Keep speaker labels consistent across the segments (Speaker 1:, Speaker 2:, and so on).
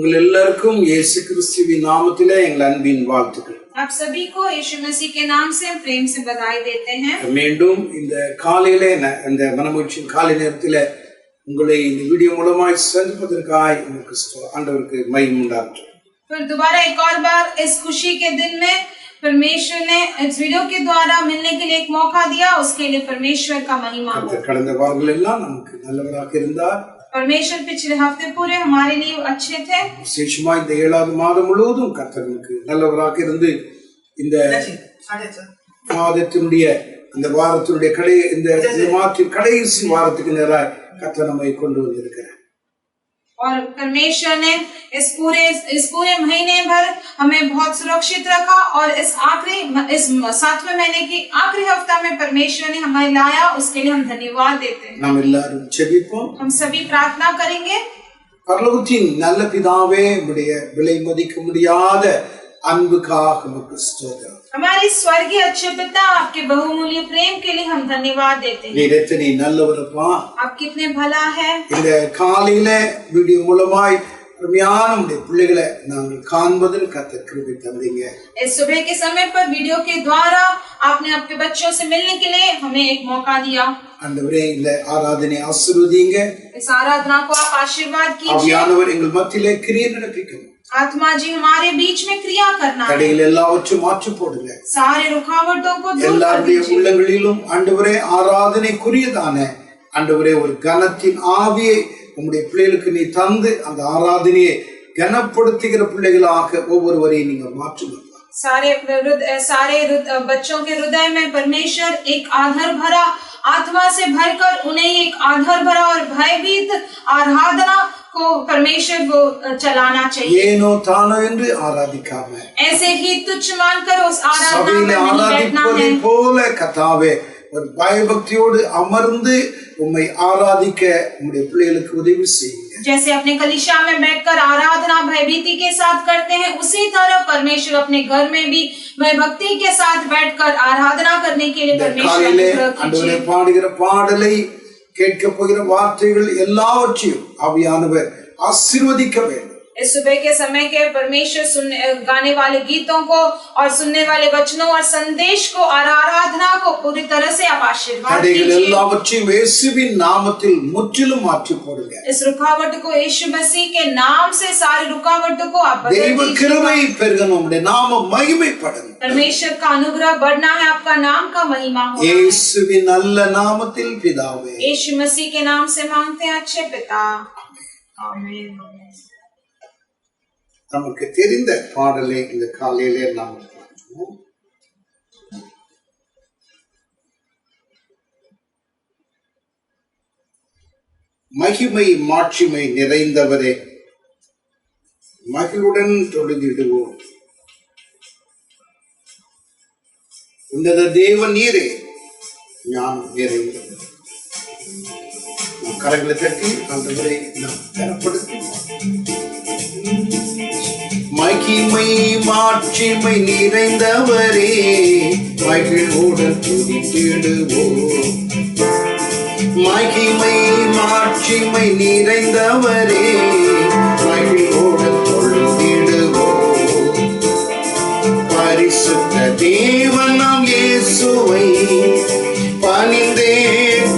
Speaker 1: உங்கள் எல்லாருக்கும் இயேசு கிறிஸ்துவின் நாமத்திலே எங்கள் அன்பின் வாழ்த்துக்கள்.
Speaker 2: आप सभी को यीशु मसीह के नाम से प्रेम से बधाई देते हैं.
Speaker 1: மீண்டும் இந்த காலையிலே இந்த மனமகிழ்ச்சியின் காலை நேரத்திலே உங்களை இந்த வீடியோ மூலமாய் சந்திப்பதற்காக ஆண்டவருக்கு மகிமை உண்டாகட்டும்.
Speaker 2: फिर दोबारा एक और बार इस खुशी के दिन में परमेश्वर ने इस वीडियो के द्वारा मिलने के लिए एक मौका दिया, उसके लिए परमेश्वर का महिमा हो.
Speaker 1: கடந்த வாரங்கள் எல்லாம் நமக்கு நல்லவராக இருந்தார்.
Speaker 2: परमेश्वर पिछले हफ्ते पूरे हमारे लिए अच्छे थे.
Speaker 1: விசேஷமா இந்த 7வது மாதம் முழுவதும் கர்த்தர் நமக்கு நல்லவராக இருந்து இந்த மாதத்தினுடைய அந்த வாரத்தினுடைய இந்த மாதத்தின் கடைசி வாரத்துக்கு நேராக கர்த்தர் நம்மை கொண்டு வந்திருக்கிறார்.
Speaker 2: और परमेश्वर ने इस पूरे महीने भर हमें बहुत सुरक्षित रखा और इस 7वें महीने की आखिरी हफ्ता में परमेश्वर ने हमें लाया, उसके लिए हम धन्यवाद देते हैं. हम सभी प्रार्थना करेंगे.
Speaker 1: பரலோகத்தின் நல்ல பிதாவே, உம்முடைய விலை மதிக்க முடியாத அன்புக்காக உமக்கு ஸ்தோத்திரம்.
Speaker 2: हमारे स्वर्गीय अच्छे पिता, आपके बहुमूल्य प्रेम के लिए हम धन्यवाद देते हैं.
Speaker 1: நீர் எத்தனை நல்லவரப்பா.
Speaker 2: आप कितने भला है.
Speaker 1: இந்த காலையில வீடியோ மூலமாய் அருமையான உம்முடைய பிள்ளைகளை நாங்கள் காண்பதில் கர்த்தர் கிருபை தந்தீங்க.
Speaker 2: इस सुबह के समय पर वीडियो के द्वारा आपने आपके बच्चों से मिलने के लिए हमें एक मौका दिया.
Speaker 1: ஆண்டவரே, இந்த ஆராதனை ஆசீர்வதிங்க.
Speaker 2: इस आराधना को आप आशीर्वाद कीजिए.
Speaker 1: ஆவியானவர் எங்கள் மத்தியிலே கிரியை நடப்பிக்கணும்.
Speaker 2: आत्मा जी हमारे बीच में क्रिया करना है.
Speaker 1: தடைகள் எல்லாவற்றையும் மாற்றி போடுங்க.
Speaker 2: सारे रुकावटों को दूर कर
Speaker 1: எல்லாருடைய
Speaker 2: दीजिए.
Speaker 1: உள்ளங்களிலும் ஆண்டவரே ஆராதனைக்குரியதான ஆண்டவரே ஒரு கனத்தின் ஆவியை உம்முடைய பிள்ளைகளுக்கு நீ தந்து அந்த ஆராதனையை கனப்படுத்துகிற பிள்ளைகளாக ஒவ்வொருவரையும் நீங்க மாற்றுங்க.
Speaker 2: सारे बच्चों के हृदय में परमेश्वर एक आधार भरा आत्मा से भरकर उन्हें एक आधार भरा और भयभीत आराधना को परमेश्वर को चलाना चाहिए.
Speaker 1: ஏனோ தானோ என்று ஆராதிக்காம
Speaker 2: ऐसे ही तुच्छ मानकर उस आराधना में नहीं बैठना है.
Speaker 1: போல கர்த்தாவே ஒரு பயபக்தியோடு அமர்ந்து உம்மை ஆராதிக்க உம்முடைய பிள்ளைகளுக்கு உதவி செய்யுங்க.
Speaker 2: जैसे अपने कलीसिया में बैठकर आराधना भयभीति के साथ करते हैं, उसी तरह परमेश्वर अपने घर में भी भयभक्ति के साथ बैठकर आराधना करने के लिए परमेश्वर
Speaker 1: ஆண்டவரே பாடுகிற பாடலை கேட்க போகிற வார்த்தைகள் எல்லாவற்றையும் ஆவியானவர் ஆசீர்வதிக்க வேண்டும்.
Speaker 2: इस सुबह के समय के परमेश्वर गाने वाले गीतों को और सुनने वाले वचनों और संदेश को और आराधना को पूरी तरह से आप आशीर्वाद दीजिए.
Speaker 1: எல்லாவற்றையும் இயேசுவின் நாமத்தில் முற்றிலும் மாற்றி போடுங்க.
Speaker 2: इस रुकावट को यीशु मसीह के नाम से सारी रुकावटों को आप बदल दीजिए.
Speaker 1: தேவ கிருபை பெருகணும், உம்முடைய நாமம் மகிமைப்படணும்.
Speaker 2: परमेश्वर का अनुग्रह बढ़ना है, आपका नाम का महिमा हो.
Speaker 1: இயேசுவின் நல்ல நாமத்தில் பிதாவே.
Speaker 2: यीशु मसीह के नाम से मांगते हैं अच्छे पिता. आमीन.
Speaker 1: நமக்கு தெரிந்த பாடலை இந்த காலையிலே நாம் பார்ப்போம். மகிமை மாட்சிமை நிறைந்தவரே, மகிழுடன் தொழுதிடுவோம். உன்னத தேவன் நீரே ஞானம் நிறைந்தவர். கரங்களை தட்டி ஆண்டவரை நாம் கனப்படுத்துவோம். மகிமை மாட்சிமை நிறைந்தவரே, மகிழ்வுடன் துதித்திடுவோம். மகிமை மாட்சிமை நிறைந்தவரே, மகிழ்வுடன் தொழுதிடுவோம். பரிசுத்த தேவன் நாம் இயேசுவை பணிந்தே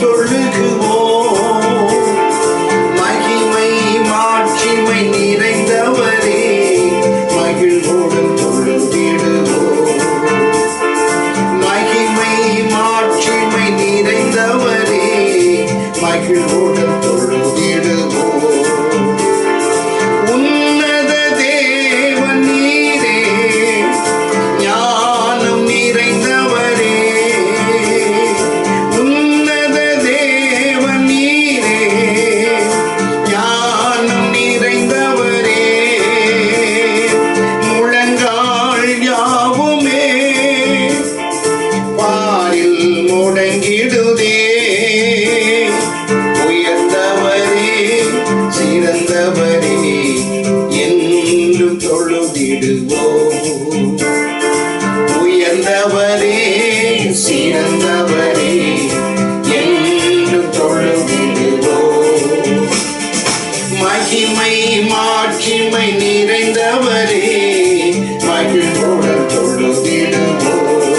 Speaker 1: தொழுகுவோம். மகிமை மாட்சிமை நிறைந்தவரே, மகிழ்வுடன் தொழுதிடுவோம். மகிமை மாட்சிமை நிறைந்தவரே, மகிழ்வுடன் தொழுதிடுவோம். உன்னத தேவன் நீரே, ஞானம் நிறைந்தவரே. உன்னத தேவன் நீரே, ஞானம் நிறைந்தவரே. முழங்கால் யாவுமே பாரில் முடங்கிடுதே. உயர்ந்தவரே, சிறந்தவரே என்று தொழுதிடுவோம். உயர்ந்தவரே, சிறந்தவரே என்று தொழுதிடுவோம். மகிமை மாட்சி மாட்சிமை நிறைந்தவரே மகிழ்வோடு தொழுதிடுவோம்.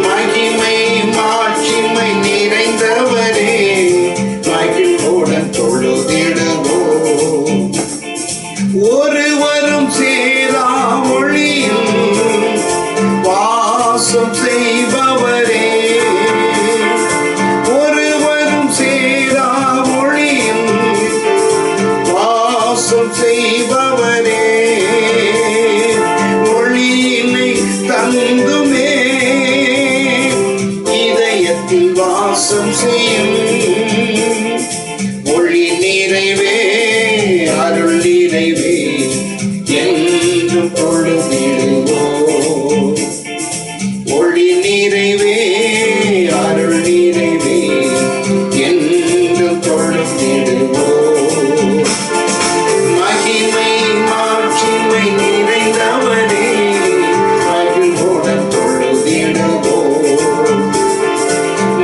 Speaker 1: மகிமை மாட்சிமை நிறைந்தவரே மகிழ்வோடு தொழுதிடுவோம். ஒருவரும் சேரா ஒளியும் வாசம் செய்பவரே, ஒருவரும் சேரா ஒளியும் வாசம் செய்பவரே, ஒளியினை தந்துமே இதயத்தில் வாசம் செய்யும் ஒளி நிறைவே அருள் நிறைவே என்றும் தொழுதிடுவோம். ஒளி நிறைவே அருள் நிறைவே என்றும் தொழுதிடுவோம். மகிமை மாட்சிமை நிறைந்தவரே மகிழ்வோடு தொழுதிடுவோம்.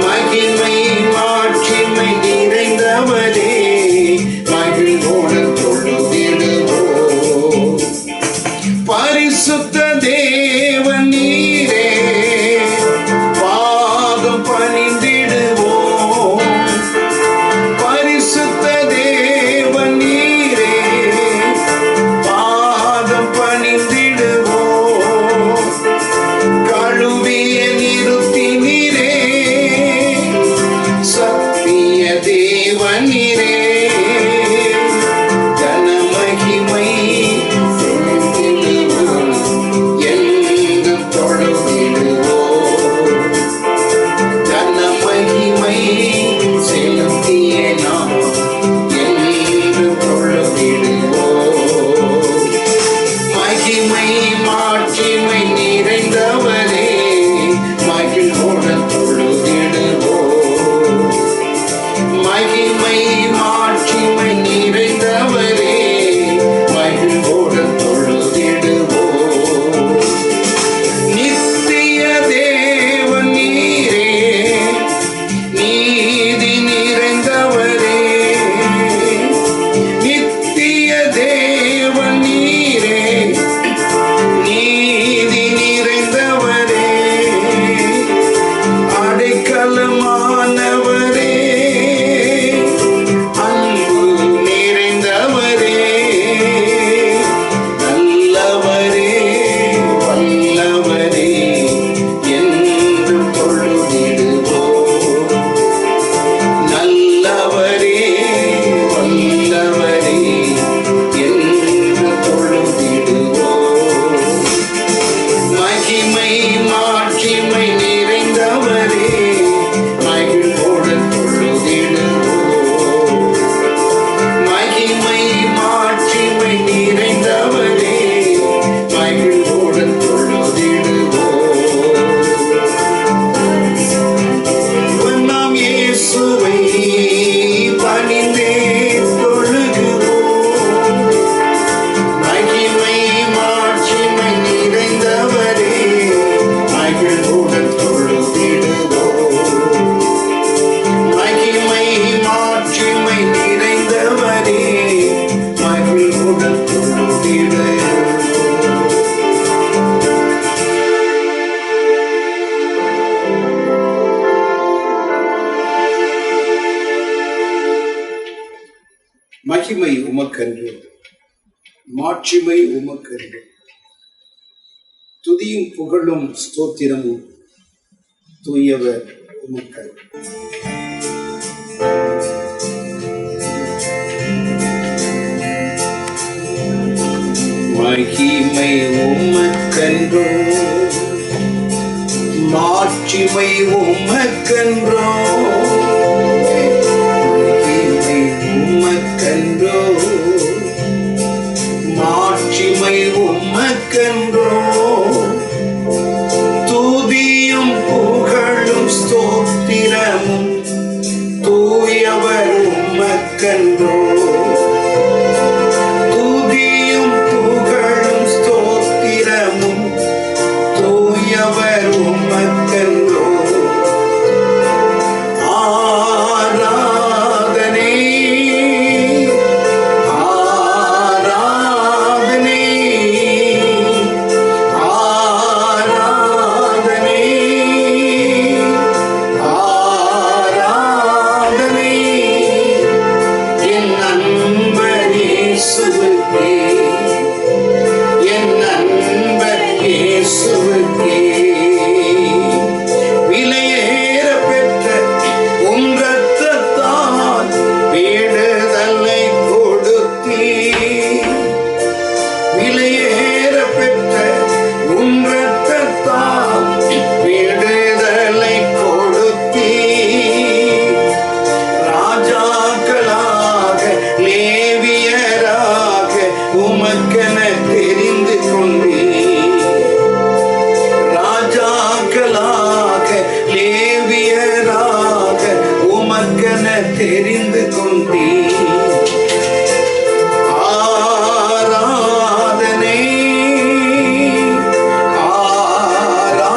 Speaker 1: மகிமை மாட்சிமை நிறைந்தவரே மகிழ்வோடு தொழுதிடுவோம். பரிசுத்த தேவன் நீரே பாதம் பணிந்திடுவோம். பரிசுத்த தேவன் நீரே பாதம் பணிந்திடுவோம். கழுவிய நிறுத்தினீரே சத்திய தேவன் நீரே ஜனமகிமை செலுத்திடுவோம் என்றும் தொழுதிடுவோம். ஜனமகிமை செலுத்திய நாம் என்றும் தொழுதிடுவோம். மகிமை மாட்சிமை நிறைந்தவரே மகிழ்வோடு தொழுதிடுவோம். மகிமை மாட்சிமை நிறைந்தவரே மகிழ்வோடு தொழுதிடுவோம். நித்திய தேவன் நீரே நீதி நிறைந்தவரே, நித்திய தேவன் நீரே நீதி நிறைந்தவரே, அடைக்கலமானவரே அன்பு நிறைந்தவரே, நல்லவரே வல்லவரே என்றும் தொழுதிடுவோம். நல்லவரே வல்லவரே என்றும் தொழுதிடுவோம். மகிமை மாட்சிமை நிறைந்தவரே மகிழ்வோடு தொழுதிடுவோம். மகிமை மாட்சிமை நிறைந்தவரே மகிழ்வோடு தொழுதிடுவோம். நாம் இயேசுவை பணிந்தே தொழுகிறோம். மகிமை மாட்சிமை நிறைந்தவரே மகிழ்வோடு தொழுதிடுவோம். மகிமை மாட்சிமை நிறைந்தவரே மகிழ்வோடு தொழுதிடுவோம். மகிமை உமக்கன்று, மாட்சிமை உமக்கன்று, துதியும் புகழும் ஸ்தோத்திரமும் தூயவர் உமக்கன்று. மகிமை உமக்கன்றோ, மாட்சிமை உமக்கன்றோ, மகிமை உமக்கன்றோ, மாட்சிமை உமக்கன்றோ, துதியும் புகழும் ஸ்தோத்திரமும் தூயவர் உமக்கன்றோ, துதியும் புகழும் ஸ்தோத்திரமும் தூயவர் உமக்கன்றோ, உமக்கென தெரிந்து கொண்டீர். ராஜாக்களாக லேவியராக உமக்கென தெரிந்து கொண்டீர். ஆராதனை ஆராதனை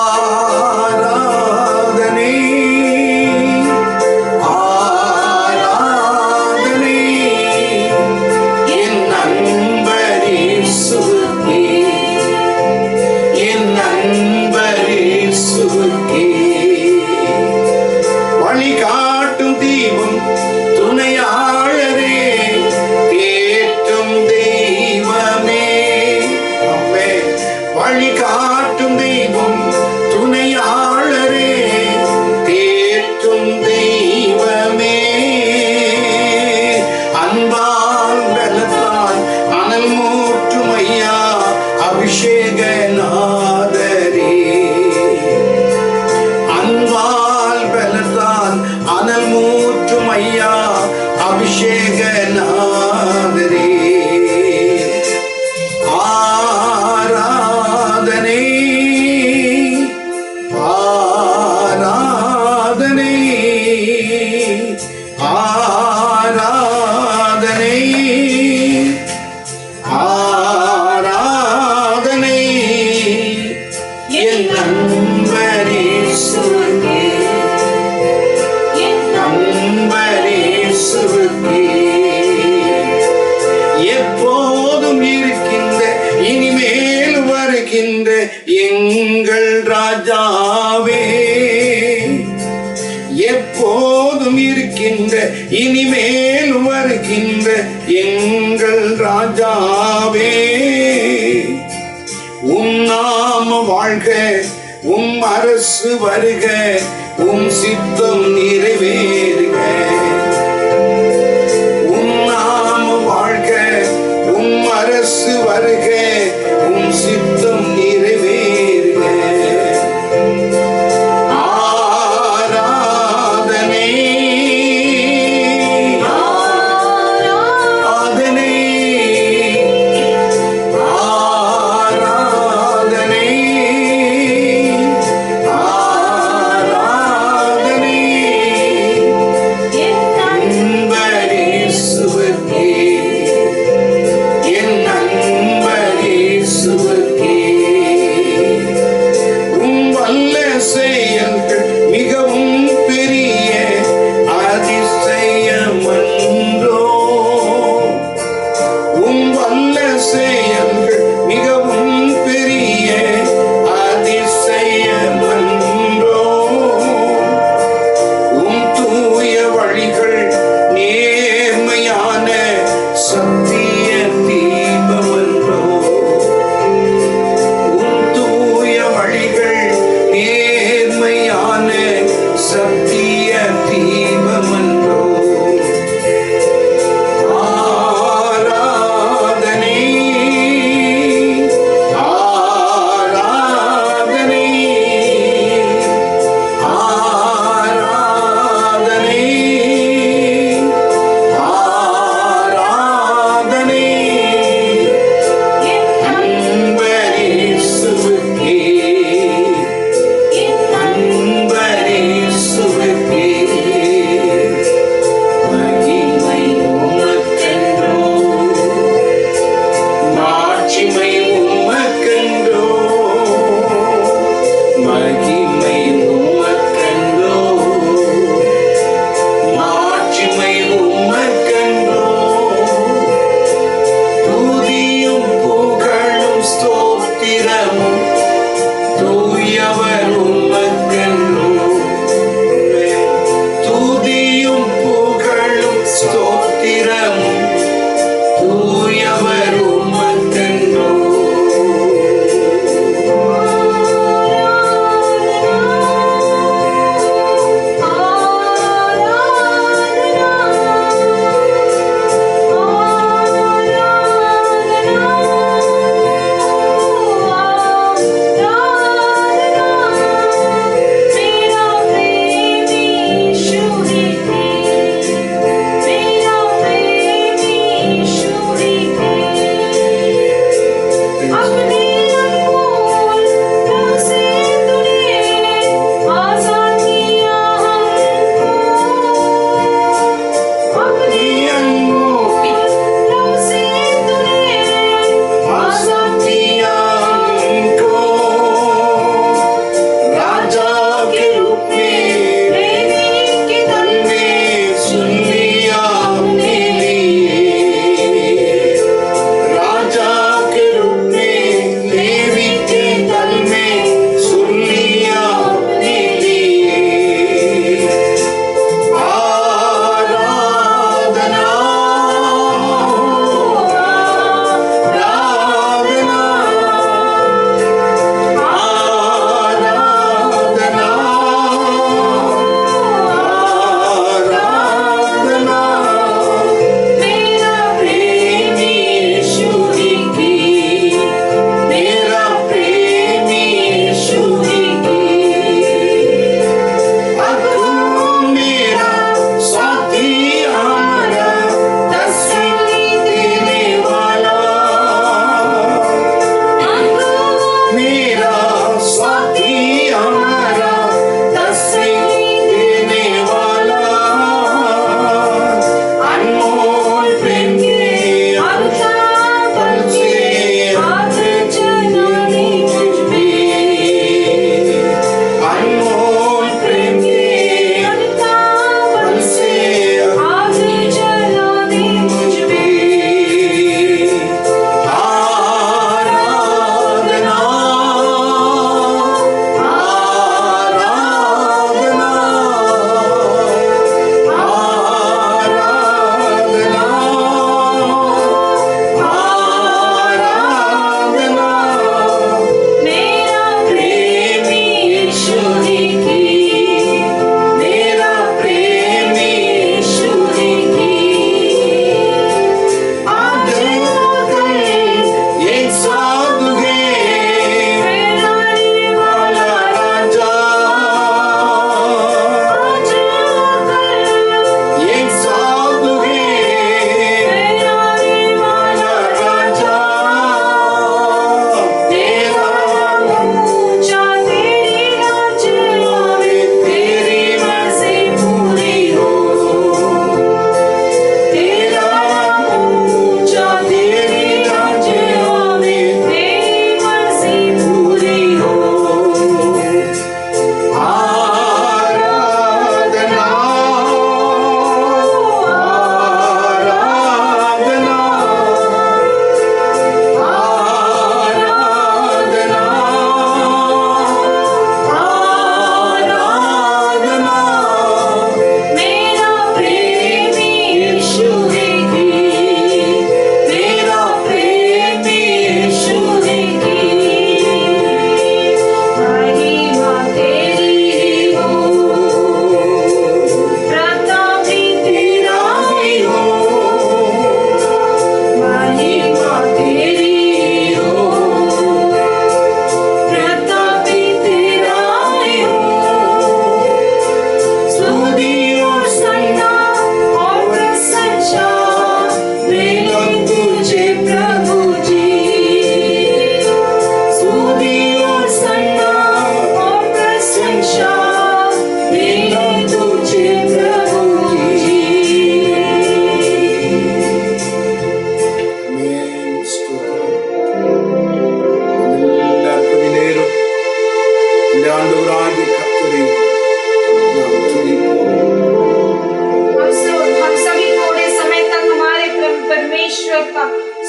Speaker 1: ஆராதனை ஆராதனை என் நண்பர் இயேசுவுக்கே, என் நண்பர் இயேசுவுக்கே. வழிகாட்டும் தீபம் துணையாளரே, தேற்றும் தெய்வமே. ஆமென். வழிகாட்டும் தெய்வம் துணையாளரே, தேற்றும் தெய்வமே. அன்பால் பலத்தால் அனல் மூற்றும் ஐயா அபிஷேகநாதரே. அன்பால் பலத்தால் அனல் மூற்றும் ஐயா அபிஷேகநாதரே. ஆராதனை ஆராதனை ஆராதனை ஆராதனை என் நண்பர் இயேசுவுக்கே, என் நண்பர் இயேசுவுக்கே. எப்போதும் இருக்கின்ற இனிமேல் வருகின்ற எங்கள் ராஜாவே, எப்போதும் இருக்கின்ற இனிமேல் வருகின்ற எங்கள் ராஜாவே. உம் நாம வாழ்க, உம் அரசு வருக, உம் சித்தம் நிறைவேறுக. உம் நாம வாழ்க, உம் அரசு வருக, உம் சித்தம் நிறைவேறுக. ஆராதனை ஆராதனை ஆராதனை ஆராதனை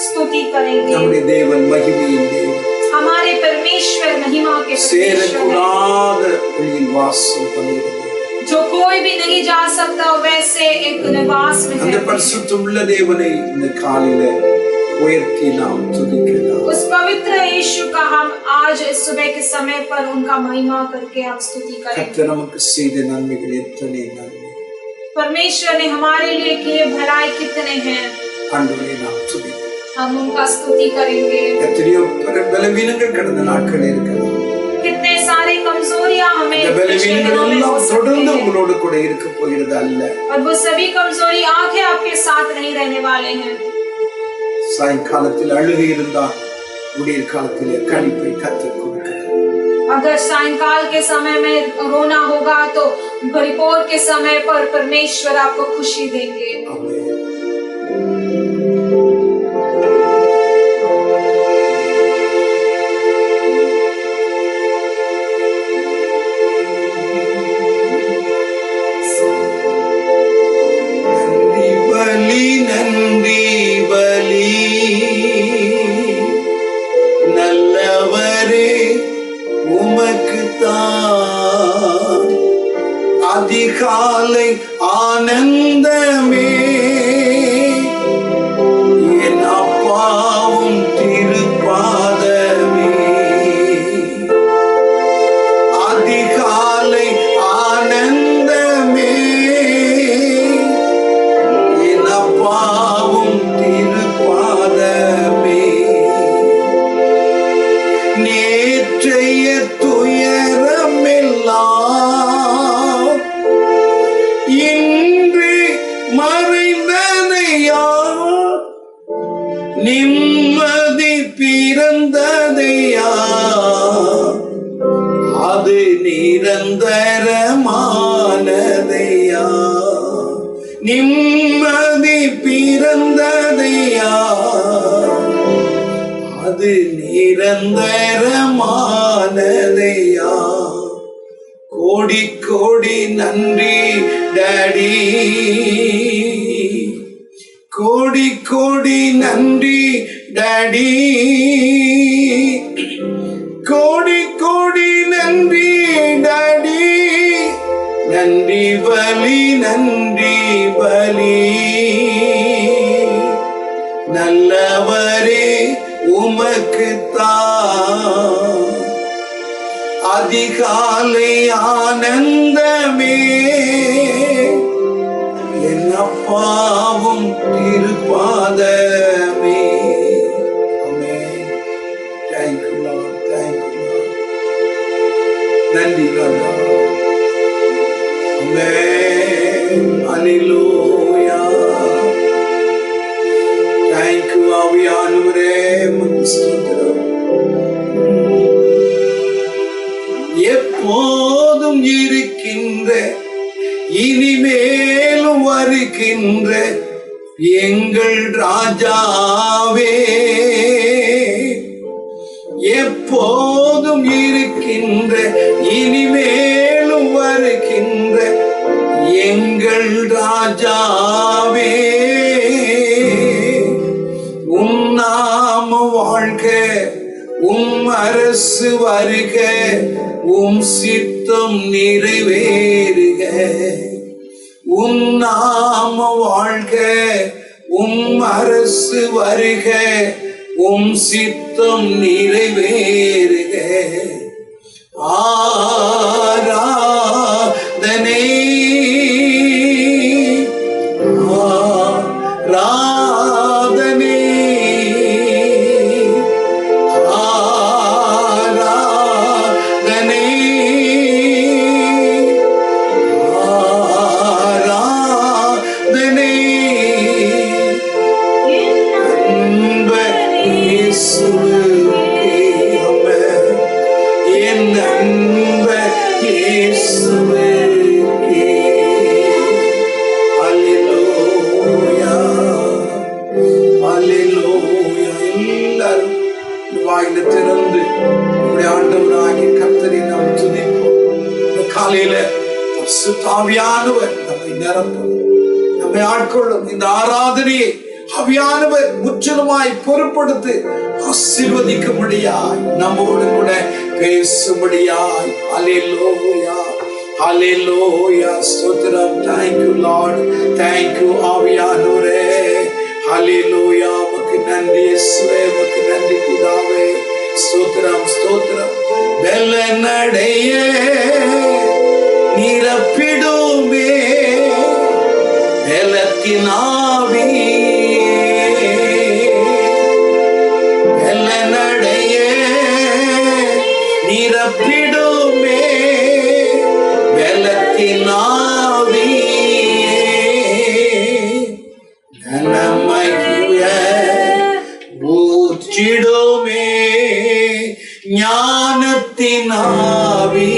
Speaker 2: स्तुति करेंगे।
Speaker 1: நம்முடைய தேவன் மகிமையின் தேவன்,
Speaker 2: हमारे परमेश्वर महिमा के
Speaker 1: சேரக்கூடாத ஒளியில் வாசம் பண்ணுகிறது.
Speaker 2: जो कोई भी नहीं जा सकता वैसे एक निवास में
Speaker 1: அந்த
Speaker 2: है।
Speaker 1: பரிசுத்தமுள்ள தேவனை இந்த காலையில உயர்த்தி நாம் துதிக்கலாம்.
Speaker 2: उस पवित्र यीशु का हम आज इस सुबह के समय पर उनका महिमा करके हम स्तुति करेंगे।
Speaker 1: கர்த்தர் நமக்கு செய்த நன்மைகள் எத்தனை நன்மை,
Speaker 2: परमेश्वर ने हमारे लिए किए भलाई कितने हैं,
Speaker 1: ஆண்டவரை நாம் துதிப்போம்.
Speaker 2: हम उनका स्तुति करेंगे।
Speaker 1: எத்தனையோ பலவீனங்கள் கடந்த நாட்கள் இருக்கலாம்.
Speaker 2: कितने सारे कमजोरियां हमें
Speaker 1: இந்த பலவீனங்கள் எல்லாம் தொடர்ந்து உங்களோடு கூட இருக்க போகிறது அல்ல.
Speaker 2: और वो सभी कमजोरी आगे आपके साथ नहीं रहने वाले हैं।
Speaker 1: சாயங்காலத்தில் அழுகை இருந்தால் விடியற் காலத்திலே களிப்பை கர்த்தர் கொடுக்கிறார்.
Speaker 2: अगर सायंकाल के समय में रोना होगा तो बलिपोर के समय पर परमेश्वर आपको खुशी देंगे।
Speaker 1: ஆமென். நன்றி பலி நல்லவரே உமக்குத்தான் அதிகாலை ஆனந்தமே என் அப்பாவும் திருப்பாதமே அதிகாலை ஆனந்தமே என் அப்பாவும் திருப்பாதமே நேற்றைய துயரமெல்லாம் இன்று மறைந்ததையா நிம்மதி பிறந்ததையா அது நிரந்தரமானதையா நிம்மதி பிறந்ததையா அது நிரந்தரமானதையா கோடி கோடி நன்றி டாடி கோடி கோடி நன்றி டாடி கோடி கோடி நன்றி டாடி நன்றி பலி நல்லவரே உமக்குத்தான் அதிகாலை ஆனந்தமே என் அப்பாவும் திருப்பாதமே. ஆமென். Thank you Lord. Thank you Lord. நன்றி ராஜா. ஆமென். Hallelujah. Thank you ஆவியானவரே. உமக்கு ஸ்தோத்திரம். எப்போதும் இருக்கின்ற இனிமேலும் வருகின்ற எங்கள் ராஜாவே எப்போதும் இருக்கின்ற இனிமேலும் வருகின்ற எங்கள் ராஜாவே உம் நாம வாழ்க உம் அரசு வருக உம் சித்தம் நிறைவேறுக உம் நாம வாழ்க உம் அரசு வருக உம் சித்தம் நிறைவேறுக ஆராதனை ஆராதனை ஆராதனை ஆராதனை அன்பர் இயேசுவுக்கே ஆமென். என் அன்பர் இயேசுவுக்கே அல்லேலூயா அல்லேலூயா. எல்லாரும் வாயில திறந்து நம்முடைய ஆண்டவராகிய கர்த்தரை நாம் துதிப்போம். இந்த காலையில பரிசுத்த ஆவியானவர் நம்மை நிரப்பும், நம்மை ஆட்கொள்ளும். இந்த ஆராதனையை ஆவியானவர் முற்றிலுமாய் பொறுப்படுத்தி ஆசீர்வதிக்கும்படியாய் நம்மோடு கூட பேசும்படியாய். ஹல்லேலூயா, ஹல்லேலூயா, ஸ்தோத்திரம். Thank you Lord, thank you ஆவியானவரே. ஹல்லேலூயா, உமக்கு நன்றி இயேசுவே, உமக்கு நன்றி பிதாவே. ஸ்தோத்திரம், ஸ்தோத்திரம். வெள்ளனடைய நிரப்பிடுமே வெள்ளத்தின் ஆவி, வெள்ளனடைய நிரப்பிடுமே வெள்ளத்தின் ஆவி, கனமகிழ ஊற்றிடுமே ஞானத்தின் ஆவி,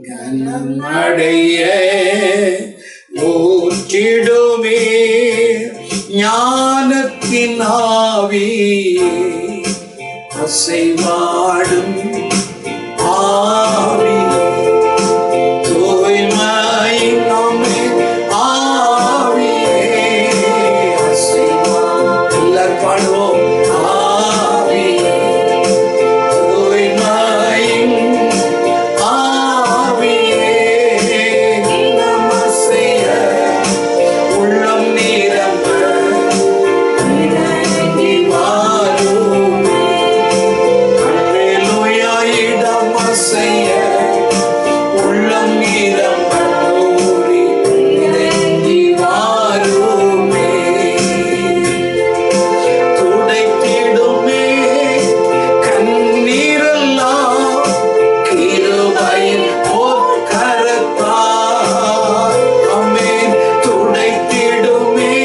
Speaker 1: கனமடைய ஊற்றிடுமே ஞானத்தின் ஆவி, அசைவாடும் ஆவி, தூய்மையின் ஆவியே, அசைவாடும் எல்லாரும் பாடுவோம். ஆவியே, தூய்மையின் ஆவியே, நமசைய உள்ளம் நிரம்ப இறங்கி வாருமே. அல்லேலூயா, இடமசைய உள்ளம் நிரம்ப ஊறி இறங்கி வாருமே. துடைத்திடுமே கண்ணீரெல்லாம் கிருபையின் பொற்கரத்தால். ஆமென். துடைத்திடுமே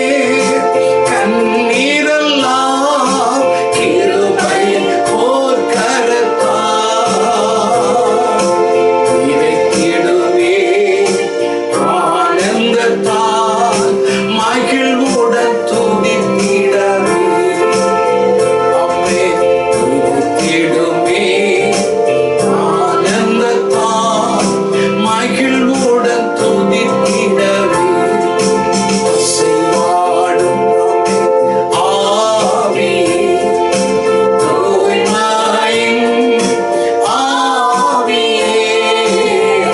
Speaker 1: கண்ணீரெல்லாம் கிருபையின் பொற்கரத்தால். இறைத்திடுமே ஆனந்தத்தால் மகிழ்வுடன் துதித்திடவே. ஆமென். இறைத்திடுமே ஆனந்தத்தால் மகிழ்வுடன் துதித்திடவே. அசைவாடும் ஆவியே, தூய்மையின் ஆவியே,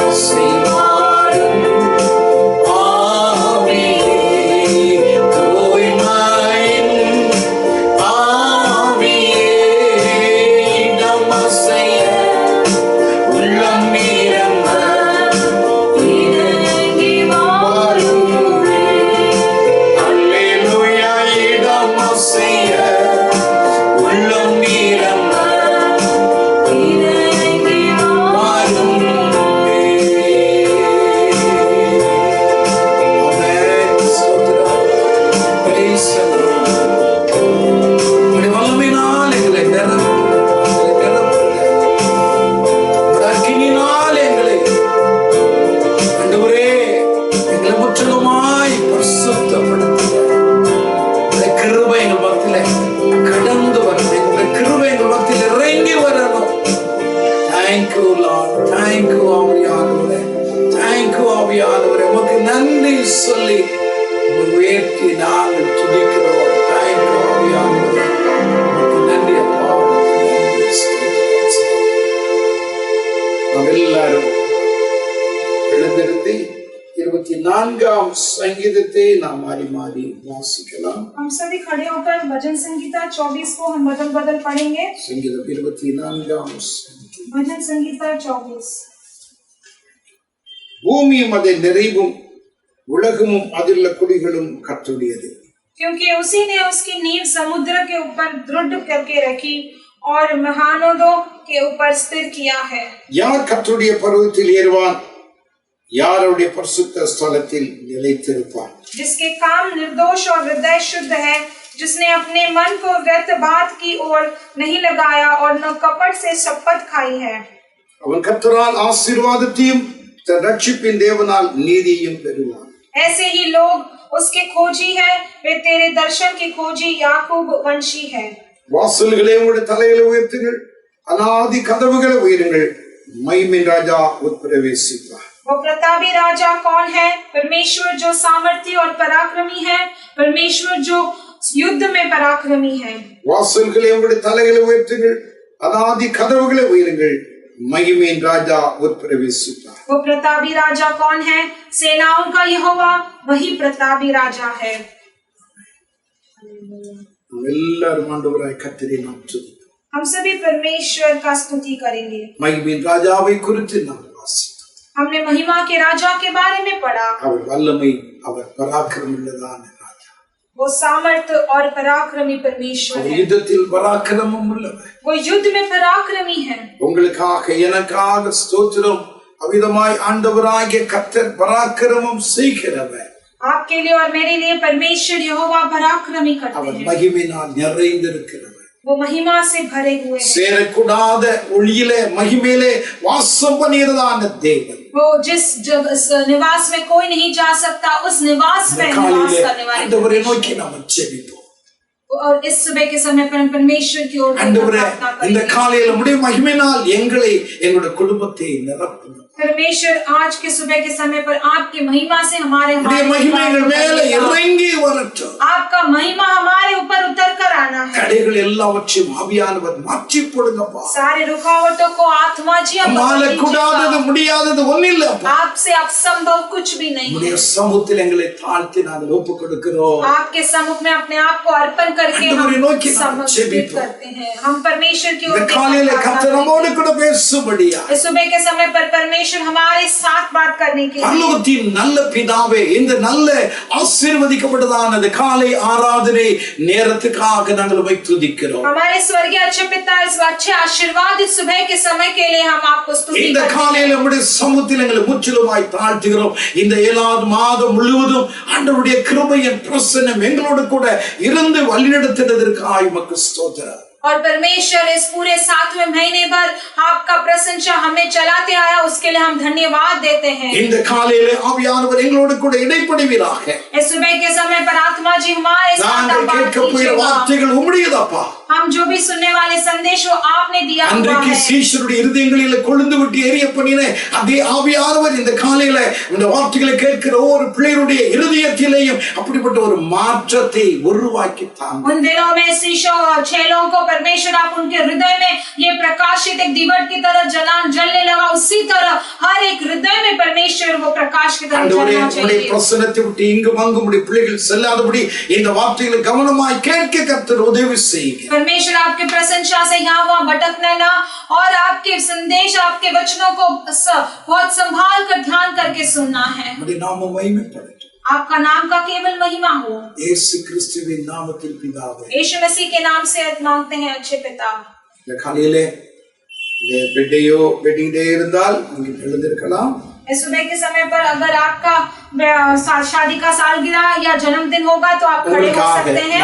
Speaker 1: அசைவாடும் ஆவியே, தூய்மையின் ஆவியே, இடமசைய உள்ளம் நிரம்ப இறங்கி வாருமே. அல்லேலூயா, இடமசைய உள்ளம் நிரம்ப இறங்கி வாருமே. ஆமென். ஸ்தோத்திரம். Praise the Lord. உம்முடைய வல்லமையினால் எங்களை நிரப்புங்க, உம்முடைய அக்கினியினால் எங்களை ஆண்டவரே எங்களை முற்றிலுமாய் பரிசுத்தப்படுத்துங்க. உம்முடைய கிருபை எங்கள் மத்தியிலே கடந்து வரணும், எங்களுடைய கிருபை எங்கள் மத்தியில் இறங்கி வரணும். Thank you Lord, thank you ஆவியானவரே, thank you ஆவியானவரே. உமக்கு நன்றி சொல்லி உம்மை உயர்த்தி நாங்கள் துதிக்கிறோம். Thank you ஆவியானவரே, உமக்கு நன்றி அப்பா, உமக்கு நன்றி. ஸ்தோத்திரம். நாம் எல்லாரும் எழுந்திருந்து 24ஆம் சங்கீதத்தை நாம் மாறி மாறி வாசிக்கலாம்.
Speaker 2: हम सभी खड़े होकर भजन संगीता 24 को हम बदल बदल पढ़ेंगे.
Speaker 1: சங்கீதம் 24ஆம் சங்கீதம்.
Speaker 2: भजन संगीता 24.
Speaker 1: பூமியும் அதை நிறைவும் உலகமும் அதிலுள்ள குடிகளும் கர்த்தருடையது.
Speaker 2: क्योंकि उसी ने उसकी नींव समुद्र के ऊपर दृढ़ करके रखी और महानदों के ऊपर स्थिर किया है.
Speaker 1: யார் கர்த்தருடைய பர்வதத்தில் ஏறுவான்? யார் அவருடைய பரிசுத்த ஸ்தலத்தில் நிலைத்திருப்பான்?
Speaker 2: जिसके काम निर्दोष और हृदय शुद्ध है, जिसने अपने मन को व्यर्थ बात की ओर नहीं लगाया और न कपट से शपथ खाई है.
Speaker 1: அவன் கர்த்தரால் ஆசீர்வாதத்தையும் தன் ரட்சிப்பின் தேவனால் நீதியையும் பெறுவான்.
Speaker 2: ऐसे ही लोग उसके खोजी है, वे तेरे दर्शन के खोजी याकूब वंशी है.
Speaker 1: வாசல்களே உங்களுடைய தலைகளை உயர்த்துங்கள், அநாதி கதவுகளை உயருங்கள், மகிமையின் ராஜா உட்பிரவேசிப்பார்.
Speaker 2: वो प्रतापी राजा कौन है? परमेश्वर जो सामर्थी और पराक्रमी है, परमेश्वर जो युद्ध में पराक्रमी है।
Speaker 1: வாசல்களே உங்களுடைய தலைகளை உயர்த்துங்கள், அநாதி கதவுகளை உயருங்கள், மகிமையின் ராஜா உட்பிரவேசித்தார்.
Speaker 2: वो प्रतापी राजा कौन है? सेनाओं का यहोवा वही प्रतापी राजा है।
Speaker 1: எல்லாரும் ஆண்டவராய் கர்த்தரை நாம் துதிப்போம்.
Speaker 2: हम सभी परमेश्वर का स्तुति करेंगे।
Speaker 1: மகிமையின் ராஜாவை குறித்து நாம் வாசித்தோம்.
Speaker 2: हमने महिमा के राजा के बारे में पढ़ा।
Speaker 1: அவர் வல்லமை, அவர் பராக்கிரமமுள்ளதான ராஜா.
Speaker 2: वो सामर्थ्य और पराक्रमी परमेश्वर
Speaker 1: அவர்
Speaker 2: है।
Speaker 1: யுத்தத்தில் பராக்கிரமம் உள்ளவர்.
Speaker 2: वो युद्ध में पराक्रमी है।
Speaker 1: உங்களுக்காக எனக்காக ஸ்தோத்திரம். அவிதமாய் ஆண்டவராகிய கர்த்தர் பராக்கிரமம் செய்கிறவர்.
Speaker 2: आपके लिए और मेरे लिए परमेश्वर यहोवा पराक्रमी करते
Speaker 1: அவர்
Speaker 2: हैं।
Speaker 1: மகிமையினால் நிறைந்திருக்கிறவர்.
Speaker 2: वो महिमा से भरे हुए हैं।
Speaker 1: சேரக்கூடாத ஒளியிலே மகிமையிலே வாசம் பண்ணுகிறதான தேவன்.
Speaker 2: वो जिस निवास में कोई नहीं जा सकता, उस निवास में निवास करने वाले
Speaker 1: ஆண்டவரை நோக்கி நாம் ஜெபிப்போம்.
Speaker 2: और इस सुबह के समय पर परमेश्वर की ओर
Speaker 1: ஆண்டவரே, இந்த காலையில உம்முடைய மகிமையினால் எங்களை, எங்களுடைய குடும்பத்தை நிரப்புங்க.
Speaker 2: परमेश्वर आज के सुबह के समय पर आपकी महिमा से हमारे
Speaker 1: மகிமைகள் மேலே இறங்கி வரட்டும்.
Speaker 2: आपका महिमा हमारे ऊपर उतर कर आना है।
Speaker 1: தடைகள் எல்லாவற்றையும் ஆவியானவர் மாற்றி போடுங்கப்பா.
Speaker 2: सारे रुकावटों को आत्मा जी
Speaker 1: கூடாதது முடியாதது ஒண்ணில்லப்பா.
Speaker 2: आपसे असंभव कुछ भी नहीं है।
Speaker 1: உம்முடைய சமூகத்தில் எங்களை தாழ்த்தி நாங்கள் ஒப்பு கொடுக்கிறோம்.
Speaker 2: आपके सम्मुख में अपने आप को अर्पण करके हम समर्पित करते हैं। हम परमेश्वर की ओर
Speaker 1: காலையில கர்த்தர் நம்மோடு கூட பேசும்படியா
Speaker 2: इस सुबह के समय पर परमेश्वर हमारे साथ बात करने के लिए
Speaker 1: பரலோகத்தின் நல்ல பிதாவே, இந்த நல்ல ஆசீர்வதிக்கப்பட்டதான காலை ஆராதனை நேரத்துக்காக நாங்கள் உம்மை துதிக்கிறோம்.
Speaker 2: हमारे स्वर्गीय अच्छे पिता, इस अच्छे आशीर्वादित सुबह के समय के लिए हम आपको स्तुति करते हैं।
Speaker 1: இந்த காலையில உம்முடைய சமூகத்தில் எங்களை முற்றிலுமாய் தாழ்த்துகிறோம். இந்த 7வது மாதம் முழுவதும் ஆண்டவருடைய கிருபையின் பிரசன்னம் எங்களோடு கூட இருந்து வழிநடத்தினதற்காக உமக்கு ஸ்தோத்திரம்.
Speaker 2: और परमेश्वर इस पूरे 7वें महीने भर आपका प्रशंसा हमें चलाते आया, उसके लिए हम धन्यवाद देते हैं।
Speaker 1: இந்த காலையில ஆவியானவர் எங்களோடு கூட இடைப்படிவீராக.
Speaker 2: इस सुबह के समय पर आत्मा जी हमारे साथ
Speaker 1: கேட்க போகிற வார்த்தைகள் உம்முடையதப்பா.
Speaker 2: हम जो भी सुनने वाले संदेश वो आपने दिया हुआ
Speaker 1: அன்றைக்கு
Speaker 2: है।
Speaker 1: சீஷருடைய இருதயங்களிலே கொழுந்து விட்டு எரிய பண்ணின அதே ஆவியானவர் இந்த காலையில இந்த வார்த்தைகளை கேட்கிற ஒவ்வொரு பிள்ளைகளுடைய இருதயத்திலேயும் அப்படிப்பட்ட ஒரு மாற்றத்தை உருவாக்கி தாங்க.
Speaker 2: उन दिनों में शीशों और छेलों को परमेश्वर आप उनके हृदय में ये प्रकाशित एक दीवट की तरह जलने लगा, उसी तरह हर एक हृदय में परमेश्वर वो प्रकाश की तरह जलना चाहिए।
Speaker 1: பிரசன்னத்தை விட்டு இங்கும் அங்கும் உடைய பிள்ளைகள் செல்லாதபடி இந்த வார்த்தைகளை கவனமாய் கேட்க கர்த்தர் உதவி செய்யுங்க.
Speaker 2: परमेश्वर आपके प्रशंसा से यहाँ वहाँ भटकना ना, और आपके संदेश आपके वचनों को बहुत संभाल कर ध्यान करके सुनना है।
Speaker 1: உடைய நாமம் மகிமைப்படட்டும்.
Speaker 2: आपका नाम का केवल महिमा हो।
Speaker 1: இயேசு கிறிஸ்துவின் நாமத்தில் பிதாவே,
Speaker 2: यीशु मसीह के नाम से मांगते हैं अच्छे पिता।
Speaker 1: இந்த காலையிலே பெட்டையோ வெட்டிங் டே இருந்தால் நீங்கள் எழுந்திருக்கலாம்.
Speaker 2: इस सुबह के समय पर अगर आपका शादी का सालगिरह या जन्मदिन होगा तो आप खड़े हो सकते हैं।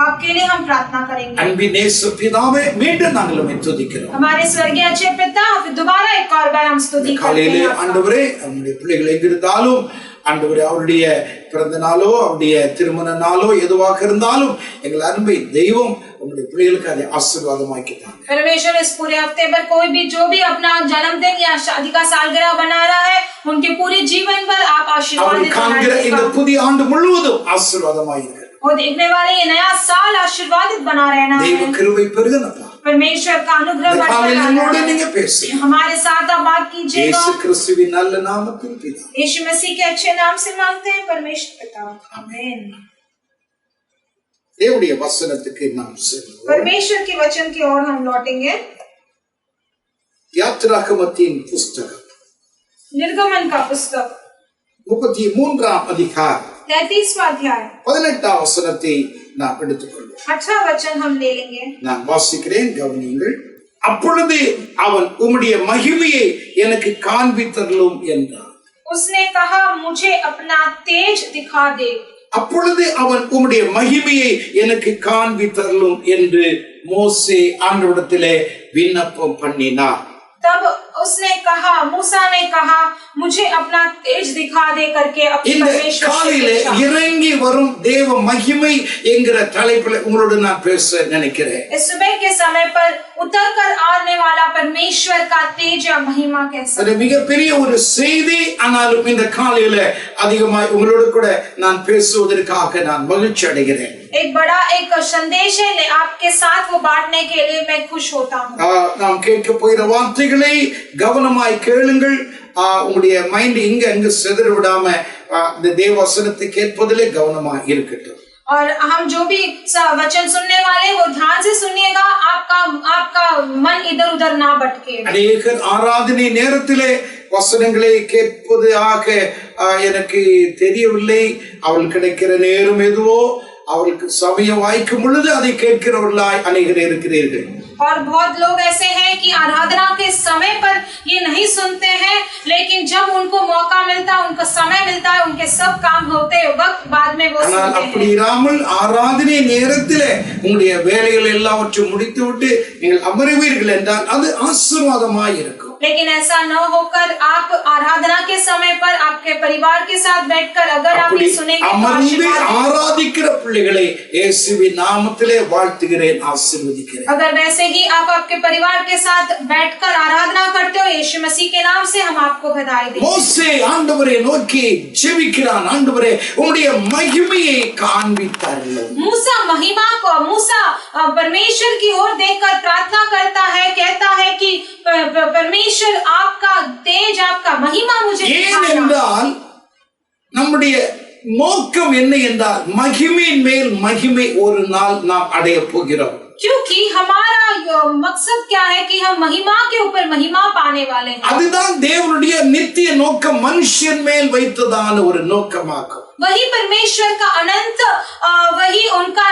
Speaker 2: आपके लिए हम प्रार्थना करेंगे।
Speaker 1: அன்பின் இயேசு பிதாவே, மீண்டும் நாங்கள் உம்மை துதிக்கிறோம்.
Speaker 2: हमारे स्वर्गीय अच्छे पिता, फिर दोबारा एक और बार हम स्तुति करते हैं।
Speaker 1: ஆண்டவரே, நம்முடைய பிள்ளைகள் எங்கிருந்தாலும் ஆண்டவரே, அவருடைய பிறந்த நாளோ அவருடைய திருமண நாளோ எதுவாக இருந்தாலும் எங்கள் அன்பை தெய்வம் உங்களுடைய பிள்ளைகளுக்கு அதை ஆசீர்வாதமாக்கிட்டாங்க.
Speaker 2: परमेश्वर इस पूरे हफ्ते पर कोई भी जो भी अपना जन्मदिन या शादी का सालगिरह बना रहा है, उनके पूरे जीवन भर आप आशीर्वादित बनाइए।
Speaker 1: இந்த புதிய ஆண்டு முழுவதும் ஆசீர்வாதமாயிருக்க
Speaker 2: और देखने वाले ये नया साल आशीर्वादित बना रहना है।
Speaker 1: தெய்வ கிருபை பெருகனப்பா.
Speaker 2: परमेश्वर का अनुग्रह
Speaker 1: நம்மோடு நீங்க பேசுங்க.
Speaker 2: हमारे साथ आप बात कीजिएगा।
Speaker 1: இயேசு கிறிஸ்துவின் நல்ல நாமத்தில் பிதா.
Speaker 2: यीशु मसीह के अच्छे नाम से मांगते हैं परमेश्वर पिता, आमीन।
Speaker 1: தேவனுடைய வசனத்துக்கு நாம் செல்வோம்.
Speaker 2: परमेश्वर के वचन की ओर हम लौटेंगे।
Speaker 1: யாத்திராகமத்தின் புஸ்தகம்
Speaker 2: निर्गमन का पुस्तक
Speaker 1: 33ஆம் அதிகாரம்
Speaker 2: 33वां अध्याय
Speaker 1: 18ஆம் வசனத்தை நாம் எடுத்துக்கொள்வோம்.
Speaker 2: 18वां वचन हम ले लेंगे।
Speaker 1: நான் வாசிக்கிறேன், கவனியுங்கள். அப்பொழுது அவன் உம்முடைய மகிமையை எனக்கு காண்பித்தருளும் என்றான்.
Speaker 2: उसने कहा, मुझे अपना तेज दिखा दे।
Speaker 1: அப்பொழுது அவன் உம்முடைய மகிமையை எனக்கு காண்பித்தருளும் என்று மோசே ஆண்டவரிடத்திலே விண்ணப்பம் பண்ணினார்.
Speaker 2: तब उसने कहा, मूसा ने कहा, मुझे अपना तेज दिखा दे करके अपने
Speaker 1: இந்த
Speaker 2: परमेश्वर से
Speaker 1: காலையிலே
Speaker 2: पूछा।
Speaker 1: இறங்கி வரும் தேவ மகிமை என்கிற தலைப்பில் உங்களோடு நான் பேச நினைக்கிறேன்.
Speaker 2: इस सुबह के समय पर उतर कर आने वाला परमेश्वर का तेज या महिमा कैसा।
Speaker 1: அது மிகப்பெரிய ஒரு செய்தி. ஆனாலும் இந்த காலையில அதிகமாய் உங்களோடு கூட நான் பேசுவதற்காக நான் மகிழ்ச்சி அடைகிறேன்.
Speaker 2: एक बड़ा एक संदेश है आपके साथ वो बांटने के लिए मैं खुश होता हूँ।
Speaker 1: நாம் கேட்க போகிற வார்த்தைகளை கவனமாய் கேளுங்கள். உங்களுடைய மைண்ட் இங்க அங்க சிதற விடாம இந்த தேவ வசனத்தை கேட்பதிலே கவனமாய் இருக்கட்டும்.
Speaker 2: और हम जो भी वचन सुनने वाले वो ध्यान से सुनिएगा, आपका मन इधर उधर ना भटके।
Speaker 1: அநேகர் ஆராதனை நேரத்திலே வசனங்களை கேட்பதாக எனக்கு தெரியவில்லை. அவள் கிடைக்கிற நேரம் எதுவோ அவளுக்கு சமயம் வாய்க்கும் பொழுது அதை கேட்கிறவர்களாய் அநேகர் இருக்கிறீர்கள்.
Speaker 2: और बहुत लोग ऐसे हैं कि आराधना के समय पर ये नहीं सुनते हैं, लेकिन जब उनको मौका मिलता है, उनको समय मिलता है, उनके सब काम होते वक्त बाद में वो सुनते हैं।
Speaker 1: அப்படி இராமல் ஆராதனை நேரத்திலே உங்களுடைய வேலைகள் எல்லாவற்றையும் முடித்துவிட்டு நீங்கள் அமருவீர்கள் என்றால் அது ஆசீர்வாதமாய் இருக்கும்.
Speaker 2: लेकिन ऐसा न होकर आप आराधना के समय पर आपके परिवार के साथ बैठकर अगर आप ये सुनेंगे तो आशीर्वाद।
Speaker 1: ஆராதிக்கிற பிள்ளைகளை இயேசுவின் நாமத்திலே வாழ்த்துகிறேன், ஆசீர்வதிக்கிறேன்.
Speaker 2: अगर वैसे ही आप आपके परिवार के साथ बैठकर आराधना करते हो, यीशु मसीह के नाम से हम आपको बधाई देते हैं।
Speaker 1: மோசே ஆண்டவரை நோக்கி ஜெபிக்கிறான், ஆண்டவரே உம்முடைய மகிமையை காண்பித்தார்கள்.
Speaker 2: मूसा परमेश्वर की ओर देखकर प्रार्थना करता है, कहता है कि परमेश्वर आपका तेज, आपका महिमा मुझे
Speaker 1: ஏனென்றால் நம்முடைய நோக்கம் என்ன என்றால் மகிமையின் மேல் மகிமை ஒரு நாள் நாம் அடைய போகிறோம்.
Speaker 2: क्योंकि हमारा मकसद क्या है कि हम महिमा के ऊपर महिमा पाने वाले हैं।
Speaker 1: அதுதான் தேவனுடைய நித்திய நோக்கம், மனுஷன் மேல் வைத்ததான ஒரு நோக்கமாகும்.
Speaker 2: वही परमेश्वर का अनंत, वही उनका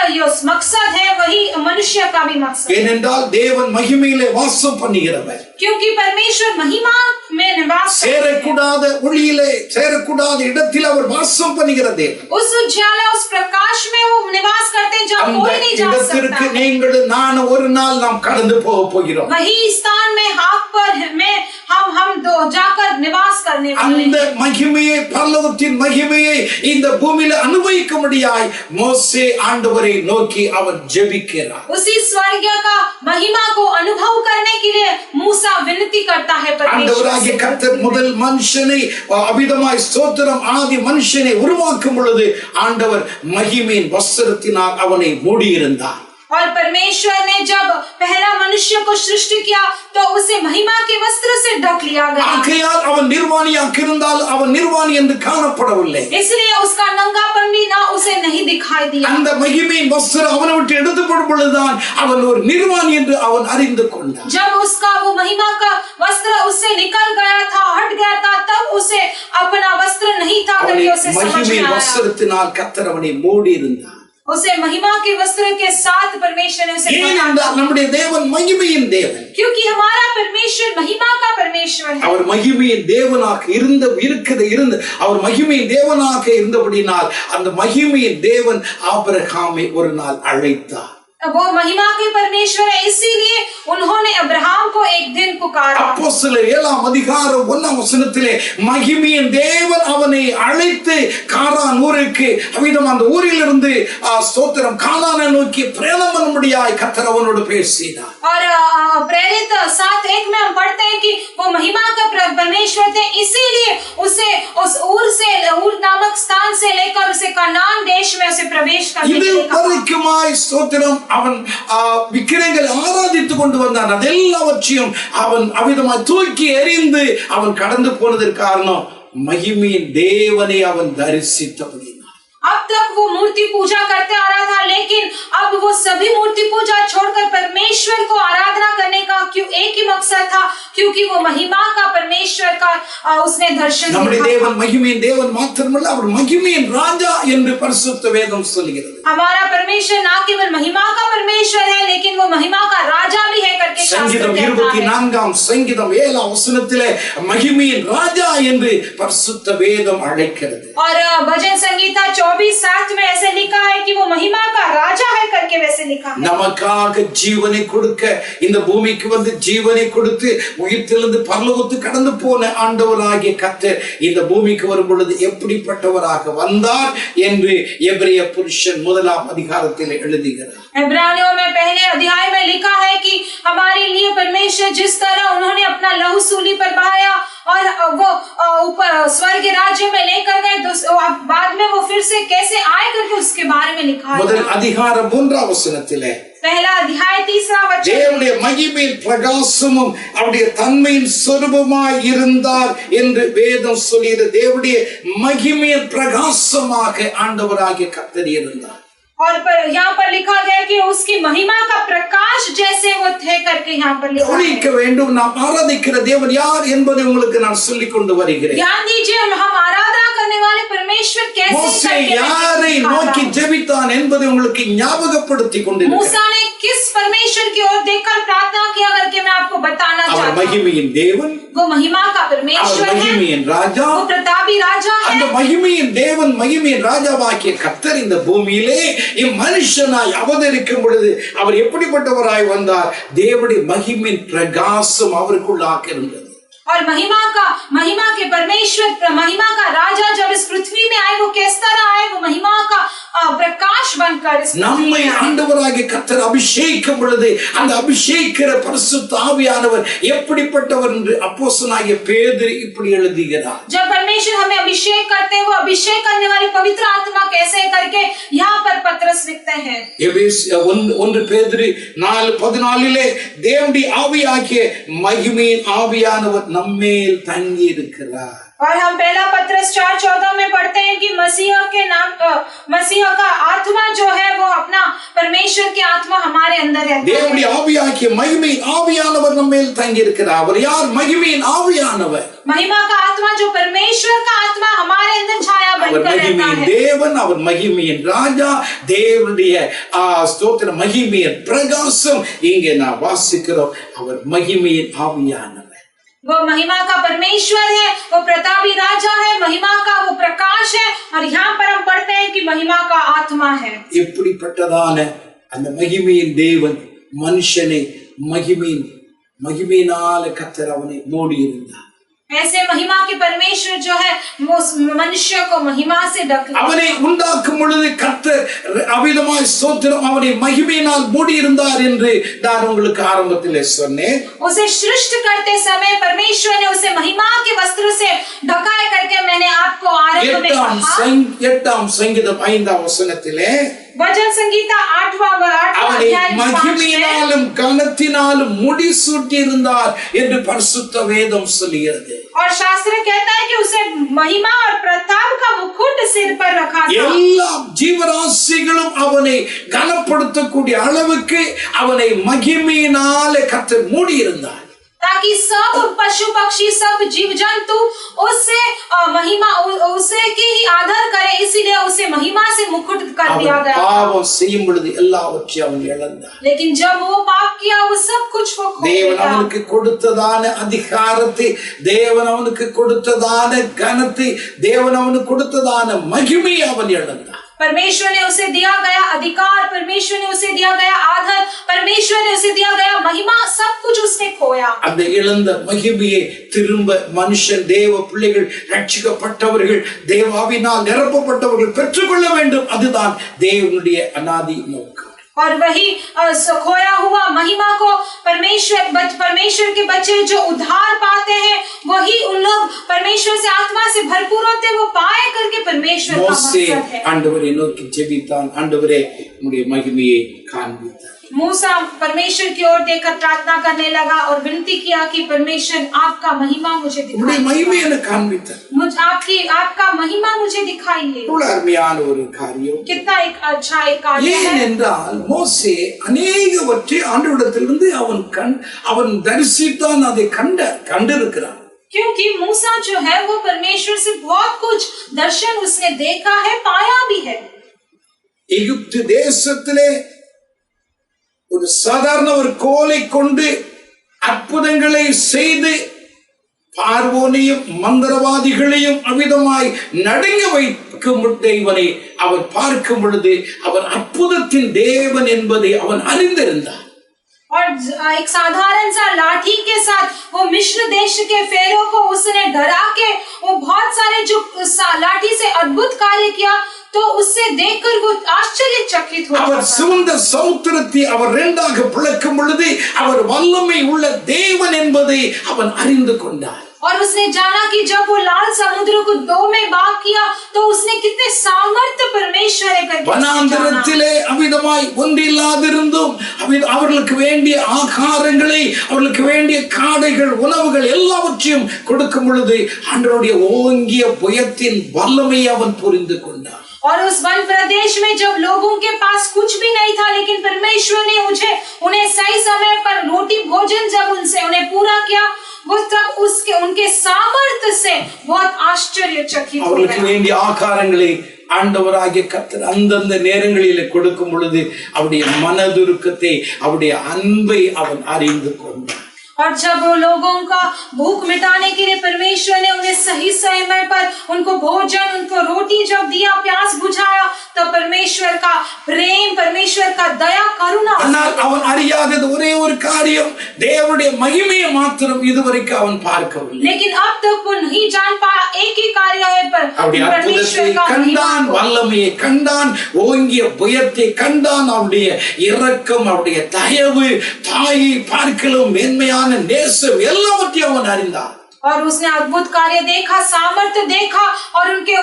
Speaker 2: मकसद है, वही मनुष्य का भी मकसद।
Speaker 1: ஏனென்றால் தேவன் மகிமையிலே வாசம் பண்ணுகிறவர்.
Speaker 2: क्योंकि परमेश्वर महिमा में निवास
Speaker 1: சேரக்கூடாத ஒளியிலே சேரக்கூடாத இடத்தில் அவர் வாசம் பண்ணுகிற தேவன்.
Speaker 2: उस उज्याला, उस प्रकाश में वो निवास करते हैं जहाँ कोई नहीं जा सकता।
Speaker 1: நீங்கள் நான் ஒரு நாள் நாம் கடந்து போக போகிறோம்.
Speaker 2: वही स्थान में हाथ पर में हम दो जाकर निवास करने वाले हैं।
Speaker 1: அந்த மகிமையை, பரலோகத்தின் மகிமையை இந்த பூமியில அனுபவிக்கும்படியாய் மோசே ஆண்டவரை நோக்கி அவர் ஜெபிக்கிறார்.
Speaker 2: उसी स्वर्ग का महिमा को अनुभव करने के लिए मूसा विनती करता है परमेश्वर से।
Speaker 1: கர்த்தர் முதல் மனுஷனை அபிதமாய் ஸ்தோத்திரம் ஆதி மனுஷனை உருவாக்கும் பொழுது ஆண்டவர் மகிமையின் வஸ்திரத்தினால் அவனை மூடியிருந்தார்.
Speaker 2: और परमेश्वर ने जब पहला मनुष्य को सृष्टि किया तो उसे महिमा के वस्त्र से ढक लिया गया।
Speaker 1: ஆகையால் அவன் நிர்வாணியாக இருந்தால் அவன் நிர்வாணி என்று காணப்படவில்லை.
Speaker 2: इसलिए उसका नंगापन भी ना उसे नहीं दिखाई दिया।
Speaker 1: அந்த மகிமையின் வஸ்திரம் அவனை விட்டு எடுத்துப்படும் பொழுதுதான் அவன் ஒரு நிர்வாணி என்று அவன் அறிந்து கொண்டான்.
Speaker 2: जब उसका वो महिमा का वस्त्र उससे निकल गया था, हट गया था, तब उसे अपना वस्त्र नहीं था करके उसे समझ में
Speaker 1: மகிமையின்
Speaker 2: आया।
Speaker 1: வஸ்திரத்தினால் கர்த்தர் அவனை மூடி இருந்தார்.
Speaker 2: उसे महिमा के वस्त्र के साथ परमेश्वर ने उसे
Speaker 1: ஏனென்றால் நம்முடைய தேவன் மகிமையின் தேவன்.
Speaker 2: क्योंकि हमारा परमेश्वर महिमा का परमेश्वर है।
Speaker 1: அவர் மகிமையின் தேவனாக இருந்து அவர் மகிமையின் தேவனாக இருந்தபடினால் அந்த மகிமையின் தேவன் ஆபிரகாமை ஒரு நாள் அழைத்தார்.
Speaker 2: वो महिमा के परमेश्वर है, इसीलिए उन्होंने अब्राहम को एक दिन पुकारा।
Speaker 1: அப்போஸ்தலர் 7ஆம் அதிகாரம் 1ஆம் வசனத்திலே மகிமையின் தேவன் அவனை அழைத்து கானான் ஊருக்கு அவிதம் அந்த ஊரிலிருந்து ஸ்தோத்திரம் கானானை நோக்கி பிரயாணம் பண்ணும்படியாய் கர்த்தர் அவனோடு பேசினார்.
Speaker 2: और प्रेरित 7:1 में हम पढ़ते हैं कि वो महिमा का परमेश्वर थे, इसीलिए उसे उस ऊर नामक स्थान से लेकर उसे कनान देश में उसे प्रवेश करने के लिए कहा।
Speaker 1: ஸ்தோத்திரம் அவன் விக்கிரங்களை ஆராதித்துக் கொண்டு வந்தான். அதெல்லாவற்றையும் அவன் அவிதமாய் தூக்கி எறிந்து அவன் கடந்து போனதற்கு காரணம் மகிமையின் தேவனை அவன் தரிசித்தபடி.
Speaker 2: अब तक वो मूर्ति पूजा करते आ रहा था, लेकिन अब वो सभी मूर्ति पूजा छोड़कर परमेश्वर को आराधना करने का क्यों एक ही मकसद था, क्योंकि वो महिमा का परमेश्वर का उसने दर्शन
Speaker 1: நம்முடைய தேவன் மகிமையின் தேவன் மாத்திரமல்ல, அவர் மகிமையின் ராஜா என்று பரிசுத்த வேதம் சொல்கிறது.
Speaker 2: हमारा परमेश्वर ना केवल महिमा का परमेश्वर है, लेकिन वो महिमा का राजा भी है करके
Speaker 1: சங்கீதம் 24ஆம் சங்கீதம் 7ஆம் வசனத்திலே மகிமையின் ராஜா என்று பரிசுத்த வேதம் அழைக்கிறது.
Speaker 2: और भजन संगीता 24:7 में ऐसे लिखा है कि वो महिमा का राजा है करके में वैसे लिखा है।
Speaker 1: நமக்காக ஜீவனை கொடுக்க இந்த பூமிக்கு வந்து ஜீவனை கொடுத்து உயிர்த்தெழுந்து பரலோகத்துக்கு கடந்து போன ஆண்டவராகிய கர்த்தர் இந்த பூமிக்கு வரும் பொழுது எப்படிப்பட்டவராக வந்தார் என்று எபிரெய புருஷன் 1ஆம் அதிகாரத்தில் எழுதுகிறார்.
Speaker 2: इब्रानियों में पहले अध्याय में लिखा है कि हमारे लिए परमेश्वर जिस तरह उन्होंने अपना लहू सूली पर बहाया और वो ऊपर स्वर्ग राज्य में लेकर गए, बाद में वो फिर से कैसे आए करके उसके बारे में लिखा है।
Speaker 1: முதல் அதிகாரம் 3ஆம் வசனத்திலே
Speaker 2: पहला अध्याय 3रा वचन,
Speaker 1: தேவனுடைய மகிமையின் பிரகாசமும் அவருடைய தன்மையின் சொரூபமாய் இருந்தார் என்று வேதம் சொல்லியது. தேவனுடைய மகிமையின் பிரகாசமாக ஆண்டவராகிய கர்த்தர் இருந்தார்.
Speaker 2: और यहाँ पर लिखा गया कि उसकी महिमा का प्रकाश जैसे वो थे करके यहाँ पर लिखा है।
Speaker 1: வேண்டும் நாம் ஆராதிக்கிற தேவன் யார் என்பதை உங்களுக்கு நான் சொல்லிக் கொண்டு வருகிறேன்.
Speaker 2: ध्यान दीजिए, हम आराधना करने वाले परमेश्वर कैसे
Speaker 1: மோசே யாரை நோக்கி ஜெபித்தான் என்பதை உங்களுக்கு ஞாபகப்படுத்திக் கொண்டிருக்கிறேன்.
Speaker 2: मूसा ने किस परमेश्वर की ओर देखकर प्रार्थना किया करके मैं आपको बताना चाहता हूँ।
Speaker 1: மகிமையின் தேவன்,
Speaker 2: वो महिमा का परमेश्वर है,
Speaker 1: மகிமையின் ராஜா,
Speaker 2: वो प्रतापी राजा है।
Speaker 1: அந்த மகிமையின் தேவன், மகிமையின் ராஜாவாகிய கர்த்தர் இந்த பூமியிலே மனுஷனாய் அவதரிக்கும் பொழுது அவர் எப்படிப்பட்டவராய் வந்தார்? தேவனுடைய மகிமையின் பிரகாசம் அவருக்குள்ளாக இருந்தது.
Speaker 2: और महिमा के परमेश्वर, महिमा का राजा जब इस पृथ्वी में आए, वो किस तरह आए? वो महिमा का प्रकाश बनकर इस
Speaker 1: நம்மை ஆண்டவராகிய கர்த்தர் அபிஷேகிக்கும் பொழுது அந்த அபிஷேகிக்கிற பரிசுத்த ஆவியானவர் எப்படிப்பட்டவர் என்று அப்போஸ்தலனாகிய பேதுரு இப்படி எழுதுகிறார்.
Speaker 2: जब परमेश्वर हमें अभिषेक करते हैं, वो अभिषेक करने वाली पवित्र आत्मा कैसे करके यहाँ पर पत्रस लिखते हैं।
Speaker 1: 1 பேதுரு 4:14 தேவனுடைய ஆவியாகிய மகிமையின் ஆவியானவர் நம்மேல் தங்கி இருக்கிறார்.
Speaker 2: और हम पहला पत्रस 4:14 में पढ़ते हैं कि मसीह का आत्मा जो है वो अपना परमेश्वर की आत्मा हमारे अंदर रहता है।
Speaker 1: தேவனுடைய ஆவியாகிய மகிமையின் ஆவியானவர் நம்மேல் தங்கி இருக்கிறார். அவர் யார்? மகிமையின் ஆவியானவர்.
Speaker 2: महिमा का आत्मा, जो परमेश्वर का आत्मा हमारे अंदर छाया बनकर रहता है।
Speaker 1: தேவன், அவர் மகிமையின் ராஜா, தேவனுடைய ஸ்தோத்திர மகிமையின் பிரகாசம். இங்கே நான் வாசிக்கிறோம், அவர் மகிமையின் ஆவியானவர்.
Speaker 2: वो महिमा का परमेश्वर है, वो प्रतापी राजा है, महिमा का वो प्रकाश है। और यहाँ पर हम पढ़ते हैं कि महिमा का आत्मा है।
Speaker 1: எப்படிப்பட்டதான அந்த மகிமையின் தேவன் மனுஷனை மகிமையினால கர்த்தர் அவனை மூடி இருந்தார்.
Speaker 2: ऐसे महिमा के परमेश्वर जो है वो मनुष्य को महिमा से ढक लिया।
Speaker 1: அவனை உண்டாக்கும் பொழுது கர்த்தர் அவிதமாய் ஸ்தோத்திரம் அவனை மகிமையினால் மூடி இருந்தார் என்று நான் உங்களுக்கு ஆரம்பத்திலே சொன்னேன்.
Speaker 2: उसे सृष्टि करते समय परमेश्वर ने उसे महिमा के वस्त्र से ढकाए करके मैंने आपको आरंभ में कहा।
Speaker 1: 8ஆம் சங்கீதம் 5ஆம் வசனத்திலே
Speaker 2: वचन संगीता 8वां अध्याय
Speaker 1: மகிமையினாலும் கனத்தினாலும் முடிசூட்டி இருந்தார் என்று பரிசுத்த வேதம் சொல்கிறது.
Speaker 2: और शास्त्र कहता है कि उसे महिमा और प्रताप का मुकुट सिर पर रखा था।
Speaker 1: எல்லா ஜீவராசிகளும் அவனை கனப்படுத்தக்கூடிய அளவுக்கு அவனை மகிமையினாலே கர்த்தர் மூடி இருந்தார்.
Speaker 2: ताकि सब पशु पक्षी, सब जीव जंतु उससे महिमा, उसे की ही आदर करे, इसीलिए उसे महिमा से मुकुट कर दिया गया।
Speaker 1: பாவம் செய்யும் பொழுது எல்லாவற்றையும் அவன் இழந்தான்.
Speaker 2: लेकिन जब वो पाप किया, वो सब कुछ वो खो
Speaker 1: தேவன்
Speaker 2: गया।
Speaker 1: அவனுக்கு கொடுத்ததான அதிகாரத்தை, தேவன் அவனுக்கு கொடுத்ததான கனத்தை, தேவன் அவனுக்கு கொடுத்ததான மகிமையை அவன் இழந்தான்.
Speaker 2: परमेश्वर ने उसे दिया गया अधिकार, परमेश्वर ने उसे दिया गया आदर, परमेश्वर ने उसे दिया गया महिमा, सब कुछ उसने खोया।
Speaker 1: அந்த இழந்த மகிமையை திரும்ப மனுஷன், தேவ பிள்ளைகள், ரட்சிக்கப்பட்டவர்கள், தேவாவினால் நிரப்பப்பட்டவர்கள் பெற்றுக்கொள்ள வேண்டும். அதுதான் தேவனுடைய அநாதி நோக்கம்.
Speaker 2: और वही खोया हुआ महिमा को परमेश्वर के बच्चे जो उद्धार पाते हैं, वही उन लोग परमेश्वर से आत्मा से भरपूर होते, वो पाए करके परमेश्वर का मकसद है।
Speaker 1: ஆண்டவரை நோக்கி ஜெபித்தான். ஆண்டவரே உம்முடைய மகிமையை காண்பித்தார்.
Speaker 2: मूसा परमेश्वर की ओर देखकर प्रार्थना करने लगा और विनती किया कि परमेश्वर आपका महिमा मुझे दिखाइए।
Speaker 1: மகிமையை காண்பித்தார்.
Speaker 2: आपका महिमा मुझे दिखाइए।
Speaker 1: அருமையான ஒரு காரியம்.
Speaker 2: कितना एक अच्छा एक कार्य है।
Speaker 1: ஏனென்றால் மோசே அநேகவற்றை ஆண்டவரிடத்திலிருந்து அவன் தரிசித்தான், அதை கண்டிருக்கிறான்.
Speaker 2: क्योंकि मूसा जो है वो परमेश्वर से बहुत कुछ दर्शन उसने देखा है, पाया भी है।
Speaker 1: எகிப்து தேசத்திலே ஒரு சாதாரண ஒரு கோலை கொண்டு அற்புதங்களை செய்து பார்வோனையும் மந்திரவாதிகளையும் அவிதமாய் நடுங்க வைக்கும் தேவனை அவர் பார்க்கும் பொழுது அவர் அற்புதத்தின் தேவன் என்பதை அவன் அறிந்திருந்தார்.
Speaker 2: और एक साधारण सा लाठी के साथ वो मिस्र देश के फेरो को उसने डरा के वो बहुत सारे जो लाठी से अद्भुत कार्य किया, तो उससे देखकर वो आश्चर्यचकित हो
Speaker 1: அவர் சிவந்த சமுத்திரத்தை அவர் இரண்டாக பிளக்கும் பொழுது அவர் வல்லமை உள்ள தேவன் என்பதை அவன் அறிந்து கொண்டார்.
Speaker 2: और उसने जाना कि जब वो लाल समुद्र को दो में भाग किया तो उसने कितने सामर्थ्य परमेश्वर है करके
Speaker 1: வனாந்தரத்திலே அவிதமாய் ஒன்றில்லாதிருந்தும் அவர்களுக்கு வேண்டிய ஆகாரங்களை அவர்களுக்கு வேண்டிய காடைகள் உணவுகள் எல்லாவற்றையும் கொடுக்கும் பொழுது ஆண்டவருடைய ஓங்கிய புயத்தின் வல்லமையை அவன் புரிந்து கொண்டான்.
Speaker 2: और उस वन प्रदेश में जब लोगों के पास कुछ भी नहीं था, लेकिन परमेश्वर ने उन्हें सही समय पर रोटी भोजन जब उनसे उन्हें पूरा किया, वो तब उनके सामर्थ्य से बहुत आश्चर्यचकित हो
Speaker 1: அவர்களுக்கு வேண்டிய ஆகாரங்களை ஆண்டவராகிய கர்த்தர் அந்தந்த நேரங்களிலே கொடுக்கும் பொழுது அவருடைய மனதுருக்கத்தை அவருடைய அன்பை அவன் அறிந்து கொண்டான்.
Speaker 2: और जब वो लोगों का भूख मिटाने के लिए परमेश्वर ने उन्हें सही समय पर उनको भोजन, उनको रोटी जब दिया, प्यास बुझाया, तब परमेश्वर का प्रेम, परमेश्वर का दया, करुणा
Speaker 1: அவன் அறியாதது ஒரே ஒரு காரியம், தேவனுடைய மகிமையை மாத்திரம் இதுவரைக்கும் அவன் பார்க்கவில்லை.
Speaker 2: लेकिन अब तक वो नहीं जान पाया एक ही कार्य है, पर परमेश्वर का
Speaker 1: கண்டான், வல்லமையை கண்டான், ஓங்கிய புயத்தை கண்டான், அவருடைய இரக்கம், அவருடைய தயவு, தாயை பார்க்கலும் மேன்மையான நேசம் எல்லாவற்றையும் அவன் அறிந்தான்.
Speaker 2: और उसने अद्भुत कार्य देखा, सामर्थ्य देखा, और उनके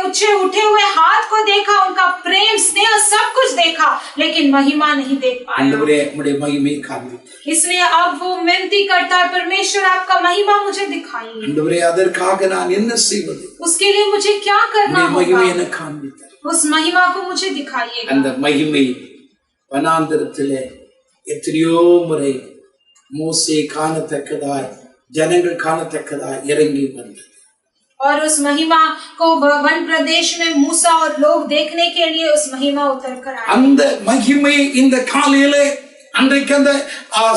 Speaker 2: उठे हुए हाथ को देखा, उनका प्रेम, स्नेह, सब कुछ देखा, लेकिन महिमा नहीं देख पाया।
Speaker 1: ஆண்டவரே உம்முடைய மகிமையை காண்பித்தார்.
Speaker 2: इसलिए अब वो विनती करता है, परमेश्वर आपका महिमा मुझे दिखाइए।
Speaker 1: ஆண்டவரே அதற்காக நான் என்ன செய்வது?
Speaker 2: उसके लिए मुझे क्या करना होगा?
Speaker 1: மகிமையை எனக்கு காண்பித்தார்.
Speaker 2: उस महिमा को मुझे दिखाइए।
Speaker 1: அந்த மகிமை வனாந்தரத்திலே எத்தனையோ முறை மோசே காணத்தக்கதாய், ஜனங்கள் காணத்தக்கதாய் இறங்கி வந்தது.
Speaker 2: और उस महिमा को वन प्रदेश में मूसा और लोग देखने के लिए उस महिमा उतर कर आए।
Speaker 1: அந்த மகிமை இந்த காலையிலே அன்றைக்கு அந்த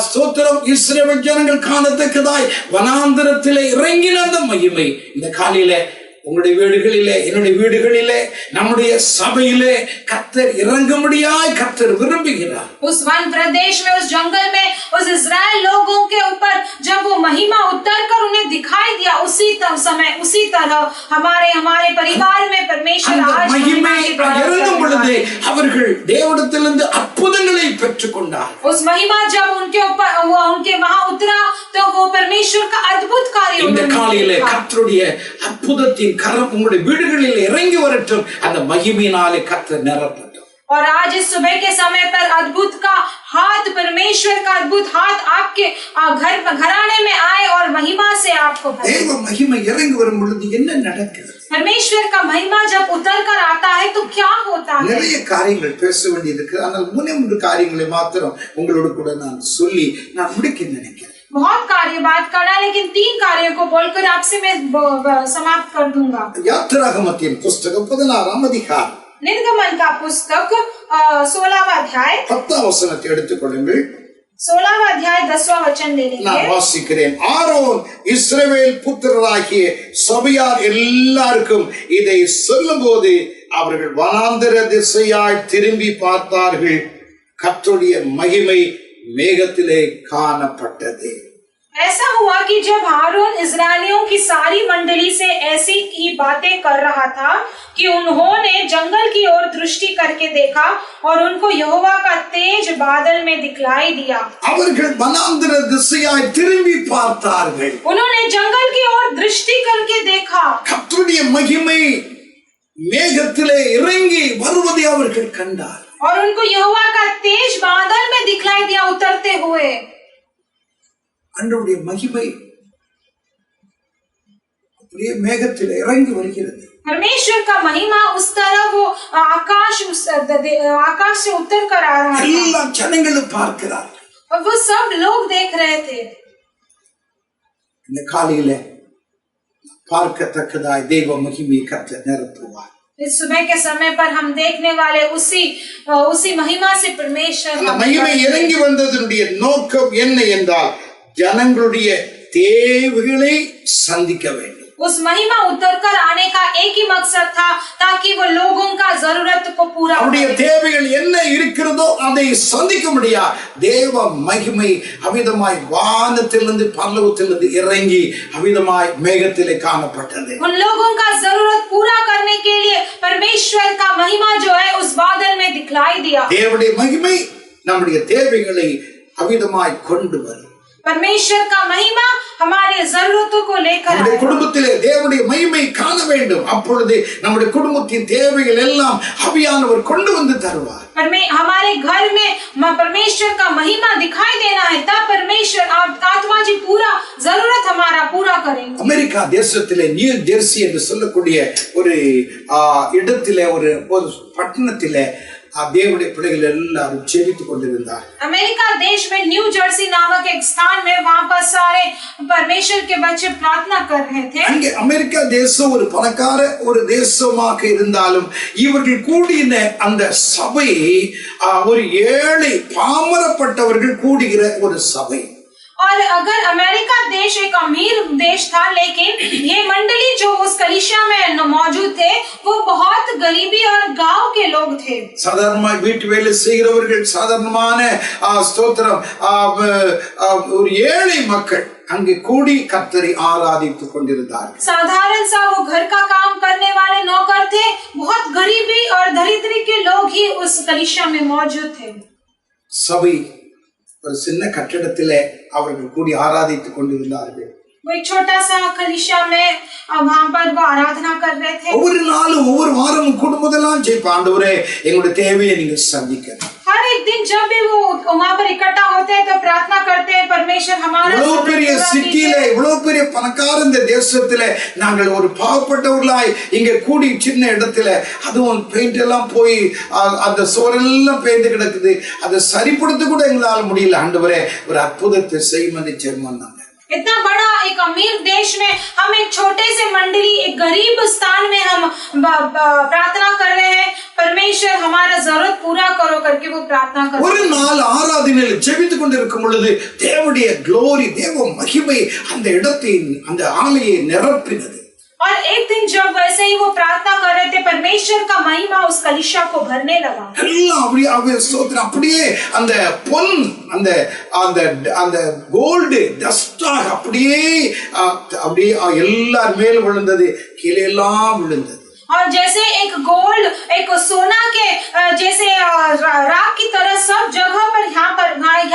Speaker 1: ஸ்தோத்திரம் இஸ்ரவேல் ஜனங்கள் காணத்தக்கதாய் வனாந்தரத்திலே இறங்கின அந்த மகிமை இந்த காலையிலே உங்களுடைய வீடுகளிலே, என்னுடைய வீடுகளிலே, நம்முடைய சபையிலே கர்த்தர் இறங்கும்படியாய் கர்த்தர் விரும்புகிறார்.
Speaker 2: उस वन प्रदेश में, उस जंगल में, उस इस्राएल लोगों के ऊपर जब वो महिमा उतर कर उन्हें दिखाई दिया, उसी समय उसी तरह हमारे परिवार में परमेश्वर आज
Speaker 1: மகிமை இறங்கும் பொழுது அவர்கள் தேவனிடத்திலிருந்து அற்புதங்களை பெற்றுக்கொண்டார்.
Speaker 2: उस महिमा जब उनके ऊपर उनके वहां उतरा, तो वो परमेश्वर का अद्भुत कार्य
Speaker 1: இந்த காலையிலே கர்த்தருடைய அற்புதத்தின் கரம் உங்களுடைய வீடுகளில் இறங்கி வரட்டும். அந்த மகிமையினாலே கர்த்தர் நிரப்பட்டும்.
Speaker 2: और आज इस सुबह के समय पर अद्भुत का हाथ, परमेश्वर का अद्भुत हाथ आपके घराने में आए और महिमा से आपको भरे।
Speaker 1: தேவ மகிமை இறங்கி வரும் பொழுது என்ன நடக்கிறது?
Speaker 2: परमेश्वर का महिमा जब उतर कर आता है तो क्या होता है?
Speaker 1: நிறைய காரியங்கள் பேச வேண்டியிருக்கு. ஆனால் 3 காரியங்களை மாத்திரம் உங்களோடு கூட நான் சொல்லி நான் முடிக்க நினைக்கிறேன்.
Speaker 2: बहुत कार्य बात करना, लेकिन 3 कार्यों को बोलकर आपसे मैं समाप्त कर दूंगा।
Speaker 1: யாத்திராகமத்தின் புஸ்தகம் 16ஆம் அதிகாரம்,
Speaker 2: निर्गमन का पुस्तक 16वां अध्याय
Speaker 1: 10ஆம் வசனத்தை எடுத்துக்கொள்ளுங்கள்.
Speaker 2: 16वां अध्याय 10वां वचन ले
Speaker 1: நான்
Speaker 2: लीजिए।
Speaker 1: வாசிக்கிறேன். ஆரோன் இஸ்ரவேல் புத்திரராகிய சபையார் எல்லாருக்கும் இதை சொல்லும்போது அவர்கள் வனாந்தர திசையாய் திரும்பி பார்த்தார்கள். கர்த்தருடைய மகிமை மேகத்திலே காணப்பட்டது.
Speaker 2: ऐसा हुआ कि जब हारून इस्राएलियों की सारी मंडली से ऐसी ही बातें कर रहा था कि उन्होंने जंगल की ओर दृष्टि करके देखा और उनको यहोवा का तेज बादल में दिखलाई दिया।
Speaker 1: அவர்கள் வனாந்தர திசையாய் திரும்பி பார்த்தார்கள்.
Speaker 2: उन्होंने जंगल की ओर दृष्टि करके देखा।
Speaker 1: கர்த்தருடைய மகிமை மேகத்திலே இறங்கி வருவதை அவர்கள் கண்டார்.
Speaker 2: और उनको यहोवा का तेज बादल में दिखलाई दिया उतरते हुए।
Speaker 1: ஆண்டவருடைய மகிமை அப்படியே மேகத்தில் இறங்கி வருகிறது.
Speaker 2: परमेश्वर का महिमा उस तरह वो आकाश से उतर कर आ रहा था।
Speaker 1: எல்லா ஜனங்களும் பார்க்கிறார்.
Speaker 2: और वो सब लोग देख रहे थे।
Speaker 1: இந்த காலையில பார்க்கத்தக்கதாய் தெய்வ மகிமை கர்த்தர் நிரப்புவார்.
Speaker 2: इस सुबह के समय पर हम देखने वाले उसी महिमा से परमेश्वर
Speaker 1: அந்த மகிமை இறங்கி வந்ததனுடைய நோக்கம் என்ன என்றால் ஜனங்களுடைய தேவைகளை சந்திக்க வேண்டும்.
Speaker 2: उस महिमा उतर कर आने का एक ही मकसद था ताकि वो लोगों का जरूरत को पूरा
Speaker 1: அவருடைய தேவைகள் என்ன இருக்கிறதோ அதை சந்திக்க முடியா தேவ மகிமை அவிதமாய் வானத்திலிருந்து பரலோகத்திலிருந்து இறங்கி அவிதமாய் மேகத்திலே காணப்பட்டது.
Speaker 2: उन लोगों का जरूरत पूरा करने के लिए परमेश्वर का महिमा जो है उस बादल में दिखलाई दिया.
Speaker 1: தேவனுடைய மகிமை நம்முடைய தேவைகளை அவிதமாய் கொண்டு வரும்.
Speaker 2: परमेश्वर का महिमा हमारे जरूरतों को लेकर
Speaker 1: நம்முடைய குடும்பத்திலே தேவனுடைய மகிமை காண வேண்டும். அப்பொழுது நம்முடைய குடும்பத்தின் தேவைகள் எல்லாம் ஆவியானவர் கொண்டு வந்து தருவார்.
Speaker 2: हमारे घर में परमेश्वर का महिमा दिखाई देना है तब परमेश्वर आत्मा जी पूरा जरूरत हमारा पूरा करेंगे.
Speaker 1: அமெரிக்கா தேசத்திலே நியூ ஜெர்சி என்று சொல்லக்கூடிய ஒரு இடத்திலே ஒரு பட்டணத்திலே தேவனுடைய பிள்ளைகள் எல்லாரும் ஜெபித்துக் கொண்டிருந்தார்.
Speaker 2: अमेरिका देश में न्यू जर्सी नामक एक स्थान में वहां पर सारे परमेश्वर के बच्चे प्रार्थना कर रहे थे.
Speaker 1: அங்கே அமெரிக்கா தேசம் ஒரு பணக்கார ஒரு தேசமாக இருந்தாலும் இவர்கள் கூடின அந்த சபை ஒரு ஏழை பாமரப்பட்டவர்கள் கூடுகிற ஒரு சபை.
Speaker 2: और अगर अमेरिका देश एक अमीर देश था लेकिन ये मंडली जो उस कलीसिया में मौजूद थे वो बहुत गरीबी और गांव के लोग थे.
Speaker 1: சாதாரணமாய் வீட்டு வேலை செய்கிறவர்கள் சாதாரணமான ஸ்தோத்திரம் ஒரு ஏழை மக்கள் அங்கே கூடி கர்த்தரை ஆராதித்துக் கொண்டிருந்தார்கள்.
Speaker 2: साधारण सा वो घर का काम करने वाले नौकर थे. बहुत गरीबी और दरिद्री के लोग ही उस कलीसिया में मौजूद थे.
Speaker 1: சபை ஒரு சின்ன கட்டிடத்திலே அவர்கள் கூடி ஆராதித்துக் கொண்டிருந்தார்கள்.
Speaker 2: वो एक छोटा सा कलीसिया में वहां पर वो आराधना कर रहे थे.
Speaker 1: ஒவ்வொரு நாளும் ஒவ்வொரு வாரமும் குடும்பத்தெல்லாம் ஜெபிப்பாங்க. ஆண்டவரே எங்களுடைய தேவையை நீங்க சந்திக்கணும்.
Speaker 2: हर एक दिन जब भी वो वहां पर इकट्ठा होते हैं तो प्रार्थना करते हैं परमेश्वर हमारा
Speaker 1: இவ்வளவு பெரிய சிட்டியிலே இவ்வளவு பெரிய பணக்கார இந்த தேசத்திலே நாங்கள் ஒரு பாவப்பட்டவர்களாய் இங்க கூடி சின்ன இடத்துல அதுவும் பெயிண்ட் எல்லாம் போய் அந்த சுவரெல்லாம் பெய்து கிடக்குது. அதை சரிப்படுத்த கூட எங்களால் முடியல. ஆண்டவரே ஒரு அற்புதத்தை செய்யும்படி ஜெபம்.
Speaker 2: इतना बड़ा एक अमीर देश में हम एक छोटे से मंडली एक गरीब स्थान में हम प्रार्थना कर रहे हैं. परमेश्वर हमारा जरूरत पूरा करो करके वो प्रार्थना कर.
Speaker 1: ஒரு நாள் ஆராதனையில் ஜெபித்துக் கொண்டிருக்கும் பொழுது தேவனுடைய க்ளோரி தேவ மகிமை அந்த இடத்தை அந்த ஆலயை நிரப்பினது.
Speaker 2: और एक दिन जब वैसे ही वो प्रार्थना कर रहे थे परमेश्वर का महिमा उस कलीसिया को भरने लगा.
Speaker 1: எல்லாம் அப்படியே அந்த பொன் அந்த அந்த அந்த கோல்டு டஸ்டாக அப்படியே எல்லார் மேல் விழுந்தது. கீழே எல்லாம் விழுந்தது.
Speaker 2: और जैसे एक गोल्ड एक सोना के जैसे राख की तरह सब जगह पर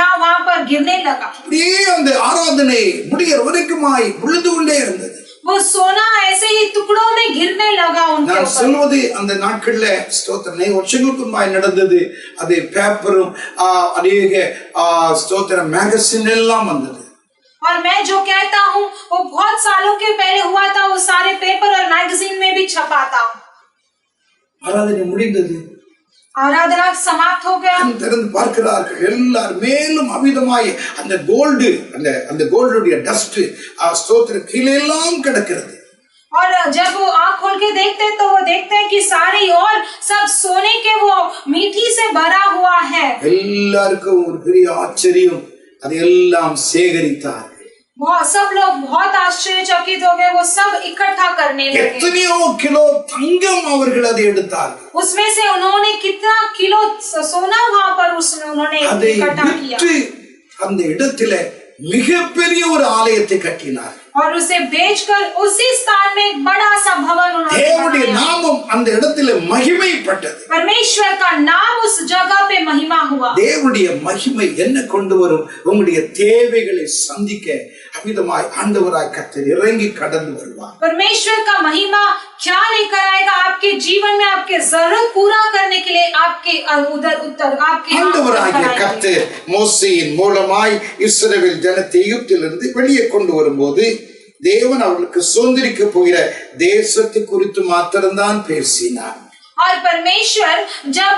Speaker 2: यहाँ वहां पर गिरने लगा.
Speaker 1: அப்படியே அந்த ஆராதனை முடிகிற வரைக்குமாய் விழுந்து கொண்டே இருந்தது.
Speaker 2: वो सोना ऐसे ही टुकड़ों में गिरने लगा उनके
Speaker 1: நான் சொல்வது அந்த நாட்கள்ல ஸ்தோத்திரனை வருஷங்களுக்கு முன்னாடி நடந்தது. அது பேப்பரும் அநேக ஸ்தோத்திர மேகசின் எல்லாம் வந்தது.
Speaker 2: और मैं जो कहता हूँ वो बहुत सालों के पहले हुआ था. वो सारे पेपर और मैगजीन में भी छपा था.
Speaker 1: ஆராதனை முடிந்தது.
Speaker 2: आराधना समाप्त हो गया.
Speaker 1: திறந்து பார்க்கிறார்கள் எல்லாரும் மேலும் அமிதமாய் அந்த கோல்டு அந்த கோல்டுடைய டஸ்ட் ஸ்தோத்திர கீழே எல்லாம் கிடக்கிறது.
Speaker 2: और जब वो आँख खोल के देखते तो वो देखते हैं कि सारी और सब सोने के वो मीठी से भरा हुआ है.
Speaker 1: எல்லாருக்கும் ஒரு பெரிய ஆச்சரியம். அதையெல்லாம் சேகரித்தார்கள்.
Speaker 2: सब लोग बहुत आश्चर्यचकित हो गए. वो सब इकट्ठा करने लगे.
Speaker 1: எத்தனையோ கிலோ தங்கம் அவர்கள் அதை எடுத்தார்கள்.
Speaker 2: उसमें से उन्होंने कितना किलो सोना वहां पर उन्होंने इकट्ठा किया.
Speaker 1: அந்த இடத்திலே மிகப்பெரிய ஒரு ஆலயத்தை கட்டினார்.
Speaker 2: और उसे बेचकर उसी स्थान में एक बड़ा सा भवन उन्होंने
Speaker 1: தேவனுடைய நாமம் அந்த இடத்திலே மகிமைப்பட்டது.
Speaker 2: परमेश्वर का नाम उस जगह पे महिमा हुआ.
Speaker 1: தேவனுடைய மகிமை என்ன கொண்டு வரும்? உங்களுடைய தேவைகளை சந்திக்க அமிதமாய் ஆண்டவராய் கர்த்தர் இறங்கி கடந்து வருவார்.
Speaker 2: परमेश्वर का महिमा क्या लेकर आएगा आपके जीवन में? आपके जरूरत पूरा करने के लिए आपके उत्तर आपके
Speaker 1: ஆண்டவராகிய கர்த்தர் மோசேயின் மூலமாய் இஸ்ரவேல் ஜனத்தை எகிப்திலிருந்து வெளியே கொண்டு வரும்போது தேவன் அவர்களுக்கு சுதந்திரிக்க போகிற தேசத்தை குறித்து மாத்திரம்தான் பேசினார்.
Speaker 2: और परमेश्वर जब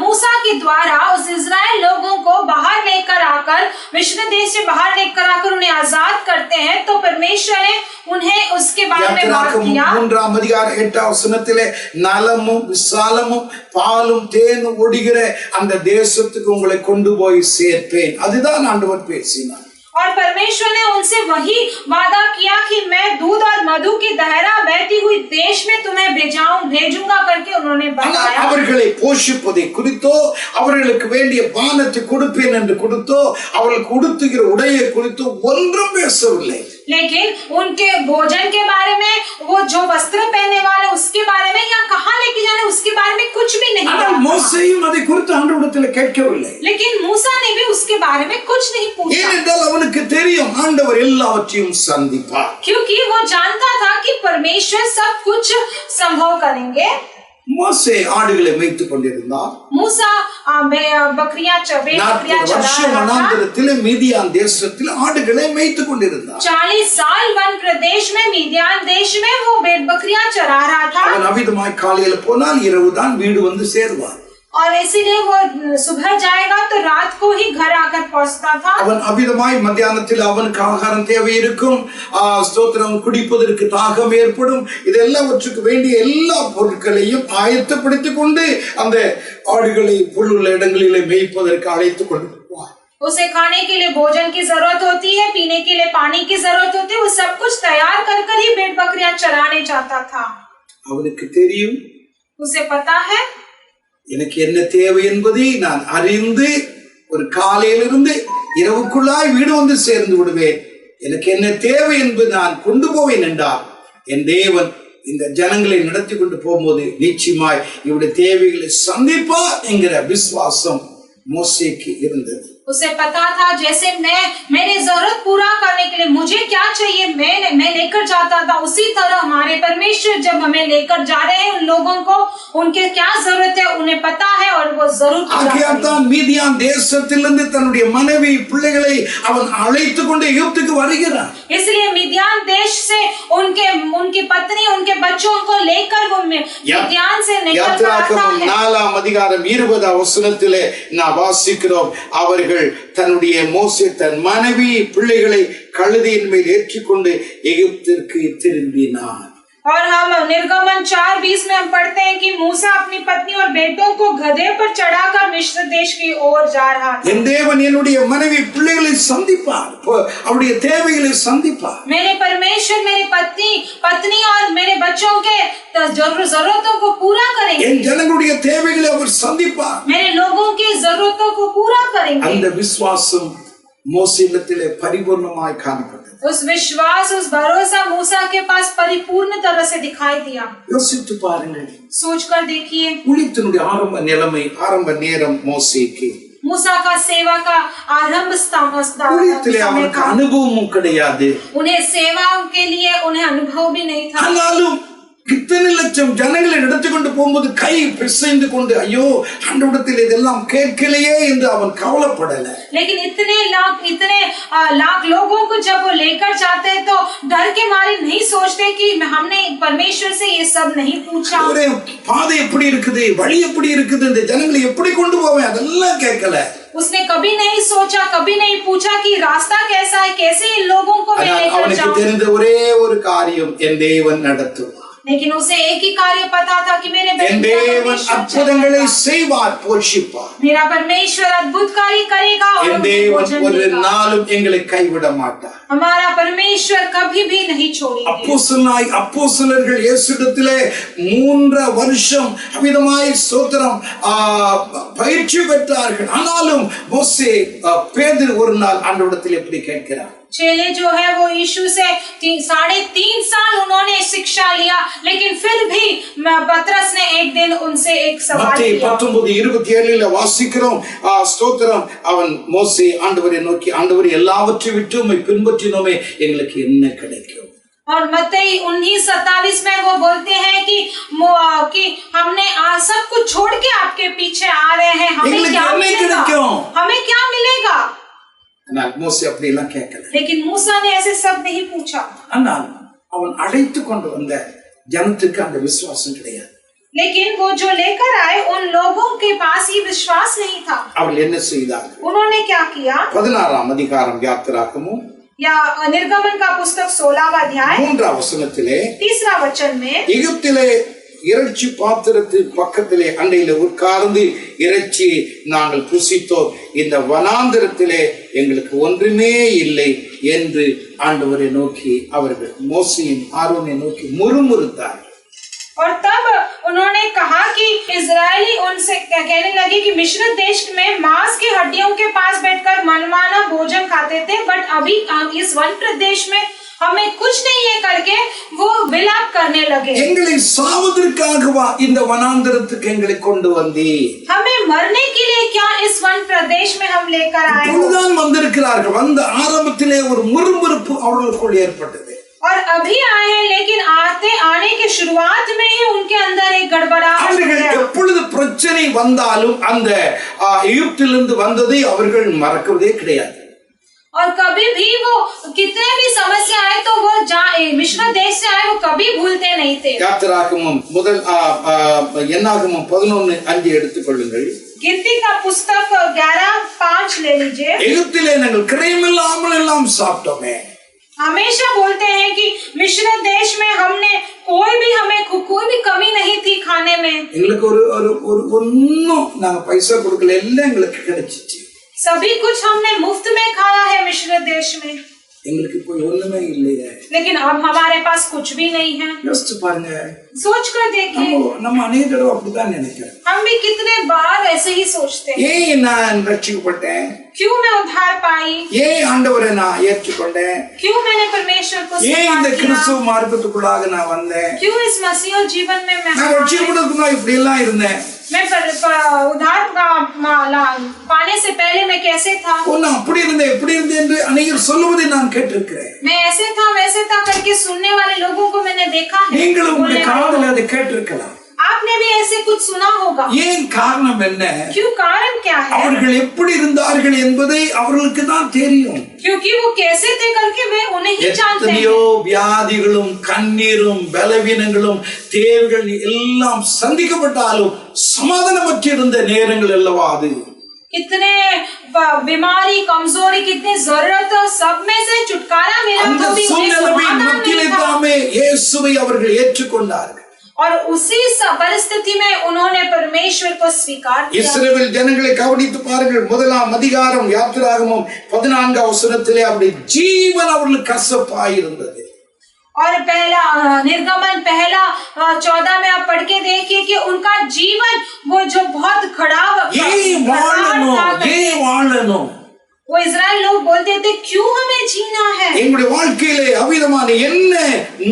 Speaker 2: मूसा के द्वारा उस इजराइल लोगों को बाहर लेकर आकर मिस्र देश से बाहर लेकर आकर उन्हें आजाद करते हैं तो परमेश्वर ने उन्हें उसके बारे में बात किया.
Speaker 1: 3 அதிகாரம் 8 வசனத்திலே நலமும் விசாலமும் பாலும் தேனும் ஓடுகிற அந்த தேசத்துக்கு உங்களை கொண்டு போய் சேர்ப்பேன். அதுதான் ஆண்டவர் பேசினார்.
Speaker 2: और परमेश्वर ने उनसे वही वादा किया कि मैं दूध और मधु की धारा बहती हुई देश में तुम्हें भेजूंगा करके उन्होंने बताया।
Speaker 1: அவர்களை போஷிப்பதை குறித்தோ அவர்களுக்கு வேண்டிய பானத்தை கொடுப்பேன் என்று கொடுத்தோ அவர்களுக்கு உடுத்துகிற உடையை குறித்தோ ஒன்றும் பேசவில்லை।
Speaker 2: लेकिन उनके भोजन के बारे में, वो जो वस्त्र पहनने वाले उसके बारे में या कहाँ लेके जाने उसके बारे में कुछ भी नहीं कहा।
Speaker 1: மோசேயும் அதை குறித்து ஆண்டவரிடத்தில் கேட்கவில்லை।
Speaker 2: लेकिन मूसा ने भी उसके बारे में कुछ नहीं पूछा,
Speaker 1: ஏனென்றால் அவனுக்கு தெரியும் ஆண்டவர் எல்லாவற்றையும் சந்திப்பார்।
Speaker 2: क्योंकि वो जानता था कि परमेश्वर सब कुछ संभव करेंगे।
Speaker 1: மோசே ஆடுகளை மேய்த்துக் கொண்டிருந்தார்।
Speaker 2: मूसा बकरियां चरा
Speaker 1: வனாந்திரத்திலே மீதியான் தேசத்தில் ஆடுகளை மேய்த்துக் கொண்டிருந்தார்।
Speaker 2: 40 साल वन प्रदेश में मीदियान देश में वो भेड़ बकरियां चरा रहा था।
Speaker 1: அவன் அவிதமாய் காலையில் போனால் இரவுதான் வீடு வந்து சேருவார்।
Speaker 2: और इसीलिए वो सुबह जाएगा तो रात को ही घर आकर पहुंचता था।
Speaker 1: அவன் அவிதமாய் மத்தியானத்தில் அவனுக்கு ஆகாரம் தேவை இருக்கும், ஸ்தோத்திரம், குடிப்பதற்கு தாகம் ஏற்படும், இதெல்லாவற்றுக்கு வேண்டிய எல்லா பொருட்களையும் ஆயத்தப்படுத்திக் கொண்டு அந்த ஆடுகளை புல்லுள்ள இடங்களிலே மேய்ப்பதற்கு அழைத்துக் கொண்டு போவார்।
Speaker 2: उसे खाने के लिए भोजन की जरूरत होती है, पीने के लिए पानी की जरूरत होती है, वो सब कुछ तैयार कर ही भेड़ बकरियां चराने जाता था।
Speaker 1: அவனுக்கு தெரியும்,
Speaker 2: उसे पता है
Speaker 1: எனக்கு என்ன தேவை என்பதை நான் அறிந்து ஒரு காலையிலிருந்து இரவுக்குள்ளாய் வீடு வந்து சேர்ந்து விடுவேன்। எனக்கு என்ன தேவை என்பது நான் கொண்டு போவேன் என்றார் என் தேவன் இந்த ஜனங்களை நடத்தி கொண்டு போகும்போது நிச்சயமாய் இவருடைய தேவைகளை சந்திப்பார் என்கிற விசுவாசம் மோசேக்கு இருந்தது।
Speaker 2: उसे पता था जैसे मैं मेरी जरूरत पूरा करने के लिए मुझे क्या चाहिए मैं लेकर जाता था, उसी तरह हमारे परमेश्वर जब हमें लेकर जा रहे हैं उन लोगों को उनके क्या जरूरत है उन्हें पता है और वो जरूर
Speaker 1: ஆகையால்தான் மீதியான் தேசத்திலிருந்து தன்னுடைய மனைவி பிள்ளைகளை அவன் அழைத்துக் கொண்டு எகிப்துக்கு வருகிறான்।
Speaker 2: इसलिए मिद्यान देश से उनकी पत्नी उनके बच्चों को लेकर वो मिद्यान से निकल रहा था।
Speaker 1: 4 அதிகாரம் 20 வசனத்திலே நான் வாசிக்கிறோம், அவர்கள் தன்னுடைய மோசே தன் மனைவி பிள்ளைகளை கழுதையின் மேல் ஏற்றிக்கொண்டு எகிப்திற்கு திரும்பினார்।
Speaker 2: और हम निर्गमन 4:20 में हम पढ़ते हैं कि मूसा अपनी पत्नी और बेटों को गधे पर चढ़ाकर मिस्र देश की ओर जा रहा था।
Speaker 1: என் தேவன் என்னுடைய மனைவி பிள்ளைகளை சந்திப்பார், அவருடைய தேவைகளை சந்திப்பார்।
Speaker 2: मेरे परमेश्वर मेरी पत्नी और मेरे बच्चों के जरूरतों को पूरा करेंगे।
Speaker 1: என் ஜனங்களுடைய தேவைகளை அவர் சந்திப்பார்,
Speaker 2: मेरे लोगों की जरूरतों को पूरा करेंगे।
Speaker 1: அந்த விசுவாசம் மோசேயிடத்திலே பரிபூர்ணமாய் காணப்பட்டது।
Speaker 2: उस विश्वास उस भरोसा मूसा के पास परिपूर्ण तरह से दिखाई दिया।
Speaker 1: யோசித்து பாருங்கள்,
Speaker 2: सोचकर देखिए
Speaker 1: ஊழியத்தினுடைய ஆரம்ப நேரம் மோசேக்கு
Speaker 2: मूसा का सेवा का आरंभ
Speaker 1: ஊழியத்திலே அவனுக்கு அனுபவமும் கிடையாது,
Speaker 2: उन्हें सेवा के लिए उन्हें अनुभव भी नहीं था।
Speaker 1: ஆனாலும் இத்தனை லட்சம் ஜனங்களை நடத்தி கொண்டு போகும்போது கை பிசைந்து கொண்டு ஐயோ ஆண்டவரிடத்தில் இதெல்லாம் கேட்கலையே என்று அவன் கவலைப்படல।
Speaker 2: लेकिन इतने लाख लोगों को जब वो लेकर जाते हैं तो डर के मारे नहीं सोचते कि हमने परमेश्वर से ये सब नहीं पूछा।
Speaker 1: ஒரே பாதை எப்படி இருக்குது, வழி எப்படி இருக்குது, இந்த ஜனங்களை எப்படி கொண்டு போவேன் அதெல்லாம் கேட்கல।
Speaker 2: उसने कभी नहीं सोचा, कभी नहीं पूछा कि रास्ता कैसा है, कैसे इन लोगों को मैं लेकर
Speaker 1: அவனுக்கு
Speaker 2: जाऊं।
Speaker 1: தெரிந்த ஒரே ஒரு காரியம், என் தேவன் நடத்துவார்।
Speaker 2: लेकिन उसे एक ही कार्य पता था कि मेरे
Speaker 1: தேவன் அற்புதங்களை செய்வார், போஷிப்பார்।
Speaker 2: मेरा परमेश्वर अद्भुत कार्य करेगा और
Speaker 1: தேவன் ஒரு நாளும் எங்களை கைவிட மாட்டார்।
Speaker 2: हमारा परमेश्वर कभी भी नहीं छोड़ेगा।
Speaker 1: அப்போஸ்தலர்கள் இயேசுவிடத்திலே 3 வருஷம் அமிதமாய் ஸ்தோத்திரம் பயிற்சி பெற்றார்கள்। ஆனாலும் மோசே பேதுரு ஒரு நாள் ஆண்டவரிடத்தில் எப்படி கேட்கிறார்,
Speaker 2: चेले जो है वो यीशु से 3.5 साल उन्होंने शिक्षा लिया, लेकिन फिर भी पतरस ने एक दिन उनसे एक सवाल किया।
Speaker 1: 19:27 வாசிக்கிறோம், ஸ்தோத்திரம், அவன் மோசே ஆண்டவரை நோக்கி, ஆண்டவரே எல்லாவற்றையும் விட்டு உம்மை பின்பற்றினோமே எங்களுக்கு என்ன கிடைக்கும்?
Speaker 2: और मत्ती 19:27 में वो बोलते हैं कि हमने सब कुछ छोड़ के आपके पीछे आ रहे हैं, हमें क्या मिलेगा?
Speaker 1: மோசே அப்படி எல்லாம் கேட்கல।
Speaker 2: लेकिन मूसा ने ऐसे सब नहीं पूछा।
Speaker 1: ஆனால் அவன் அழைத்து கொண்டு வந்த ஜனத்துக்கு அந்த விசுவாசம் கிடையாது।
Speaker 2: लेकिन वो जो लेकर आए उन लोगों के पास ये विश्वास नहीं था।
Speaker 1: அவர்கள் என்ன செய்தார்கள்?
Speaker 2: उन्होंने क्या किया?
Speaker 1: 16 அதிகாரம் யாத்திராகமம்
Speaker 2: या निर्गमन का पुस्तक 16वां अध्याय
Speaker 1: 3 வசனத்திலே
Speaker 2: 3 वचन में
Speaker 1: எகிப்திலே இறைச்சி பாத்திரத்தின் பக்கத்திலே அண்டையில உட்கார்ந்து இறைச்சியை நாங்கள் புசித்தோம். இந்த வனாந்திரத்திலே எங்களுக்கு ஒன்றுமே இல்லை என்று ஆண்டவரை நோக்கி அவர்கள் மோசேயும் ஆரோனை நோக்கி முறுமுறுத்தார்கள்.
Speaker 2: और तब उन्होंने कहा कि इजरायली उनसे कहने लगे कि मिस्र देश में मांस की हड्डियों के पास बैठकर मनमाना भोजन खाते थे, बट अभी इस वन प्रदेश में हमें कुछ नहीं है करके वो विलाप करने लगे।
Speaker 1: எங்களை சாவதற்காகவா இந்த வனாந்திரத்துக்கு எங்களை கொண்டு வந்தீ?
Speaker 2: हमें मरने के लिए क्या इस वन प्रदेश में हम लेकर आए?
Speaker 1: இப்பொழுதுதான் வந்திருக்கிறார்கள். வந்த ஆரம்பத்திலே ஒரு முறுமுறுப்பு அவர்களுக்குள் ஏற்பட்டது.
Speaker 2: और अभी आए हैं, लेकिन आने के शुरुआत में ही उनके अंदर एक गड़बड़ाहट
Speaker 1: அவர்கள் எப்பொழுது பிரச்சனை வந்தாலும் அந்த எகிப்திலிருந்து வந்ததை அவர்கள் மறக்கிறதே கிடையாது.
Speaker 2: और कभी भी वो कितने भी समस्या आए तो वो मिस्र देश से आए वो कभी भूलते नहीं थे।
Speaker 1: யாத்திராகமம் முதல் என்னாகமம் 11:5 எடுத்துக்கொள்ளுங்கள்.
Speaker 2: गिनती का पुस्तक 11:5 ले लीजिए।
Speaker 1: எகிப்திலே நாங்கள் கிரயமில்லாமல் எல்லாம் சாப்பிட்டோமே.
Speaker 2: हमेशा बोलते हैं कि मिस्र देश में हमने हमें कोई भी कमी नहीं थी खाने में।
Speaker 1: எங்களுக்கு ஒரு ஒண்ணும் நாங்க பைசா கொடுக்கல, எல்லாம் எங்களுக்கு கிடைச்சிச்சு.
Speaker 2: सभी कुछ हमने मुफ्त में खाया है मिस्र देश में,
Speaker 1: எங்களுக்கு போய் ஒண்ணுமே இல்லையே.
Speaker 2: लेकिन अब हमारे पास कुछ भी नहीं है।
Speaker 1: யோசிச்சு பாருங்க.
Speaker 2: सोच कर देखिए,
Speaker 1: நம்ம அநேக தடவை அப்படிதான் நினைக்கிறோம்.
Speaker 2: हम भी कितने बार ऐसे ही सोचते हैं।
Speaker 1: ஏன் நான் ரட்சிக்கப்பட்டேன்?
Speaker 2: क्यों मैं उद्धार पाई?
Speaker 1: ஏன் ஆண்டவரை நான் ஏற்றுக்கொண்டேன்?
Speaker 2: क्यों मैंने परमेश्वर को
Speaker 1: ஏன்
Speaker 2: स्वीकार
Speaker 1: இந்த
Speaker 2: किया?
Speaker 1: கிறிஸ்துவ மார்க்கத்துக்குள்ளாக நான் வந்தேன்?
Speaker 2: क्यों इस मसीह जीवन में
Speaker 1: நான் ரட்சிக்கப்படுறதுக்கு முன்னாடி இப்படி எல்லாம் இருந்தேன்.
Speaker 2: मैं उद्धार पाने से पहले मैं कैसे था?
Speaker 1: நான் அப்படி இருந்தேன் இப்படி இருந்தேன் என்று அநேகர் சொல்லுவதை நான் கேட்டிருக்கிறேன்.
Speaker 2: मैं ऐसे था वैसे था करके सुनने वाले लोगों को मैंने देखा है।
Speaker 1: நீங்களும் உங்க காதுல அதை கேட்டிருக்கலாம்.
Speaker 2: आपने भी ऐसे कुछ सुना होगा।
Speaker 1: ஏன் காரணம் என்ன?
Speaker 2: क्यों कारण क्या है?
Speaker 1: அவர்கள் எப்படி இருந்தார்கள் என்பதை அவர்களுக்கு தான் தெரியும்.
Speaker 2: क्योंकि वो कैसे थे करके वे उन्हें ही जानते हैं।
Speaker 1: எத்தனையோ வியாதிகளும் கண்ணீரும் பலவீனங்களும் தேவைகள் எல்லாம் சந்திக்கப்பட்டாலும் சமாதானமற்ற இருந்த நேரங்கள் அல்லவா அது.
Speaker 2: कितने बीमारी कमजोरी कितनी जरूरत सब में से छुटकारा मिला तो भी उन्हें समाधान नहीं था।
Speaker 1: இயேசுவை அவர்கள் ஏற்றுக்கொண்டார்கள்.
Speaker 2: और उसी परिस्थिति में उन्होंने परमेश्वर को स्वीकार किया।
Speaker 1: இஸ்ரவேல் ஜனங்களை கவனித்து பாருங்கள். முதலாம் அதிகாரம் யாத்திராகமம் 14 வசனத்திலே அவருடைய ஜீவன் அவர்களுக்கு கசப்பாய் இருந்தது.
Speaker 2: और पहला निर्गमन 14 में आप पढ़ के देखिए कि उनका जीवन वो जो बहुत खराब वो इजराइल लोग बोलते थे क्यों हमें जीना है?
Speaker 1: எங்களுடைய வாழ்க்கையிலே அவிதமான என்ன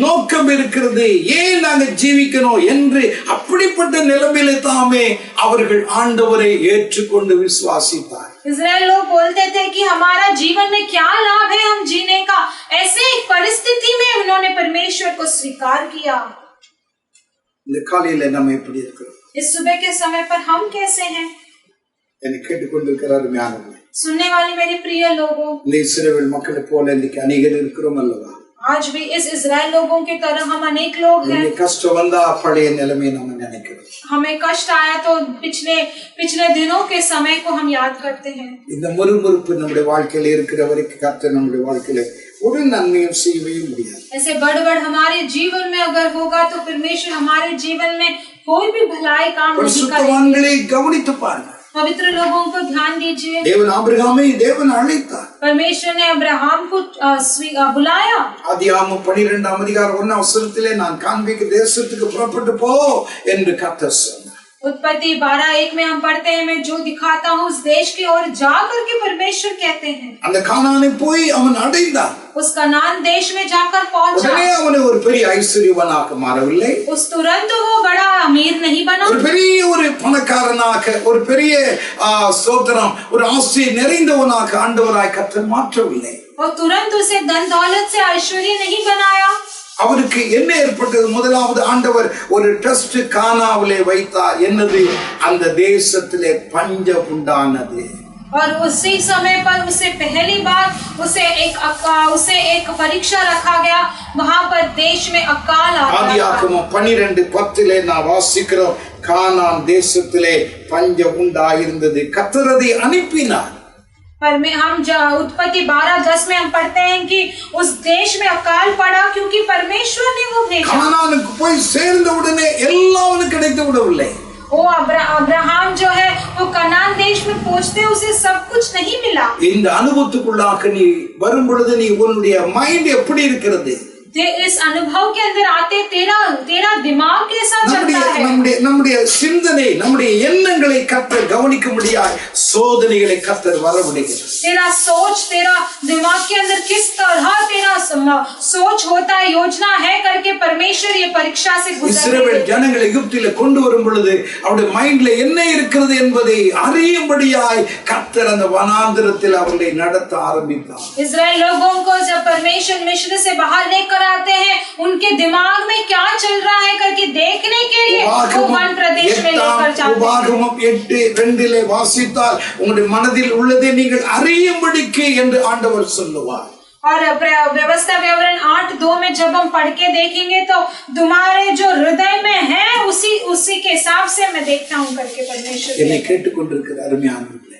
Speaker 1: நோக்கம் இருக்கிறது, ஏன் நாங்கள் ஜீவிக்கணும் என்று அப்படிப்பட்ட நிலைமையிலே தாமே அவர்கள் ஆண்டவரை ஏற்றுக்கொண்டு விசுவாசித்தார்.
Speaker 2: इजराइल लोग बोलते थे कि हमारा जीवन में क्या लाभ है हम जीने का। ऐसे एक परिस्थिति में उन्होंने परमेश्वर को स्वीकार किया।
Speaker 1: இந்த காலையில நம்ம எப்படி இருக்கிறோம்?
Speaker 2: इस सुबह के समय पर हम कैसे हैं?
Speaker 1: என்னை கேட்டுக்கொண்டிருக்கிறார் ஞானமே.
Speaker 2: सुनने वाले मेरे प्रिय लोगों,
Speaker 1: இந்த இஸ்ரவேல் மக்களை போல இன்னைக்கு அநேகர் இருக்கிறோம் அல்லவா?
Speaker 2: आज भी इस इजराइल लोगों की तरह हम अनेक लोग हैं।
Speaker 1: கஷ்டம் வந்தா பழைய நிலைமையை நம்ம நினைக்கிறோம்.
Speaker 2: हमें कष्ट आया तो पिछले दिनों के समय को हम याद करते हैं।
Speaker 1: இந்த முறுமுறுப்பு நம்முடைய வாழ்க்கையில இருக்கிற வரைக்கும் கர்த்தர் நம்முடைய வாழ்க்கையில ஒரு நன்மையும் செய்யவே முடியாது.
Speaker 2: ऐसे बड़ हमारे जीवन में अगर होगा तो परमेश्वर हमारे जीवन में कोई भी भलाई काम नहीं करेगा।
Speaker 1: பரிசுத்தவான்களை கவனித்து பாருங்க.
Speaker 2: पवित्र लोगों को ध्यान दीजिए।
Speaker 1: தேவன் ஆபிரகாமை தேவன் அழைத்தார்.
Speaker 2: परमेश्वर ने अब्राहम को बुलाया।
Speaker 1: ஆதியாகமம் 12 அதிகாரம் 1 வசனத்திலே நான் காண்பிக்கும் தேசத்துக்கு புறப்பட்டு போ என்று கர்த்தர் சொன்னார்.
Speaker 2: उत्पत्ति 12:1 में हम पढ़ते हैं मैं जो दिखाता हूँ उस देश की ओर जा करके परमेश्वर कहते हैं।
Speaker 1: அந்த கானானை போய் அவன் அடைந்தான்.
Speaker 2: उस कनान देश में जाकर पहुंचा।
Speaker 1: உடனே அவனை ஒரு பெரிய ஐஸ்வர்யவானாக மாறவில்லை.
Speaker 2: उस तुरंत वो बड़ा अमीर नहीं बना।
Speaker 1: ஒரு பெரிய ஒரு பணக்காரனாக ஒரு பெரிய ஸ்தோத்திரம் ஒரு ஆசை நிறைந்தவனாக ஆண்டவராய் கர்த்தர் மாற்றவில்லை.
Speaker 2: और तुरंत उसे धन दौलत से ऐश्वर्य नहीं बनाया।
Speaker 1: அவருக்கு என்ன ஏற்பட்டது? முதலாவது ஆண்டவர் ஒரு டெஸ்ட் கானாவிலே வைத்தார். என்னது? அந்த தேசத்திலே பஞ்சம் உண்டானது.
Speaker 2: और उसी समय पर उसे पहली बार उसे एक परीक्षा रखा गया। वहां पर देश में अकाल आ गया।
Speaker 1: ஆதியாகமம் 12:10 நான் வாசிக்கிறோம். கானான் தேசத்திலே பஞ்சம் உண்டாயிருந்தது. கர்த்தர் அதை அனுப்பினார்.
Speaker 2: पर में हम उत्पत्ति 12:10 में हम पढ़ते हैं कि उस देश में अकाल पड़ा क्योंकि परमेश्वर ने वो भेजा।
Speaker 1: கானானுக்கு போய் சேர்ந்த உடனே எல்லாம் அவனுக்கு கிடைத்து விடவில்லை.
Speaker 2: वो अब्राहम जो है वो कनान देश में पहुंचते उसे सब कुछ नहीं मिला।
Speaker 1: இந்த அனுபவத்துக்குள்ளாக நீ வரும் பொழுது நீ உன்னுடைய மைண்ட் எப்படி இருக்கிறது?
Speaker 2: इस अनुभव के अंदर आते तेरा दिमाग कैसा चलता है?
Speaker 1: நம்முடைய சிந்தனை நம்முடைய எண்ணங்களை கர்த்தர் கவனிக்க முடியாது. சோதனைகளை கர்த்தர் வரவிடுகிறார்.
Speaker 2: तेरा सोच तेरा दिमाग के अंदर किस तरह तेरा सोच होता है योजना है करके परमेश्वर ये परीक्षा से गुजरने
Speaker 1: இஸ்ரவேல் ஜனங்களை எகிப்திலே கொண்டு வரும் பொழுது அவருடைய மைண்ட்ல என்ன இருக்கிறது என்பதை அறியும்படியாய் கர்த்தர் அந்த வனாந்திரத்தில் அவர்களை நடத்த ஆரம்பித்தார்.
Speaker 2: इस्राएल लोगों को जब परमेश्वर मिस्र से बाहर लेकर आते हैं उनके दिमाग में क्या चल रहा है करके देखने के लिए वो वन प्रदेश में लेकर जाते हैं।
Speaker 1: உபாகமம் 8:2 வாசித்தால் உங்களுடைய மனதில் உள்ளதை நீங்கள் அறியும்படிக்கு என்று ஆண்டவர் சொல்லுவார்.
Speaker 2: और व्यवस्था विवरण 8:2 में जब हम पढ़ के देखेंगे तो तुम्हारे जो हृदय में है उसी के हिसाब से मैं देखता हूँ करके परमेश्वर
Speaker 1: என்னை கேட்டுக்கொண்டிருக்கிற அருமையானவர்களே,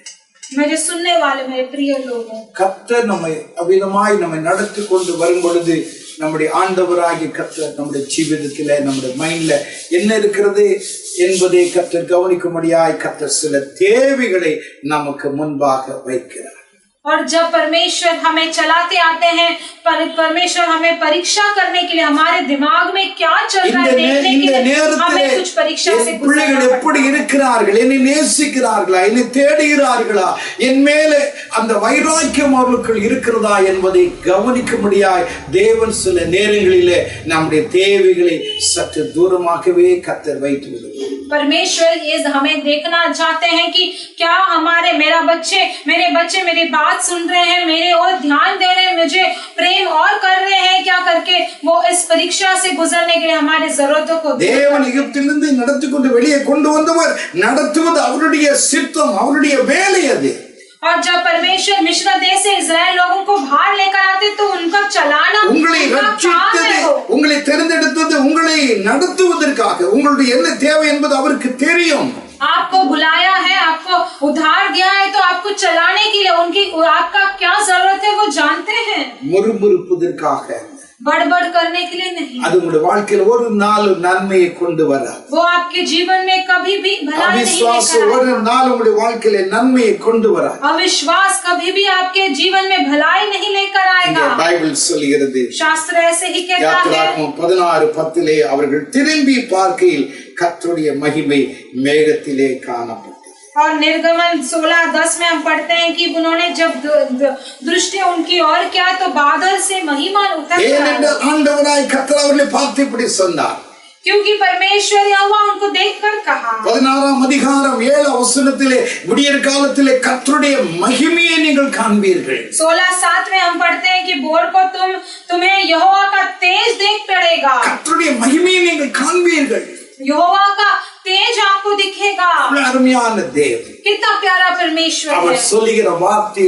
Speaker 2: मुझे सुनने वाले मेरे प्रिय लोगों,
Speaker 1: கர்த்தர் நம்மை அவிதமாய் நம்மை நடத்தி கொண்டு வரும் பொழுது நம்முடைய ஆண்டவராகிய கர்த்தர் நம்முடைய ஜீவிதத்தில நம்முடைய மைண்ட்ல என்ன இருக்கிறது என்பதை கர்த்தர் கவனிக்கும்படியாய் கர்த்தர் சில தேவைகளை நமக்கு முன்பாக வைக்கிறார்.
Speaker 2: और जब परमेश्वर हमें चलाते आते हैं परमेश्वर हमें परीक्षा करने के लिए हमारे दिमाग में क्या चल रहा है देखने के लिए हमें कुछ परीक्षा से
Speaker 1: பிள்ளைகள் எப்படி இருக்கிறார்கள், என்னை நேசிக்கிறார்களா, என்னை தேடுகிறார்களா, என் மேலே அந்த வைராக்கியம் அவர்களுக்கு இருக்கிறதா என்பதை கவனிக்கும்படியாய் தேவன் சில நேரங்களிலே நம்முடைய தேவைகளை சற்று தூரமாகவே கர்த்தர் வைத்து விடுவார்.
Speaker 2: परमेश्वर ये हमें देखना चाहते हैं कि क्या मेरे बच्चे मेरी बात सुन रहे हैं, मेरे और ध्यान दे रहे हैं, मुझे प्रेम और कर रहे हैं क्या करके वो इस परीक्षा से गुजरने के लिए हमारे जरूरतों को
Speaker 1: தேவன் எகிப்திலிருந்து நடத்தி கொண்டு வெளியே கொண்டு வந்தவர் நடத்துவது அவருடைய சித்தம், அவருடைய வேலை அது.
Speaker 2: और जब परमेश्वर मिस्र देश से इस्राएल लोगों को बाहर लेकर आते तो उनका चलाना
Speaker 1: உங்களை ரட்சித்தது, உங்களை தெரிந்தெடுத்தது உங்களை நடத்துவதற்காக. உங்களுடைய என்ன தேவை என்பது அவருக்கு தெரியும்.
Speaker 2: आपको बुलाया है, आपको उधार दिया है तो आपको चलाने के लिए आपका क्या जरूरत है वो जानते हैं।
Speaker 1: முறுமுறுப்பதற்காக,
Speaker 2: बड़बड़ करने के लिए नहीं।
Speaker 1: அது உங்களுடைய வாழ்க்கையில் ஒரு நாள் நன்மையை கொண்டு வராது.
Speaker 2: वो आपके जीवन में कभी भी भलाई नहीं लेकर
Speaker 1: அவிசுவாசம் ஒரு நாள் உங்களுடைய வாழ்க்கையில நன்மையை கொண்டு வராது.
Speaker 2: अविश्वास कभी भी आपके जीवन में भलाई नहीं लेकर आएगा।
Speaker 1: பைபிள் சொல்கிறது,
Speaker 2: शास्त्र ऐसे ही कहता है।
Speaker 1: யாத்திராகமம் 16:10 அவர்கள் திரும்பி பார்க்கையில் கர்த்தருடைய மகிமை மேகத்திலே காணப்பட்டது.
Speaker 2: और निर्गमन 16:10 में हम पढ़ते हैं कि उन्होंने जब दृष्टि उनकी और क्या तो बादल से महिमा उतर
Speaker 1: ஏனென்றால் ஆண்டவராய் கர்த்தர் அவர்களை பார்த்து இப்படி சொன்னார்,
Speaker 2: क्योंकि परमेश्वर यहोवा उनको देखकर कहा।
Speaker 1: 16 அதிகாரம் 7 வசனத்திலே விடியற் காலத்திலே கர்த்தருடைய மகிமையை நீங்கள் காண்பீர்கள்.
Speaker 2: 16:7 में हम पढ़ते हैं कि भोर को तुम्हें यहोवा का तेज देख पड़ेगा।
Speaker 1: கர்த்தருடைய மகிமையை நீங்கள் காண்பீர்கள்.
Speaker 2: यहोवा का तेज आपको दिखेगा।
Speaker 1: அருமையான தேவன்,
Speaker 2: कितना प्यारा परमेश्वर है।
Speaker 1: அவர் சொல்லுகிற வார்த்தை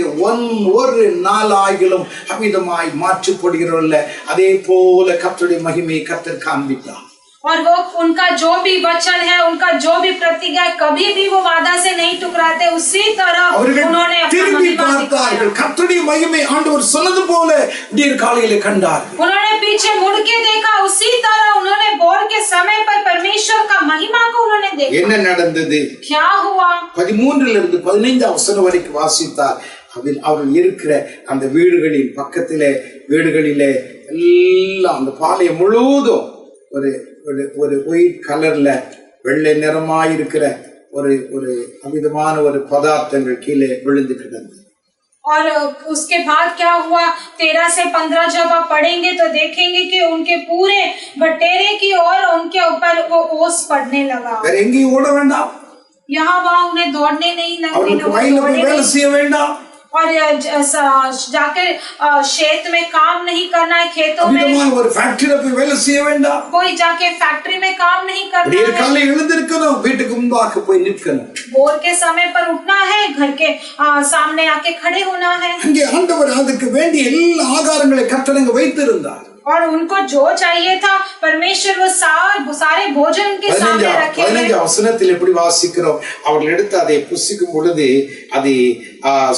Speaker 1: ஒரு நாளாகிலும் அமிதமாய் மாற்றப்படுகிறல்ல, அதே போல கர்த்தருடைய மகிமையை கர்த்தர் காண்பித்தார்.
Speaker 2: और वो उनका जो भी वचन है, उनका जो भी प्रतिज्ञा है, कभी भी वो वादा से नहीं टुकराते। उसी तरह उन्होंने
Speaker 1: திரும்பி பார்த்தார்கள். கர்த்தருடைய மகிமை ஆண்டவர் சொன்னது போல விடியற் காலையிலே கண்டார்கள்.
Speaker 2: उन्होंने पीछे मुड़ के देखा, उसी तरह उन्होंने भोर के समय पर परमेश्वर का महिमा को उन्होंने देखा।
Speaker 1: என்ன நடந்தது?
Speaker 2: क्या हुआ?
Speaker 1: 13 15 வசனம் வரைக்கும் வாசித்தார். அவர்கள் இருக்கிற அந்த வீடுகளின் பக்கத்திலே வீடுகளிலே எல்லாம் அந்த பாளையம் முழுவதும் ஒரு ஒயிட் கலர்ல வெள்ளை நிறமாயிருக்கிற ஒரு அமிதமான ஒரு பதார்த்தங்கள் கீழே விழுந்து கிடந்தது.
Speaker 2: और उसके बाद क्या हुआ? 13 से 15 जब आप पढ़ेंगे तो देखेंगे कि उनके पूरे बटेरे की ओर उनके ऊपर वो ओस पड़ने लगा।
Speaker 1: வேற எங்கேயும் ஓட வேண்டாம்,
Speaker 2: यहाँ वहाँ उन्हें दौड़ने नहीं
Speaker 1: அவர்களுக்கு வயல்ல போய் வேலை செய்ய வேண்டாம்,
Speaker 2: और जाकर खेत में काम नहीं करना है, खेतों में
Speaker 1: ஒரு ஃபேக்டரியில போய் வேலை செய்ய வேண்டாம்,
Speaker 2: कोई जाके फैक्ट्री में काम नहीं करना है।
Speaker 1: காலை எழுந்திருக்கணும், வீட்டுக்கு முன்பாக போய் நிற்கணும்,
Speaker 2: भोर के समय पर उठना है, घर के सामने आके खड़े होना है।
Speaker 1: அங்கே ஆண்டவர் அதுக்கு வேண்டிய எல்லா ஆகாரங்களை கர்த்தர் வைத்திருந்தார்.
Speaker 2: और उनको जो चाहिए था परमेश्वर वो सारे भोजन उनके सामने रखे।
Speaker 1: 15 வசனத்தில் எப்படி வாசிக்கிறோம், அவர்கள் எடுத்து அதை புசிக்கும் பொழுது அது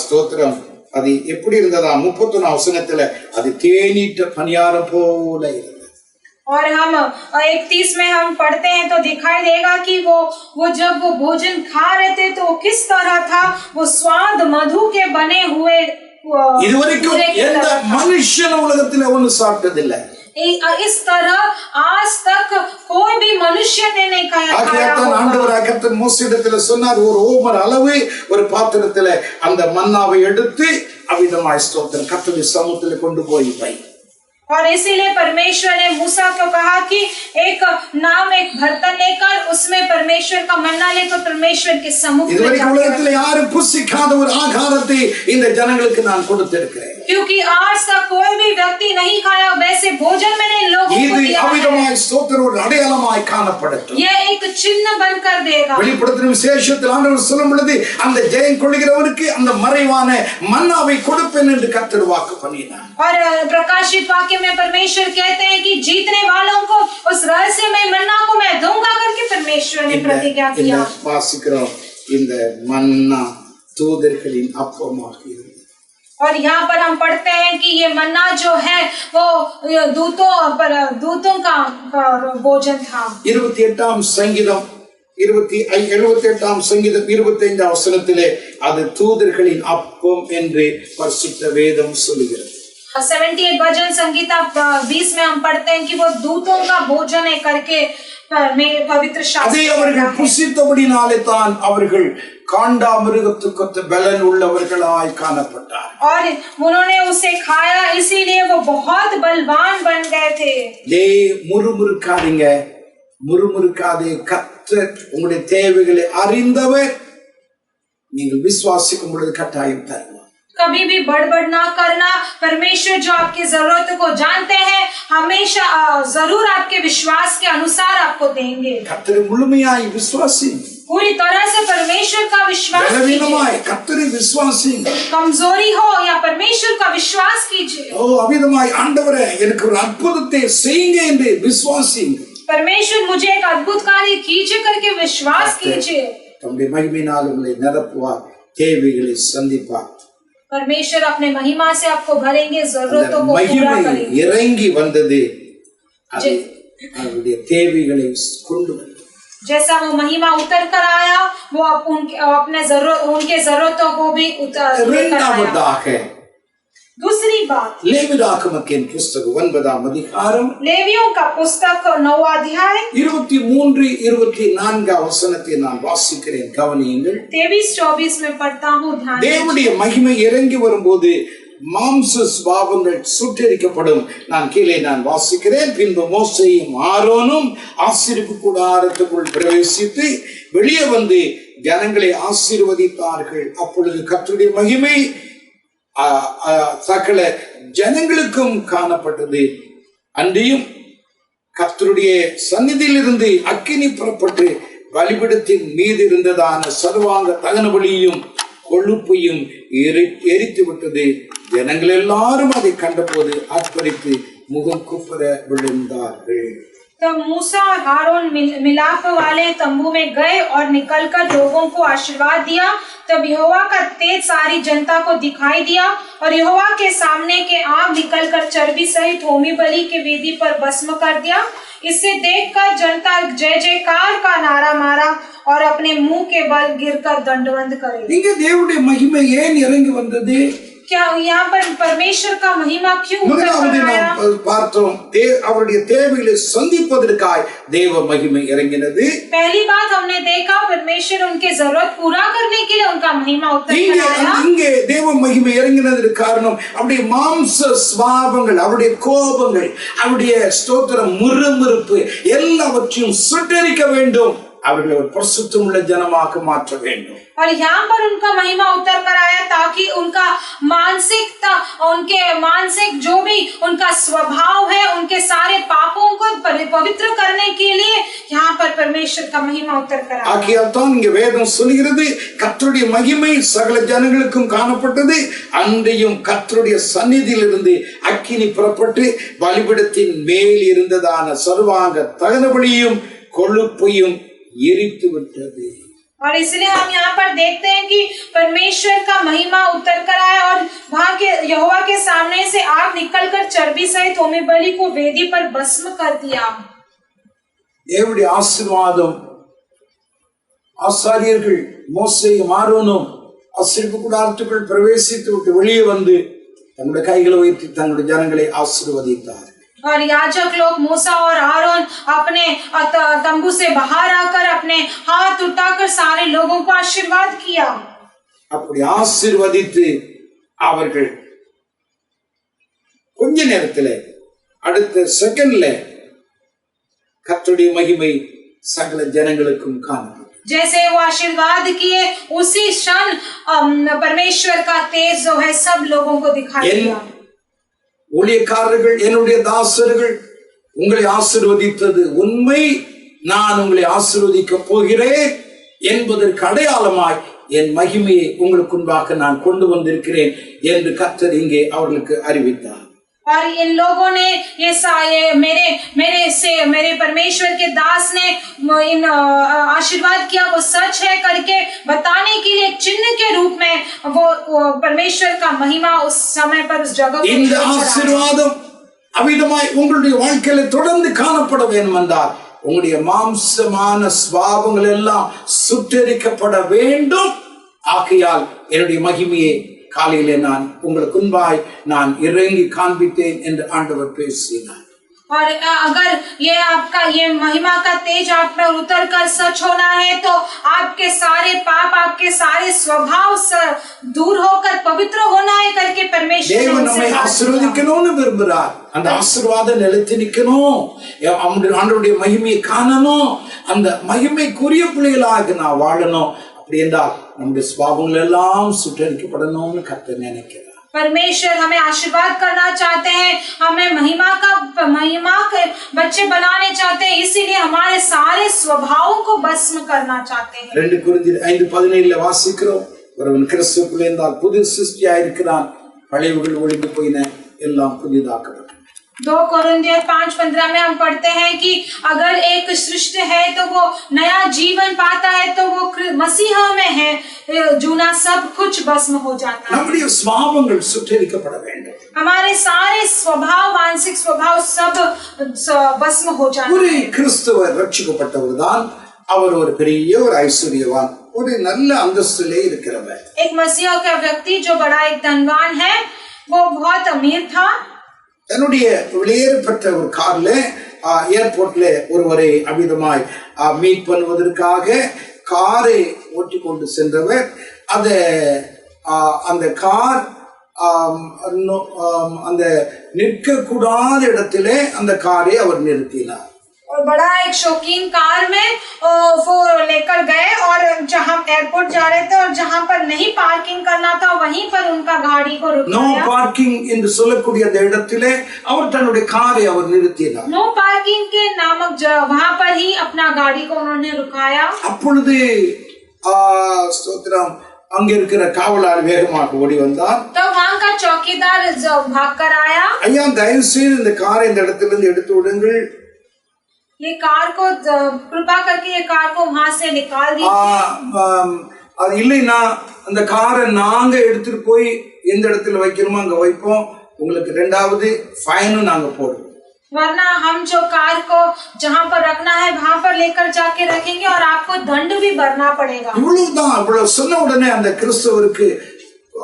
Speaker 1: ஸ்தோத்திரம் அது எப்படி இருந்ததா? 31 வசனத்துல அது தேனீட்ட பணியாரம் போல இருந்தது.
Speaker 2: और हम 31 में हम पढ़ते हैं तो दिखाई देगा कि वो जब वो भोजन खा रहे थे तो किस तरह था, वो स्वाद मधु के बने हुए
Speaker 1: இதுவரைக்கும் எந்த மனுஷன் உலகத்துல ஒண்ணு சாப்பிட்டதில்லை.
Speaker 2: इस तरह आज तक कोई भी मनुष्य ने नहीं खाया।
Speaker 1: ஆண்டவராகிய கர்த்தர் மோசேயிடத்தில் சொன்னார், ஒரு ஓமர் அளவு ஒரு பாத்திரத்துல அந்த மன்னாவை எடுத்து அவ்விதமாய் ஸ்தோத்திரம் கர்த்தருடைய சமூகத்தில் கொண்டு போய் வை.
Speaker 2: और इसीलिए परमेश्वर ने मूसा को कहा कि एक बर्तन लेकर उसमें परमेश्वर का मन्ना लेकर परमेश्वर के सम्मुख में जाकर,
Speaker 1: உலகத்தில் யாரும் புசிக்காத ஒரு ஆகாரத்தை இந்த ஜனங்களுக்கு நான் கொடுத்திருக்கிறேன்.
Speaker 2: क्योंकि आज तक कोई भी व्यक्ति नहीं खाया वैसे भोजन मैंने इन लोगों को दिया है।
Speaker 1: ஸ்தோத்திரம் ஒரு அடையாளமாய் காணப்படட்டும்.
Speaker 2: यह एक चिन्ह बनकर देगा।
Speaker 1: வெளிப்படுத்தின விசேஷத்தில் ஆண்டவர் சொல்லும் பொழுது அந்த ஜெயம் கொள்கிறவருக்கு அந்த மறைவான மன்னாவை கொடுப்பேன் என்று கர்த்தர் வாக்கு பண்ணினார்.
Speaker 2: और प्रकाशित वाक्य में परमेश्वर कहते हैं कि जीतने वालों को उस रहस्यमय मन्ना को मैं दूंगा करके परमेश्वर ने प्रतिज्ञा किया।
Speaker 1: வாசிக்கிறோம், இந்த மன்னா தூதர்களின் அப்பமாக இருந்தது.
Speaker 2: और यहाँ पर हम पढ़ते हैं कि ये मन्ना जो है वो दूतों का भोजन था।
Speaker 1: 28 சங்கீதம் 78 சங்கீதம் 25 வசனத்திலே அது தூதர்களின் அப்பம் என்று பரிசுத்த வேதம் சொல்லுகிறது.
Speaker 2: 78 भजन संगीता 20 में हम पढ़ते हैं कि वो दूतों का भोजन है करके पवित्र शास्त्र
Speaker 1: அவர்கள் புசித்தபடினாலே தான் அவர்கள் காண்டாமிருகத்துக்கு பலன் உள்ளவர்களாய் காணப்பட்டார்.
Speaker 2: और उन्होंने उसे खाया इसीलिए वो बहुत बलवान बन गए थे। முறுமுறுக்காதே, கர்த்தர் உங்களுடைய தேவைகளை அறிந்தவர். நீங்கள் விசுவாசிக்கும் பொழுது கட்டாயம் தருவார். कभी भी बड़बड़ ना करना। परमेश्वर जो आपकी जरूरतों को जानते हैं हमेशा जरूर आपके विश्वास के अनुसार आपको देंगे।
Speaker 1: கர்த்தரை முழுமையாய் விசுவாசி.
Speaker 2: पूरी तरह से परमेश्वर का विश्वास कीजिए।
Speaker 1: கர்த்தரை விசுவாசி.
Speaker 2: कमजोरी हो या परमेश्वर का विश्वास कीजिए।
Speaker 1: அவ்விதமாய் ஆண்டவரே எனக்கு ஒரு அற்புதத்தை செய்யுங்க என்று விசுவாசிங்க.
Speaker 2: परमेश्वर मुझे एक अद्भुत कार्य कीजिए करके विश्वास कीजिए।
Speaker 1: தம்முடைய மகிமையினால் உங்களை நிரப்புவார், தேவைகளை சந்திப்பார்.
Speaker 2: परमेश्वर अपने महिमा से आपको भरेंगे, जरूरतों को पूरा करेंगे।
Speaker 1: இறங்கி வந்தது அவருடைய தேவைகளை கொண்டு வந்தது.
Speaker 2: जैसा वो महिमा उतर कर आया वो उनके जरूरतों को भी लेकर आया। दूसरी बात,
Speaker 1: லேவியராகமத்தின் புஸ்தகம் 9ஆம் அதிகாரம்,
Speaker 2: लेवियों का पुस्तक 9वां अध्याय
Speaker 1: 23-24 வசனத்தை நான் வாசிக்கிறேன், கவனியுங்கள்.
Speaker 2: 23-24 में पढ़ता हूँ, ध्यान।
Speaker 1: தேவனுடைய மகிமை இறங்கி வரும்போது மாம்ச சுபாவங்கள் சுட்டெரிக்கப்படும். நான் வாசிக்கிறேன். பின்பு மோசேயும் ஆரோனும் ஆசீர்வாத கூடாரத்துக்குள் பிரவேசித்து வெளியே வந்து ஜனங்களை ஆசீர்வதித்தார்கள். அப்பொழுது கர்த்தருடைய மகிமை சகல ஜனங்களுக்கும் காணப்பட்டது. அன்றியும் கர்த்தருடைய சந்நிதியிலிருந்து அக்கினி புறப்பட்டு பலிபீடத்தின் மீது இருந்ததான சர்வாங்க தகன பலியையும் கொழுப்பையும் எரித்து விட்டது. ஜனங்கள் எல்லாரும் அதை கண்டபோது ஆர்ப்பரித்து முகம் குப்புற விழுந்தார்கள்.
Speaker 2: तब मूसा और हारून मिलाप वाले तंबू में गए और निकलकर लोगों को आशीर्वाद दिया। तब यहोवा का तेज सारी जनता को दिखाई दिया और यहोवा के सामने के आग निकलकर चर्बी सहित होमी बलि के वेदी पर भस्म कर दिया। इसे देखकर जनता जय जयकार का नारा मारा और अपने मुंह के बल गिरकर दंडवंद करे।
Speaker 1: இங்கே தேவனுடைய மகிமை ஏன் இறங்கி வந்தது?
Speaker 2: क्या यहाँ पर परमेश्वर का महिमा क्यों
Speaker 1: பார்த்தோம்? அவருடைய தேவைகளை சந்திப்பதற்காக தேவ மகிமை இறங்கினது.
Speaker 2: पहली बात हमने देखा परमेश्वर उनके जरूरत पूरा करने के लिए उनका महिमा उतर आया।
Speaker 1: இங்கே தேவ மகிமை இறங்கினதற்கு காரணம் அவருடைய மாம்ச சுபாவங்கள், அவருடைய கோபங்கள், அவருடைய ஸ்தோத்திரம் முறுமுறுப்பு எல்லாவற்றையும் சுட்டெரிக்க வேண்டும். அவர்களை ஒரு பரிசுத்தமுள்ள ஜனமாக மாற்ற வேண்டும்.
Speaker 2: और यहाँ पर उनका महिमा उतर कर आया ताकि उनका मानसिकता, उनके मानसिक जो भी उनका स्वभाव है, उनके सारे पापों को पवित्र करने के लिए यहाँ पर परमेश्वर का महिमा उतर कर आया।
Speaker 1: ஆகையால் தான் இங்கே வேதம் சொல்கிறது கர்த்தருடைய மகிமை சகல ஜனங்களுக்கும் காணப்பட்டது. அன்றையும் கர்த்தருடைய சந்நிதியிலிருந்து அக்கினி புறப்பட்டு பலிபீடத்தின் மேல் இருந்ததான சர்வாங்க தகன பலியையும் கொழுப்பையும் எரித்து விட்டது.
Speaker 2: और इसलिए हम यहाँ पर देखते हैं कि परमेश्वर का महिमा उतर कर आया और वहां के यहोवा के सामने से आग निकलकर चर्बी सहित होमी बलि को वेदी पर भस्म कर दिया।
Speaker 1: தேவனுடைய ஆசீர்வாதம் ஆசாரியர்கள் மோசேயும் ஆரோனும் ஆசரிப்பு கூடாரத்துக்குள் பிரவேசித்து விட்டு வெளியே வந்து தங்களுடைய கைகளை உயர்த்தி தங்களுடைய ஜனங்களை ஆசீர்வதித்தார்।
Speaker 2: और याजक लोग मूसा और आरोन अपने तंबू से बाहर आकर अपने हाथ उठाकर सारे लोगों को आशीर्वाद किया।
Speaker 1: அப்படி ஆசீர்வதித்து அவர்கள் கொஞ்ச நேரத்தில் அடுத்த செகண்ட்ல கர்த்தருடைய மகிமை சகல ஜனங்களுக்கும் காணப்பட்டது।
Speaker 2: जैसे वो आशीर्वाद किए उसी क्षण परमेश्वर का तेज जो है सब लोगों को दिखाई दिया।
Speaker 1: ஊழியக்காரர்கள் என்னுடைய தாசர்கள் உங்களை ஆசீர்வதித்தது உண்மை, நான் உங்களை ஆசீர்வதிக்க போகிறேன் என்பதற்கு அடையாளமாய் என் மகிமையை உங்களுக்கு முன்பாக நான் கொண்டு வந்திருக்கிறேன் என்று கர்த்தர் இங்கே அவர்களுக்கு அறிவித்தார்।
Speaker 2: और इन लोगों ने मेरे परमेश्वर के दास ने इन आशीर्वाद किया वो सच है करके बताने के लिए एक चिन्ह के रूप में वो परमेश्वर का महिमा उस समय पर उस जगह पर
Speaker 1: இந்த ஆசீர்வாதம் அவிதமாய் உங்களுடைய வாழ்க்கையில தொடர்ந்து காணப்பட வேண்டும் என்றால் உங்களுடைய மாம்சமான சுபாவங்கள் எல்லாம் சுட்டெரிக்கப்பட வேண்டும்। ஆகையால் என்னுடைய மகிமையை காலையிலே நான் உங்களுக்கு முன்பாய் நான் இறங்கி காண்பித்தேன் என்று ஆண்டவர் பேசினார்।
Speaker 2: और अगर ये महिमा का तेज आप में उतर कर सच होना है तो आपके सारे पाप आपके सारे स्वभाव दूर होकर पवित्र होना है करके परमेश्वर
Speaker 1: தேவன் நம்மை ஆசீர்வதிக்கணும்னு விரும்புகிறார்। அந்த ஆசீர்வாதம் நிலைத்து நிற்கணும், ஆண்டவருடைய மகிமையை காணணும், அந்த மகிமைக்குரிய பிள்ளைகளாக நான் வாழணும்। அப்படி என்றால் நம்முடைய சுபாவங்கள் எல்லாம் சுட்டரிக்கப்படணும்னு கர்த்தர் நினைக்கிறார்।
Speaker 2: परमेश्वर हमें आशीर्वाद करना चाहते हैं, हमें महिमा के बच्चे बनाने चाहते हैं, इसीलिए हमारे सारे स्वभावों को भस्म करना चाहते हैं। 2
Speaker 1: கொரிந்தியர் 5:17 வாசிக்கிறோம், ஒருவன் கிறிஸ்துவுக்குள் இருந்தால் புது சிருஷ்டியாய் இருக்கிறான், பழையவைகள் ஒழிந்து போயின, எல்லாம் புதிதாக்கப்பட்டது।
Speaker 2: 2 कोरिन्थियर 5:15 में हम पढ़ते हैं कि अगर एक सृष्टि है तो वो नया जीवन पाता है, तो वो मसीह में है, जूना सब कुछ भस्म हो जाता है।
Speaker 1: நம்முடைய சுபாவங்கள் சுட்டரிக்கப்பட வேண்டும்।
Speaker 2: हमारे सारे स्वभाव, मानसिक स्वभाव सब भस्म हो जाते
Speaker 1: ஒரு
Speaker 2: हैं।
Speaker 1: கிறிஸ்தவர் ரட்சிக்கப்பட்டவர்தான் அவர் ஒரு பெரிய ஒரு ஐஸ்வர்யவான், ஒரு நல்ல அந்தஸ்திலே இருக்கிறவர்।
Speaker 2: एक मसीह का व्यक्ति जो बड़ा एक धनवान है, वो बहुत अमीर था।
Speaker 1: தன்னுடைய வெளியேறப்பட்ட ஒரு கார்ல ஏர்போர்ட்ல ஒருவரை அமிதமாய் மீட் பண்ணுவதற்காக காரை ஓட்டி கொண்டு சென்றவர், அந்த கார் அந்த நிற்கக்கூடாத இடத்திலே அந்த காரை அவர் நிறுத்தினார்।
Speaker 2: और बड़ा एक शौकीन कार में वो लेकर गए और जहां एयरपोर्ट जा रहे थे और जहां पर नहीं पार्किंग करना था वहीं पर उनका गाड़ी को रुकाया।
Speaker 1: नो पार्किंग என்று சொல்லக்கூடிய அந்த இடத்திலே அவர் தன்னுடைய காரை அவர் நிறுத்தினார்।
Speaker 2: नो पार्किंग के नामक वहां पर ही अपना गाड़ी को उन्होंने रुकाया।
Speaker 1: அப்பொழுது ஸ்தோத்திரம், அங்க இருக்கிற காவலாளி வேகமாக ஓடி வந்தார்।
Speaker 2: तो वहां का चौकीदार भाग कर आया।
Speaker 1: ஐயா, தயவு செய்து இந்த காரை இந்த இடத்திலிருந்து எடுத்து விடுங்கள்,
Speaker 2: ये कार को कृपा करके ये कार को वहां से निकाल दीजिए।
Speaker 1: அது இல்லைன்னா அந்த காரை நாங்க எடுத்துட்டு போய் எந்த இடத்துல வைக்கணுமோ அங்க வைப்போம், உங்களுக்கு 2வது ஃபைனும் நாங்க போடுவோம்।
Speaker 2: वरना हम जो कार को जहां पर रखना है वहां पर लेकर जाके रखेंगे और आपको दंड भी भरना पड़ेगा।
Speaker 1: இவ்வளவுதான்। இவ்வளவு சொன்ன உடனே அந்த கிறிஸ்தவருக்கு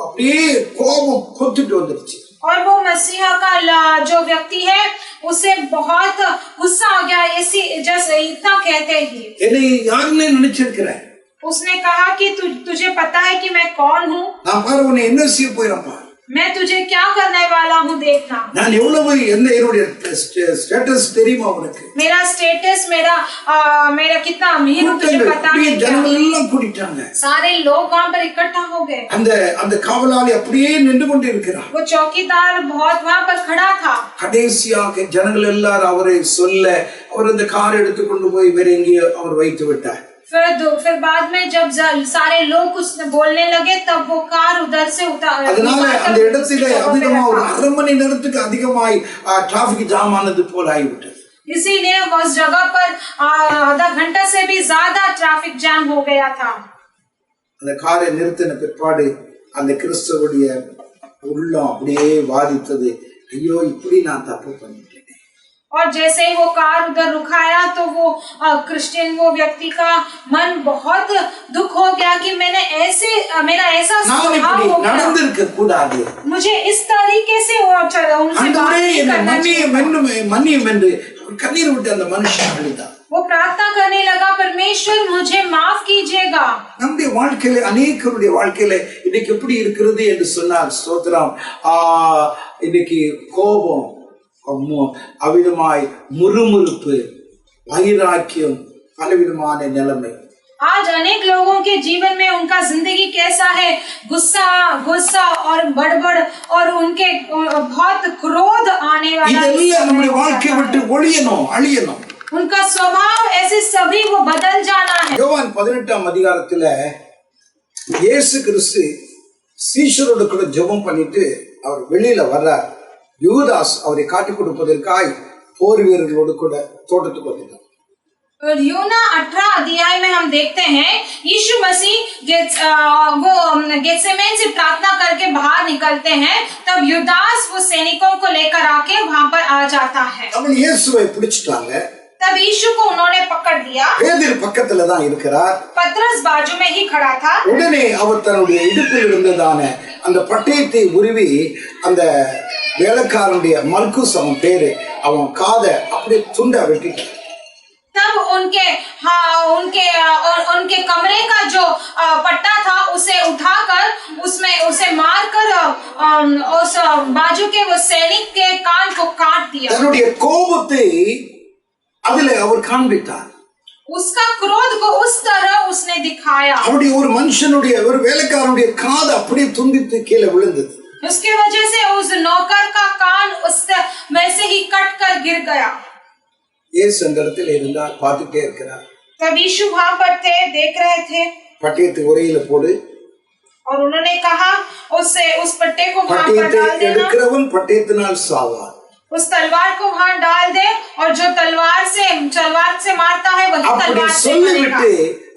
Speaker 1: அப்படியே கோபம் கொத்திட்டு வந்துருச்சு।
Speaker 2: और वो मसीहा का जो व्यक्ति है उसे बहुत गुस्सा हो गया। ऐसी जैसे इतना कहते ही
Speaker 1: என்னை யாருன்னு நினைச்சிருக்கிறேன்,
Speaker 2: उसने कहा कि तुझे पता है कि मैं कौन हूँ,
Speaker 1: நான் பாரு உன்னை என்ன செய்ய போயிறேன் பாரு,
Speaker 2: मैं तुझे क्या करने वाला हूँ देखना।
Speaker 1: நான் எவ்வளவு என்னுடைய ஸ்டேட்டஸ் தெரியுமா உனக்கு,
Speaker 2: मेरा स्टेटस मेरा कितना अमीर हूँ तुझे पता है क्या?
Speaker 1: ஜனங்கள் எல்லாம் கூட்டிட்டாங்க।
Speaker 2: सारे लोग वहाँ पर इकट्ठा हो गए।
Speaker 1: அந்த காவலாளி அப்படியே நின்று கொண்டு இருக்கிறார்।
Speaker 2: वो चौकीदार बहुत वहाँ पर खड़ा था।
Speaker 1: கடைசியாக ஜனங்கள் எல்லாரும் அவரை சொல்ல அவர் அந்த காரை எடுத்துக்கொண்டு போய் வேற எங்கேயோ அவர் வைத்து விட்டார்।
Speaker 2: फिर बाद में जब सारे लोग कुछ बोलने लगे तब वो कार उधर से
Speaker 1: அதனால அந்த இடத்திலே அதிகமா ஒரு 1/2 மணி நேரத்துக்கு அதிகமாய் டிராபிக் ஜாம் ஆனது போல ஆகிவிட்டது।
Speaker 2: इसीलिए उस जगह पर आधा घंटा से भी ज्यादा ट्रैफिक जाम हो गया था।
Speaker 1: அந்த காரை நிறுத்தின பிற்பாடு அந்த கிறிஸ்தவருடைய உள்ளம் அப்படியே வாதித்தது, ஐயோ இப்படி நான் தப்பு பண்ணிட்டேன்.
Speaker 2: और जैसे ही वो कार उधर रुकाया तो वो क्रिश्चियन वो व्यक्ति का मन बहुत दुख हो गया कि मैंने ऐसे मेरा ऐसा स्वभाव हो गया,
Speaker 1: நடந்திருக்க கூடாது,
Speaker 2: मुझे इस तरीके से उनसे बात नहीं करना चाहिए।
Speaker 1: மன்னியும் என்று கண்ணீர் விட்டு அந்த மனுஷன் அழுதான்.
Speaker 2: वो प्रार्थना करने लगा, परमेश्वर मुझे माफ कीजिएगा।
Speaker 1: நம்முடைய வாழ்க்கையில அநேகருடைய வாழ்க்கையில இன்னைக்கு எப்படி இருக்கிறது என்று சொன்னால் ஸ்தோத்திரம், இன்னைக்கு கோபம், அவிதமாய் முறுமுறுப்பு, வைராக்கியம், பலவிதமான நிலைமை.
Speaker 2: आज अनेक लोगों के जीवन में उनका जिंदगी कैसा है, गुस्सा और बड़बड़ और उनके बहुत क्रोध आने वाला।
Speaker 1: இதெல்லாம் நம்முடைய வாழ்க்கையை விட்டு ஒழியணும், அழியணும்.
Speaker 2: उनका स्वभाव ऐसे सभी वो बदल जाना है।
Speaker 1: யோவான் 18ஆம் அதிகாரத்துல இயேசு கிறிஸ்து சீஷரோடு கூட ஜெபம் பண்ணிட்டு அவர் வெளியில வர்றார். யூதாஸ் அவரை காட்டிக் கொடுப்பதற்காய் போர் வீரர்களோடு கூட தோட்டத்துக்கு வந்தார்.
Speaker 2: और यूना 18 अध्याय में हम देखते हैं यीशु मसीह वो गेत्सेमने से प्रार्थना करके बाहर निकलते हैं, तब यूदास वो सैनिकों को लेकर आके वहां पर आ जाता है।
Speaker 1: அவங்க இயேசுவை பிடிச்சிட்டாங்க.
Speaker 2: तब यीशु को उन्होंने पकड़ लिया।
Speaker 1: பேதுரு பக்கத்துல தான் இருக்கிறார்.
Speaker 2: पतरस बाजू में ही खड़ा था।
Speaker 1: உடனே அவர் தன்னுடைய இடுப்பில் இருந்ததான அந்த பட்டயத்தை உருவி அந்த வேலைக்காரனுடைய மல்குஸ் அவன் பேரு, அவன் காதை அப்படியே துண்டா வெட்டிட்டார்.
Speaker 2: तब उनके कमरे का जो पट्टा था उसे उठाकर उसे मारकर उस बाजू के वो सैनिक के कान को काट दिया।
Speaker 1: தன்னுடைய கோபத்தை அதிலே அவர் காண்பித்தார்.
Speaker 2: उसका क्रोध को उस तरह उसने दिखाया।
Speaker 1: அப்படி ஒரு மனுஷனுடைய ஒரு வேலைக்காரனுடைய காது அப்படியே துண்டித்து கீழே விழுந்தது.
Speaker 2: उसके वजह से उस नौकर का कान उस वैसे ही कट कर गिर गया।
Speaker 1: இயேசு அந்த இடத்துல இருந்தார், பார்த்துட்டே இருக்கிறார்.
Speaker 2: तब यीशु वहां पर थे, देख रहे थे।
Speaker 1: பட்டயத்தை உரையில போடு,
Speaker 2: और उन्होंने कहा उस पट्टे को वहां पर
Speaker 1: பட்டயத்தை
Speaker 2: डाल देना।
Speaker 1: எடுக்கிறவன் பட்டயத்தினால் சாவார்.
Speaker 2: उस तलवार को वहां डाल दे, और जो तलवार से मारता है वही तलवार से मरेगा।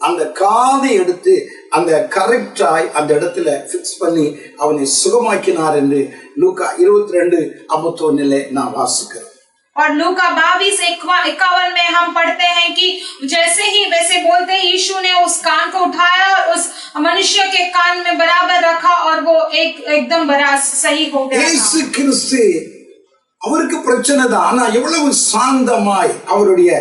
Speaker 1: அந்த காதை எடுத்து அந்த கரெக்டாய் அந்த இடத்துல ஃபிக்ஸ் பண்ணி அவனை சுகமாக்கினார் என்று லூக்கா 22:51 நான் வாசிக்கிறேன்.
Speaker 2: और लूका 22:51 में हम पढ़ते हैं कि जैसे ही वैसे बोलते यीशु ने उस कान को उठाया और उस मनुष्य के कान में बराबर रखा और वो एकदम बड़ा सही हो गया।
Speaker 1: இயேசு கிறிஸ்து அவருக்கு பிரச்சனை தான், ஆனா எவ்வளவு சாந்தமாய் அவருடைய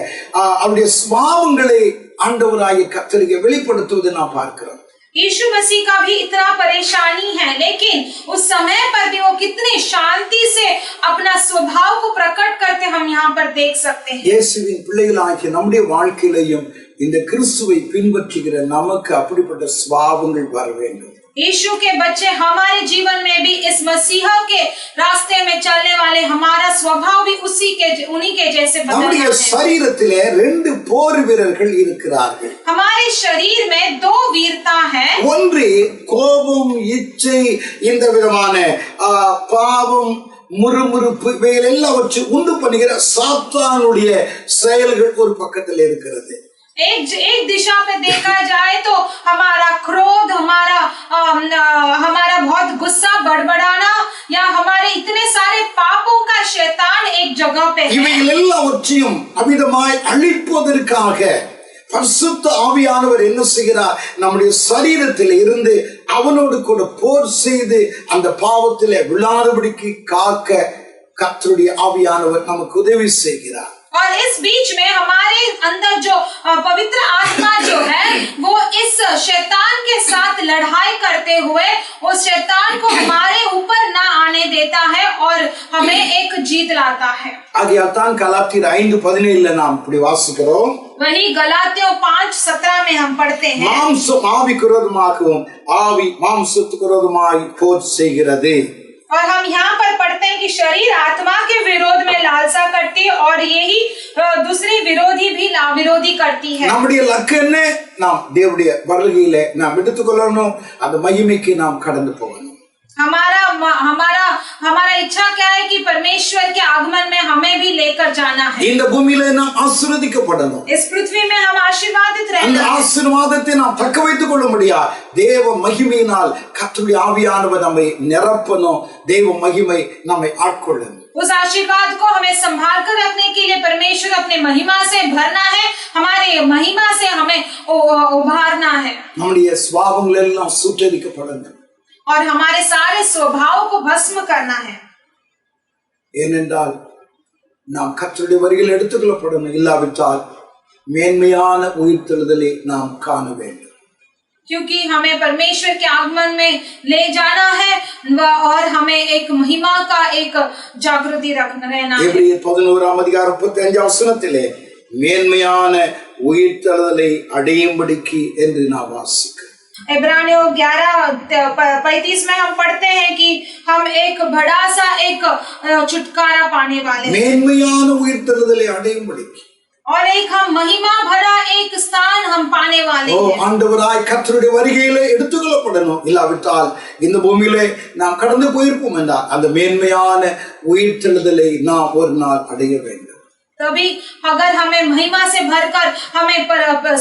Speaker 1: சுபாவங்களை ஆண்டவராகிய கர்த்தருக்கு வெளிப்படுத்துவதை நான் பார்க்கிறோம்.
Speaker 2: यीशु मसीह का भी इतना परेशानी है, लेकिन उस समय पर भी वो कितने शांति से अपना स्वभाव को प्रकट करते हम यहाँ पर देख सकते हैं।
Speaker 1: இயேசுவின் பிள்ளைகளாகிய நம்முடைய வாழ்க்கையிலும் இந்த கிறிஸ்துவை பின்பற்றுகிற நமக்கு அப்படிப்பட்ட சுபாவங்கள் வர வேண்டும்.
Speaker 2: यीशु के बच्चे हमारे जीवन में भी इस मसीहा के रास्ते में चलने वाले हमारा स्वभाव भी उन्हीं के जैसे बदलना है।
Speaker 1: நம்முடைய சரீரத்திலே 2 போர் வீரர்கள் இருக்கிறார்கள்.
Speaker 2: हमारे शरीर में 2 वीरता है।
Speaker 1: ஒன்று கோபம், இச்சை, இந்த விதமான பாவம், முறுமுறுப்பு, இவைகள் எல்லாவற்றையும் உண்டு பண்ணுகிற சாத்தானுடைய செயல்கள் ஒரு பக்கத்தில் இருக்கிறது.
Speaker 2: एक दिशा पे देखा जाए तो हमारा क्रोध, हमारा बहुत गुस्सा, बड़बड़ाना या हमारे इतने सारे पापों का शैतान एक जगह पे है।
Speaker 1: இவைகள் எல்லாவற்றையும் அமிதமாய் அழிப்பதற்காக பரிசுத்த ஆவியானவர் என்ன செய்கிறார், நம்முடைய சரீரத்தில் இருந்து அவனோடு கூட போர் செய்து அந்த பாவத்திலே விழாதபடிக்கு காக்க கர்த்தருடைய ஆவியானவர் நமக்கு உதவி செய்கிறார்.
Speaker 2: और इस बीच में हमारे अंदर जो पवित्र आत्मा जो है वो इस शैतान के साथ लड़ाई करते हुए उस शैतान को हमारे ऊपर ना आने देता है और हमें एक जीत लाता है।
Speaker 1: ஆகையால் தான் கலாத்தியர் 5:17 நாம் இப்படி வாசிக்கிறோம்.
Speaker 2: वही गलातियों 5:17 में हम पढ़ते हैं,
Speaker 1: மாம்சம் ஆவிக்கு விரோதமாகவும் ஆவி மாம்சத்துக்கு விரோதமாய் போர் செய்கிறது.
Speaker 2: और हम यहाँ पर पढ़ते हैं कि शरीर आत्मा के विरोध में लालसा करती है और यही दूसरी विरोधी भी विरोधी करती है।
Speaker 1: நம்முடைய லட்சியம் நாம் தேவனுடைய வருகையிலே நாம் எடுத்துக்கொள்ளணும், அந்த மகிமைக்கு நாம் கடந்து போகணும்.
Speaker 2: हमारा इच्छा क्या है कि परमेश्वर के आगमन में हमें भी लेकर जाना है।
Speaker 1: இந்த பூமியில நாம் ஆசீர்வதிக்கப்படணும்.
Speaker 2: इस पृथ्वी में हम आशीर्वादित
Speaker 1: அந்த
Speaker 2: रहना है।
Speaker 1: ஆசீர்வாதத்தை நாம் தக்க வைத்துக் கொள்ள முடியாது. தேவ மகிமையினால் கர்த்தருடைய ஆவியானவர் நம்மை நிரப்பணும். தேவ மகிமை நம்மை ஆட்கொள்ளணும்.
Speaker 2: उस आशीर्वाद को हमें संभाल कर रखने के लिए परमेश्वर अपने महिमा से भरना है, हमारे महिमा से हमें उभारना है
Speaker 1: நம்முடைய சுபாவங்கள் எல்லாம் சுட்டரிக்கப்படணும்.
Speaker 2: और हमारे सारे स्वभाव को भस्म करना है।
Speaker 1: ஏனென்றால் நாம் கர்த்தருடைய வருகையில் எடுத்துக்கொள்ளப்படணும். இல்லாவிட்டால் மேன்மையான உயிர்த்தெழுதலை நாம் காண வேண்டும்.
Speaker 2: क्योंकि हमें परमेश्वर के आगमन में ले जाना है और हमें एक महिमा का एक जागृति रहना है।
Speaker 1: எபிரேயர் 11:35 மேன்மையான உயிர்த்தெழுதலை அடையும்படிக்கு என்று நாம் வாசிக்கிறோம்.
Speaker 2: इब्रानियों 11:35 में हम पढ़ते हैं कि हम एक बड़ा सा एक छुटकारा पाने वाले हैं।
Speaker 1: மேன்மையான உயிர்த்தெழுதலை அடையும்படிக்கு
Speaker 2: और एक हम महिमा भरा एक स्थान हम पाने वाले हैं।
Speaker 1: ஆண்டவராய் கர்த்தருடைய வருகையிலே எடுத்துக்கொள்ளப்படணும். இல்லாவிட்டால் இந்த பூமியிலே நாம் கடந்து போயிருப்போம் என்றால் அந்த மேன்மையான உயிர்த்தெழுதலை நாம் ஒரு நாள் அடைய வேண்டும்.
Speaker 2: तभी अगर हमें महिमा से भरकर हमें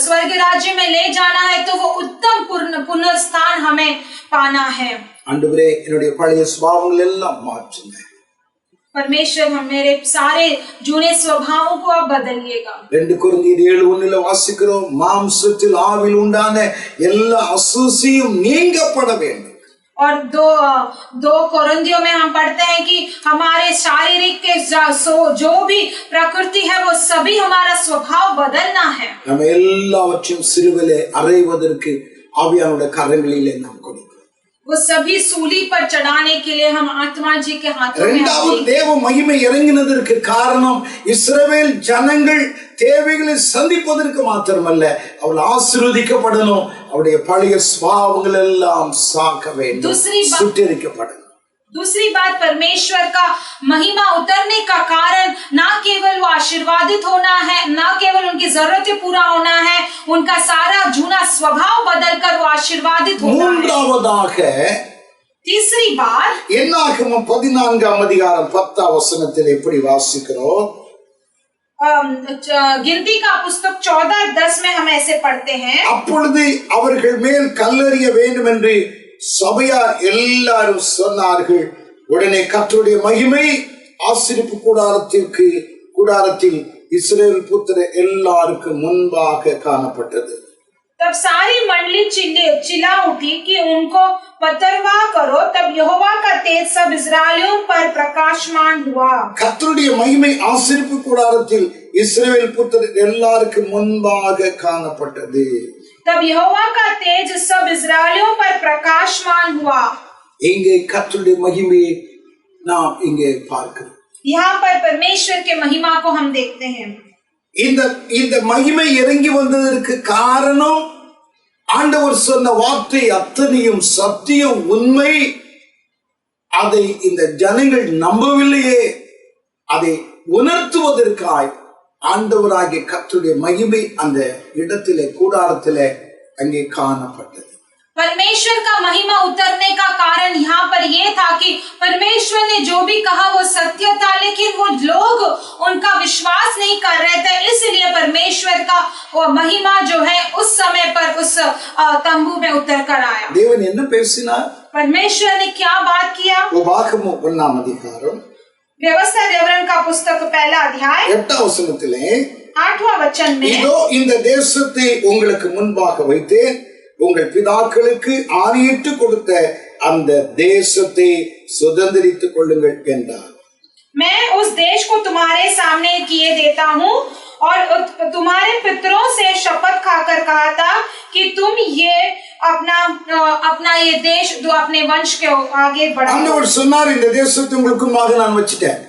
Speaker 2: स्वर्ग राज्य में ले जाना है तो वो उत्तम पुनर्स्थान हमें पाना है।
Speaker 1: ஆண்டவரே என்னுடைய பழைய சுபாவங்கள் எல்லாம் மாற்றுங்க.
Speaker 2: परमेश्वर हम मेरे सारे जूने स्वभावों को आप बदलिएगा।
Speaker 1: 2 கொரிந்தியர் 7:1 வாசிக்கிறோம், மாம்சத்தில் ஆவியில் உண்டான எல்லா அசூசியும் நீங்கப்பட வேண்டும்.
Speaker 2: और दो कोरिन्थियों में हम पढ़ते हैं कि हमारे शारीरिक के जो भी प्रकृति है वो सभी हमारा स्वभाव बदलना है।
Speaker 1: நம்ம எல்லாவற்றையும் சிறுவிலே அறைவதற்கு ஆவியானவருடைய கரங்களிலே நாம் கொடுக்கிறோம்.
Speaker 2: वो सभी सूली पर चढ़ाने के लिए हम आत्मा जी के हाथों में
Speaker 1: இரண்டாவது தேவ மகிமை இறங்கினதற்கு காரணம் இஸ்ரவேல் ஜனங்கள் தேவைகளை சந்திப்பதற்கு மாத்திரமல்ல, அவள் ஆசீர்வதிக்கப்படணும். அவருடைய பழைய சுபாவங்கள் எல்லாம் சாக வேண்டும், சுட்டெரிக்கப்படணும்.
Speaker 2: दूसरी बात, परमेश्वर का महिमा उतरने का कारण ना केवल वो आशीर्वादित होना है, ना केवल उनकी जरूरतें पूरा होना है, उनका सारा जूना स्वभाव बदलकर वो आशीर्वादित होना है।
Speaker 1: மூன்றாவதாக
Speaker 2: तीसरी बात,
Speaker 1: என்னாகமம் 14:10 எப்படி வாசிக்கிறோம்?
Speaker 2: गिनती का पुस्तक 14:10 में हम ऐसे पढ़ते हैं,
Speaker 1: அப்பொழுது அவர்கள் மேல் கல்லெறிய வேண்டும் என்று சபையார் எல்லாரும் சொன்னார்கள். உடனே கர்த்தருடைய மகிமை ஆசரிப்பு கூடாரத்தில் இஸ்ரவேல் புத்திரர் எல்லாருக்கும் முன்பாக காணப்பட்டது.
Speaker 2: तब सारी मंडली चिल्ला उठी कि उनको पथरवाह करो। तब यहोवा का तेज सब इस्राएलियों पर प्रकाशमान हुआ।
Speaker 1: கர்த்தருடைய மகிமை ஆசரிப்பு கூடாரத்தில் இஸ்ரவேல் புத்திரர் எல்லாருக்கும் முன்பாக காணப்பட்டது.
Speaker 2: तब यहोवा का तेज सब इस्राएलियों पर प्रकाशमान हुआ।
Speaker 1: இங்கே கர்த்தருடைய மகிமையை நாம் இங்கே பார்க்கிறோம்.
Speaker 2: यहाँ पर परमेश्वर के महिमा को हम देखते हैं।
Speaker 1: இந்த மகிமை இறங்கி வந்ததற்கு காரணம் ஆண்டவர் சொன்ன வார்த்தை அத்தனையும் சத்தியம், உண்மை. அதை இந்த ஜனங்கள் நம்பவில்லையே. அதை உணர்த்துவதற்காய் ஆண்டவராகிய கர்த்தருடைய மகிமை அந்த இடத்திலே கூடாரத்திலே அங்கே காணப்பட்டது.
Speaker 2: परमेश्वर का महिमा उतरने का कारण यहाँ पर ये था कि परमेश्वर ने जो भी कहा वो सत्य था, लेकिन वो लोग उनका विश्वास नहीं कर रहे थे। इसलिए परमेश्वर का वो महिमा जो है उस समय पर उस तंबू में उतर कर आया।
Speaker 1: தேவன் என்ன பேசினார்?
Speaker 2: परमेश्वर ने क्या बात किया?
Speaker 1: உபாகமம் 1
Speaker 2: व्यवस्था विवरण का पुस्तक 1 अध्याय 8वां वचन में,
Speaker 1: இதோ இந்த தேசத்தை உங்களுக்கு முன்பாக வைத்தேன், உங்கள் பிதாக்களுக்கு ஆணையிட்டு கொடுத்த அந்த தேசத்தை சுதந்திரித்துக் கொள்ளுங்கள் என்றார்.
Speaker 2: मैं उस देश को तुम्हारे सामने किए देता हूँ और तुम्हारे पितरों से शपथ खाकर कहा था कि तुम ये अपना ये देश जो अपने वंश के आगे बढ़ाओ।
Speaker 1: ஆண்டவர் சொன்னார், இந்த தேசத்தை உங்களுக்கு முன்பாக நான் வச்சிட்டேன்.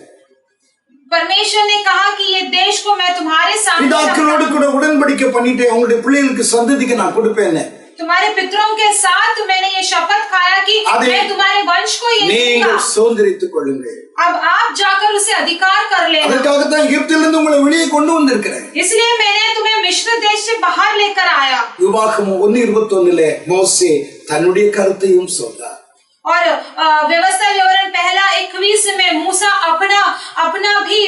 Speaker 2: परमेश्वर ने कहा कि ये देश को मैं तुम्हारे सामने
Speaker 1: பிதாக்களோடு கூட உடன்படிக்கை பண்ணிட்டேன், உங்களுடைய பிள்ளைகளுக்கு சந்ததிக்கு நான் கொடுப்பேன்.
Speaker 2: तुम्हारे पितरों के साथ मैंने ये शपथ खाया कि मैं तुम्हारे वंश को ये
Speaker 1: நீங்கள் சுதந்திரித்துக் கொள்ளுங்கள்.
Speaker 2: अब आप जाकर उसे अधिकार कर लेना।
Speaker 1: அதற்காக தான் எகிப்திலிருந்து உங்களை வெளியே கொண்டு வந்திருக்கிறேன்.
Speaker 2: इसलिए मैंने तुम्हें मिस्र देश से बाहर लेकर आया।
Speaker 1: உபாகமம் 1:21 மோசே தன்னுடைய கருத்தையும் சொல்றார்.
Speaker 2: और व्यवस्था विवरण 1 24 में मूसा अपना भी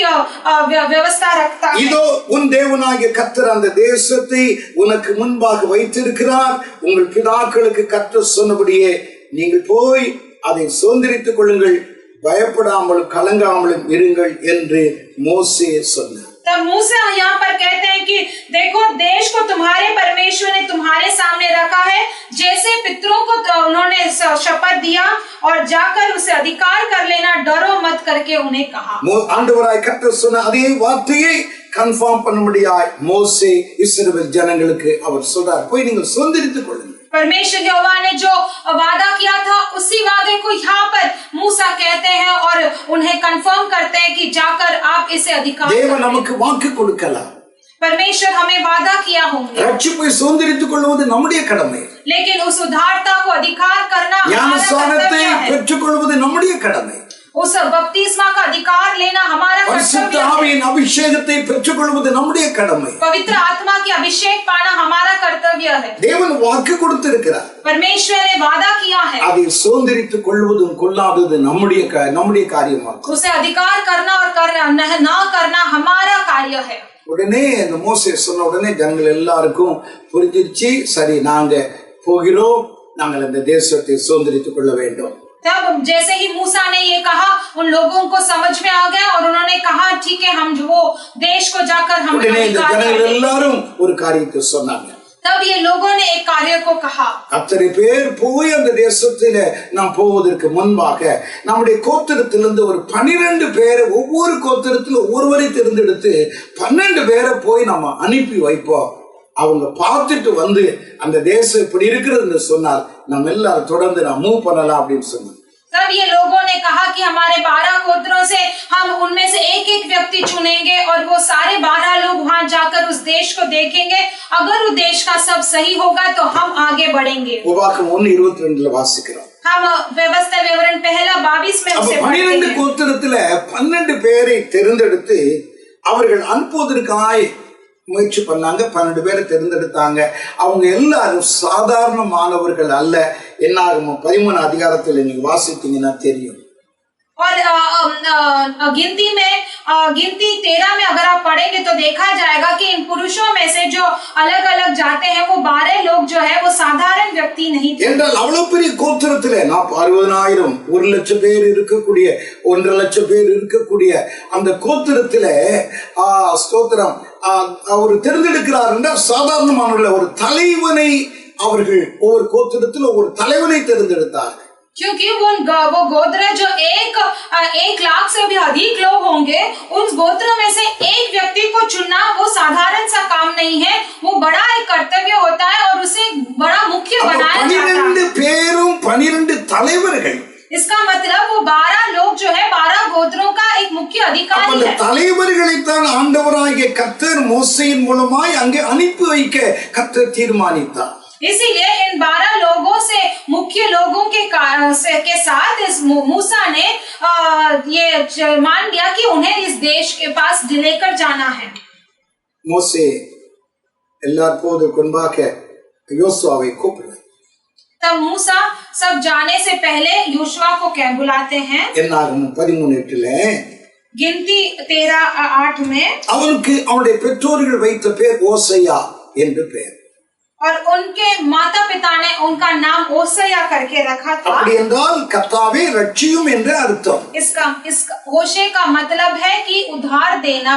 Speaker 2: व्यवस्था रखता है।
Speaker 1: இதோ உன் தேவனாகிய கர்த்தர் அந்த தேசத்தை உனக்கு முன்பாக வைத்திருக்கிறார். உங்கள் பிதாக்களுக்கு கர்த்தர் சொன்னபடியே நீங்கள் போய் அதை சுதந்தரித்துக் கொள்ளுங்கள், பயப்படாமலும் கலங்காமலும் இருங்கள் என்று மோசே சொன்னார்.
Speaker 2: तब मूसा यहाँ पर कहते हैं कि देखो देश को तुम्हारे परमेश्वर ने तुम्हारे सामने रखा है, जैसे पितरों को तो उन्होंने शपथ दिया और जाकर उसे अधिकार कर लेना, डरो मत करके उन्हें कहा।
Speaker 1: ஆண்டவராய் கர்த்தர் சொன்ன அதே வார்த்தையை கன்ஃபார்ம் பண்ணும்படியாய் மோசே இஸ்ரவேல் ஜனங்களுக்கு அவர் சொல்றார், போய் நீங்கள் சுதந்தரித்துக் கொள்ளுங்கள்.
Speaker 2: परमेश्वर यहोवा ने जो वादा किया था उसी वादे को यहाँ पर मूसा कहते हैं और उन्हें कंफर्म करते हैं कि जाकर आप इसे अधिकार
Speaker 1: தேவன் நமக்கு வாக்கு கொடுக்கலாம்.
Speaker 2: परमेश्वर हमें वादा किया होंगे,
Speaker 1: ரட்சிப்பை சுதந்தரித்துக் கொள்வது நம்முடைய கடமை.
Speaker 2: लेकिन उस उद्धारता को अधिकार करना हमारा
Speaker 1: ஞானஸ்நானத்தை
Speaker 2: कर्तव्य है।
Speaker 1: பெற்றுக் கொள்வது நம்முடைய கடமை.
Speaker 2: उस बपतिस्मा का अधिकार लेना हमारा
Speaker 1: பரிசுத்த
Speaker 2: कर्तव्य है।
Speaker 1: ஆவியின் அபிஷேகத்தை பெற்றுக் கொள்வது நம்முடைய கடமை.
Speaker 2: पवित्र आत्मा की अभिषेक पाना हमारा कर्तव्य है।
Speaker 1: தேவன் வாக்கு கொடுத்திருக்கிறார்.
Speaker 2: परमेश्वर ने वादा किया है,
Speaker 1: அதை சுதந்தரித்துக் கொள்வதும் கொள்ளாதது நம்முடைய காரியமாகும்.
Speaker 2: उसे अधिकार करना और ना करना हमारा कार्य है।
Speaker 1: உடனே அந்த மோசே சொன்ன உடனே ஜனங்கள் எல்லாருக்கும் புரிஞ்சிருச்சு, சரி நாங்க போகிறோம், நாங்கள் அந்த தேசத்தை சுதந்தரித்துக் கொள்ள வேண்டும்.
Speaker 2: तब जैसे ही मूसा ने ये कहा उन लोगों को समझ में आ गया और उन्होंने कहा ठीक है, हम वो देश को जाकर हम
Speaker 1: உடனே இந்த ஜனங்கள் எல்லாரும் ஒரு காரியத்தை சொன்னாங்க.
Speaker 2: तब ये लोगों ने एक कार्य को कहा,
Speaker 1: அத்தனை பேர் போய் அந்த தேசத்தில நாம் போவதற்கு முன்பாக நம்முடைய கோத்திரத்திலிருந்து ஒரு 12 பேரை, ஒவ்வொரு கோத்திரத்தில் ஒருவரை தேர்ந்தெடுத்து 12 பேரை போய் நம்ம அனுப்பி வைப்போம். அவங்க பார்த்துட்டு வந்து அந்த தேசம் இப்படி இருக்கிறது சொன்னால் நம்ம எல்லாரும் தொடர்ந்து நான் மூவ் பண்ணலாம் அப்படின்னு சொன்னாங்க.
Speaker 2: तब ये लोगों ने कहा कि हमारे 12 गोत्रों से हम उनमें से एक व्यक्ति चुनेंगे और वो सारे 12 लोग वहां जाकर उस देश को देखेंगे, अगर उस देश का सब सही होगा तो हम आगे बढ़ेंगे।
Speaker 1: உபாகமம் 1:22 வாசிக்கிறோம்.
Speaker 2: हम व्यवस्था विवरण पहला 22 में उसे
Speaker 1: 12 கோத்திரத்துல 12 பேரை தேர்ந்தெடுத்து அவர்கள் அனுப்புவதற்காய் முயற்சி பண்ணாங்க. 12 பேரை தேர்ந்தெடுத்தாங்க. அவங்க எல்லாரும் சாதாரணமானவர்கள் அல்ல. என்னாகும் 13 அதிகாரத்தில் நீங்க வாசித்தீங்கன்னா தெரியும்.
Speaker 2: और गिनती 13 में अगर आप पढ़ेंगे तो देखा जाएगा कि इन पुरुषों में से जो अलग अलग जाते हैं वो 12 लोग जो है वो साधारण व्यक्ति नहीं थे।
Speaker 1: என்றால் அவ்வளவு பெரிய கோத்திரத்துல 60,000 1,00,000 பேர் இருக்கக்கூடிய 1,50,000 பேர் இருக்கக்கூடிய அந்த கோத்திரத்துல ஸ்தோத்திரம் அவர் தேர்ந்தெடுக்கிறார் என்றால் சாதாரணமானவர்கள் ஒரு தலைவனை அவர்கள் ஒவ்வொரு கோத்திரத்துல ஒரு தலைவனை தேர்ந்தெடுத்தார்கள்.
Speaker 2: क्योंकि वो गोत्र जो 1 लाख से भी अधिक लोग होंगे, उन गोत्रों में से एक व्यक्ति को चुनना वो साधारण सा काम नहीं है, वो बड़ा एक कर्तव्य होता है और उसे बड़ा मुख्य बनाया जाता है।
Speaker 1: 12 பேரும் 12 தலைவர்கள்.
Speaker 2: इसका मतलब वो 12 लोग जो है 12 गोत्रों का एक मुख्य अधिकारी है।
Speaker 1: தலைவர்களைத்தான் ஆண்டவராகிய கர்த்தர் மோசேயின் மூலமாய் அங்கே அனுப்பி வைக்க கர்த்தர் தீர்மானித்தார்.
Speaker 2: इसीलिए इन 12 लोगों से मुख्य लोगों के साथ इस मूसा ने ये मान लिया कि उन्हें इस देश के पास लेकर जाना है।
Speaker 1: மோசே எல்லாரும் போவதற்கு முன்பாக யோசுவாவை கூப்பிட்டார்.
Speaker 2: तब मूसा सब जाने से पहले योशुआ को क्या बुलाते हैं?
Speaker 1: என்னாகும் 13:8
Speaker 2: गिनती 13:8 में
Speaker 1: அவனுக்கு அவனுடைய பெற்றோர்கள் வைத்த பேர் ஓசையா என்று பெயர்.
Speaker 2: और उनके माता पिता ने उनका नाम ओसया करके रखा था।
Speaker 1: அப்படி என்றால் கர்த்தாவே ரட்சியும் என்று அர்த்தம்.
Speaker 2: इसका होशे का मतलब है कि उद्धार देना।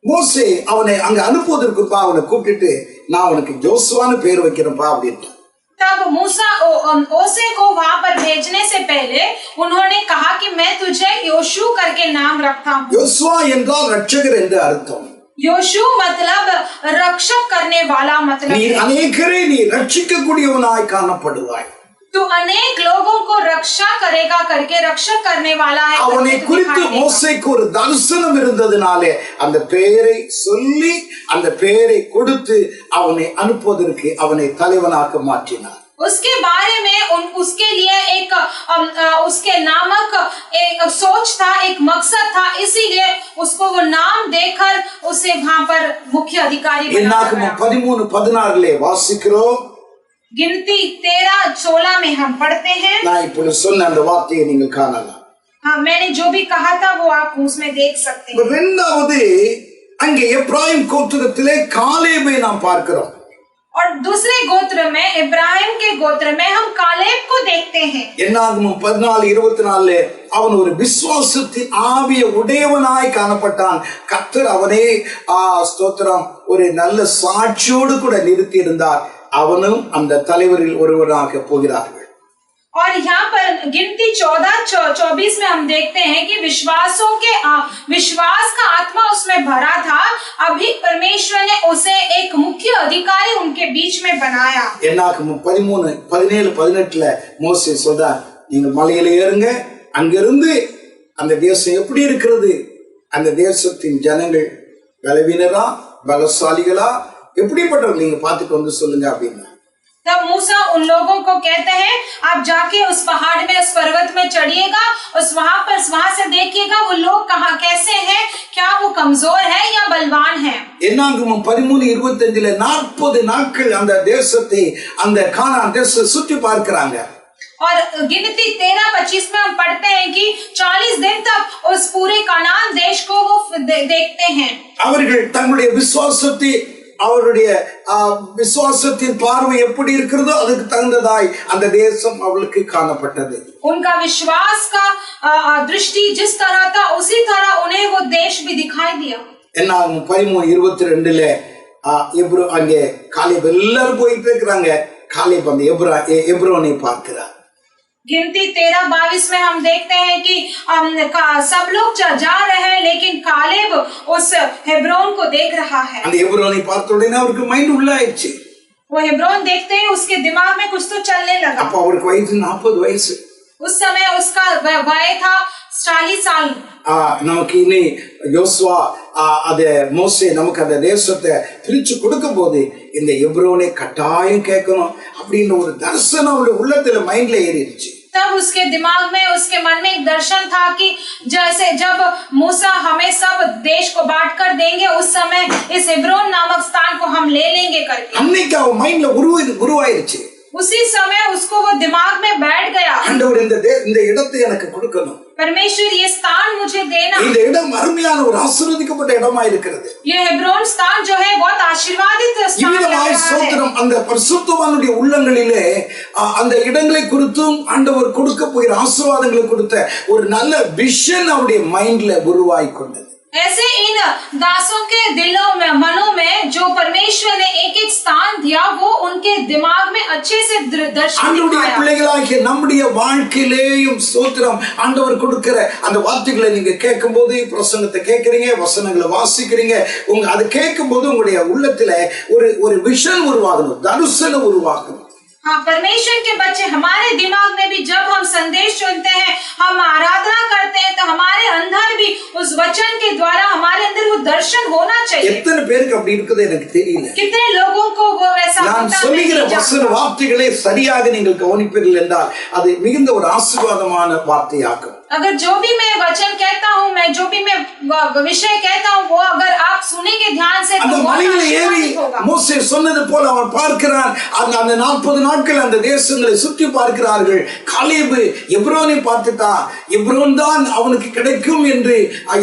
Speaker 1: மோசே அவனை அங்க அனுப்புவதற்கு அவனை கூப்பிட்டு நான் அவனுக்கு ஜோசுவான்னு பேர் வைக்கிறேன்ப்பா அப்படின்ட்டு.
Speaker 2: तब मूसा ओसे को वहां पर भेजने से पहले उन्होंने कहा कि मैं तुझे योशु करके नाम रखता हूँ।
Speaker 1: யோசுவா என்றால் ரட்சகர் என்று அர்த்தம்.
Speaker 2: योशु मतलब रक्षक करने वाला मतलब
Speaker 1: நீ अनेकரை நீ ரட்சிக்கக்கூடியவனாய் காணப்படுவாய்.
Speaker 2: तू अनेक लोगों को रक्षा करेगा करके रक्षक करने वाला है।
Speaker 1: அவனை குறித்து மோசேக்கு ஒரு தரிசனம் இருந்ததினாலே அந்த பெயரை சொல்லி அந்த பெயரை கொடுத்து அவனை அனுப்புவதற்கு அவனை தலைவனாக மாற்றினார்.
Speaker 2: उसके बारे में उसके लिए एक उसके नामक एक सोच था, एक मकसद था, इसीलिए उसको वो नाम देकर उसे वहां पर मुख्य अधिकारी बनाया गया।
Speaker 1: 13:16 வாசிக்கிறோம்.
Speaker 2: गिनती 13:16 में हम पढ़ते हैं।
Speaker 1: நான் இப்பொழுது சொன்ன அந்த வார்த்தையை நீங்கள் காணலாம்.
Speaker 2: हाँ, मैंने जो भी कहा था वो आप उसमें देख सकते हैं।
Speaker 1: இரண்டாவது அங்கே எப்ராயிம் கோத்திரத்திலே காலேபை நாம் பார்க்கிறோம்.
Speaker 2: और दूसरे गोत्र में, इब्राहिम के गोत्र में हम कालेब को देखते हैं।
Speaker 1: என்னாகமம் 14:24 அவன் ஒரு விசுவாசத்தின் ஆவிய உடையவனாய் காணப்பட்டான். கர்த்தர் அவனே ஸ்தோத்திரம் ஒரு நல்ல சாட்சியோடு கூட நிறுத்தி இருந்தார். அவனும் அந்த தலைவரில் ஒருவராக போகிறார்கள்.
Speaker 2: और यहाँ पर गिनती 14-24 में हम देखते हैं कि विश्वास का आत्मा उसमें भरा था। अभी परमेश्वर ने उसे एक मुख्य अधिकारी उनके बीच में बनाया।
Speaker 1: என்னாகமம் 13:17-18 மோசே சொல்றார், நீங்க மலையில ஏறுங்க, அங்கிருந்து அந்த தேசம் எப்படி இருக்கிறது, அந்த தேசத்தின் ஜனங்கள் பலவீனரா பலசாலிகளா எப்படிப்பட்டவர்கள் நீங்க பார்த்துட்டு வந்து சொல்லுங்க அப்படின்னு.
Speaker 2: तब मूसा उन लोगों को कहते हैं, आप जाके उस पहाड़ में, उस पर्वत में चढ़िएगा, वहां से देखिएगा वो लोग कहाँ कैसे हैं, क्या वो कमजोर है या बलवान है।
Speaker 1: என்னாகமம் 13:25 40 நாட்கள் அந்த தேசத்தை, அந்த கானான் தேசத்தை சுற்றி பார்க்கிறாங்க.
Speaker 2: और गिनती 13-25 में हम पढ़ते हैं कि 40 दिन तक उस पूरे कानान देश को वो देखते हैं। அவர்கள் தங்களுடைய விசுவாசத்தை, அவருடைய விசுவாசத்தின் பார்வை எப்படி இருக்கிறதோ அதுக்கு தகுந்ததாய் அந்த தேசம் அவளுக்கு காணப்பட்டது. उनका विश्वास का दृष्टि जिस तरह था उसी तरह उन्हें वो देश भी दिखाई दिया। என்னாகும் 13:22 அங்கே காலேப் எல்லாரும் போயிட்டு இருக்கிறாங்க. காலேப் அந்த எப்ரோனை பார்க்கிறார். गिनती 13-22 में हम देखते हैं कि सब लोग जा रहे हैं, लेकिन कालेब उस हेब्रोन को देख रहा है। அந்த எப்ரோனை பார்த்த உடனே அவருக்கு மைண்ட் உள்ள ஆயிடுச்சு. वो हेब्रोन देखते ही उसके दिमाग में कुछ तो चलने लगा। அப்ப அவருக்கு வயசு 40 வயசு. उस समय उसका वय था 40 साल। நமக்கு இனி யோசுவா அது மோசே நமக்கு அந்த தேசத்தை பிரிச்சு கொடுக்கும் போது இந்த எப்ரோனை கட்டாயம் கேட்கணும் அப்படின்னு ஒரு தரிசனம் அவருடைய உள்ளத்துல மைண்ட்ல ஏறிடுச்சு. तब उसके दिमाग में, उसके मन में एक दर्शन था कि जैसे जब मूसा हमें सब देश को बांट कर देंगे, उस समय इस हेब्रोन नामक स्थान को हम ले लेंगे करके। அன்னைக்கு அவ மைண்ட்ல உருவாயிருச்சு. उसी समय उसको वो दिमाग में बैठ गया, ஆண்டவர் இந்த இடத்தை எனக்கு கொடுக்கணும், परमेश्वर ये स्थान मुझे देना। இந்த இடம் அருமையான ஒரு ஆசீர்வதிக்கப்பட்ட இடமா இருக்கிறது. ये हेब्रोन स्थान जो है बहुत आशीर्वादित स्थान है। ஸ்தோத்திரம். அந்த பரிசுத்தவானுடைய உள்ளங்களிலே அந்த இடங்களை குறித்தும் ஆண்டவர் கொடுக்க போகிற ஆசீர்வாதங்களை கொடுத்த ஒரு நல்ல விஷன் அவருடைய மைண்ட்ல உருவாகி கொண்டது. ऐसे इन दासों के दिलों में, मनों में जो परमेश्वर ने एक एक स्थान दिया, वो उनके दिमाग में अच्छे से दर्शन दिखाया। பிள்ளைகளாகிய நம்முடைய வாழ்க்கையிலேயும் ஸ்தோத்திரம் ஆண்டவர் கொடுக்கிற அந்த வார்த்தைகளை நீங்க கேட்கும்போது, பிரசங்கத்தை கேட்கறீங்க, வசனங்களை வாசிக்கிறீங்க, அதை கேட்கும்போது உங்களுடைய உள்ளத்துல ஒரு விஷன் உருவாகணும், தரிசனம் உருவாகணும். हाँ, परमेश्वर के बच्चे, हमारे दिमाग में भी जब हम संदेश सुनते हैं, हम आराधना करते हैं, तो हमारे अंदर भी उस वचन के द्वारा हमारे अंदर वो दर्शन होना चाहिए। எத்தனை பேருக்கு அப்படி இருக்குது எனக்கு தெரியல. कितने लोगों को वो वैसा होता है? நான் சொல்லுகிற வசன வார்த்தைகளை சரியாக நீங்கள் கவனிப்பீர்கள் என்றால் அது மிகுந்த ஒரு ஆசீர்வாதமான வார்த்தையாகும். अगर जो भी मैं वचन कहता हूँ, मैं जो भी मैं विषय कहता हूँ, वो अगर आप सुनेंगे ध्यान से तो மலையில ஏறி மோசே சொன்னது போல அவன் பார்க்கிறான். அந்த 40 நாட்கள் அந்த தேசங்களை சுற்றி பார்க்கிறார்கள். காலேப் எப்ரோனை பார்த்துட்டான். எப்ரோன் தான் அவனுக்கு கிடைக்கும் என்று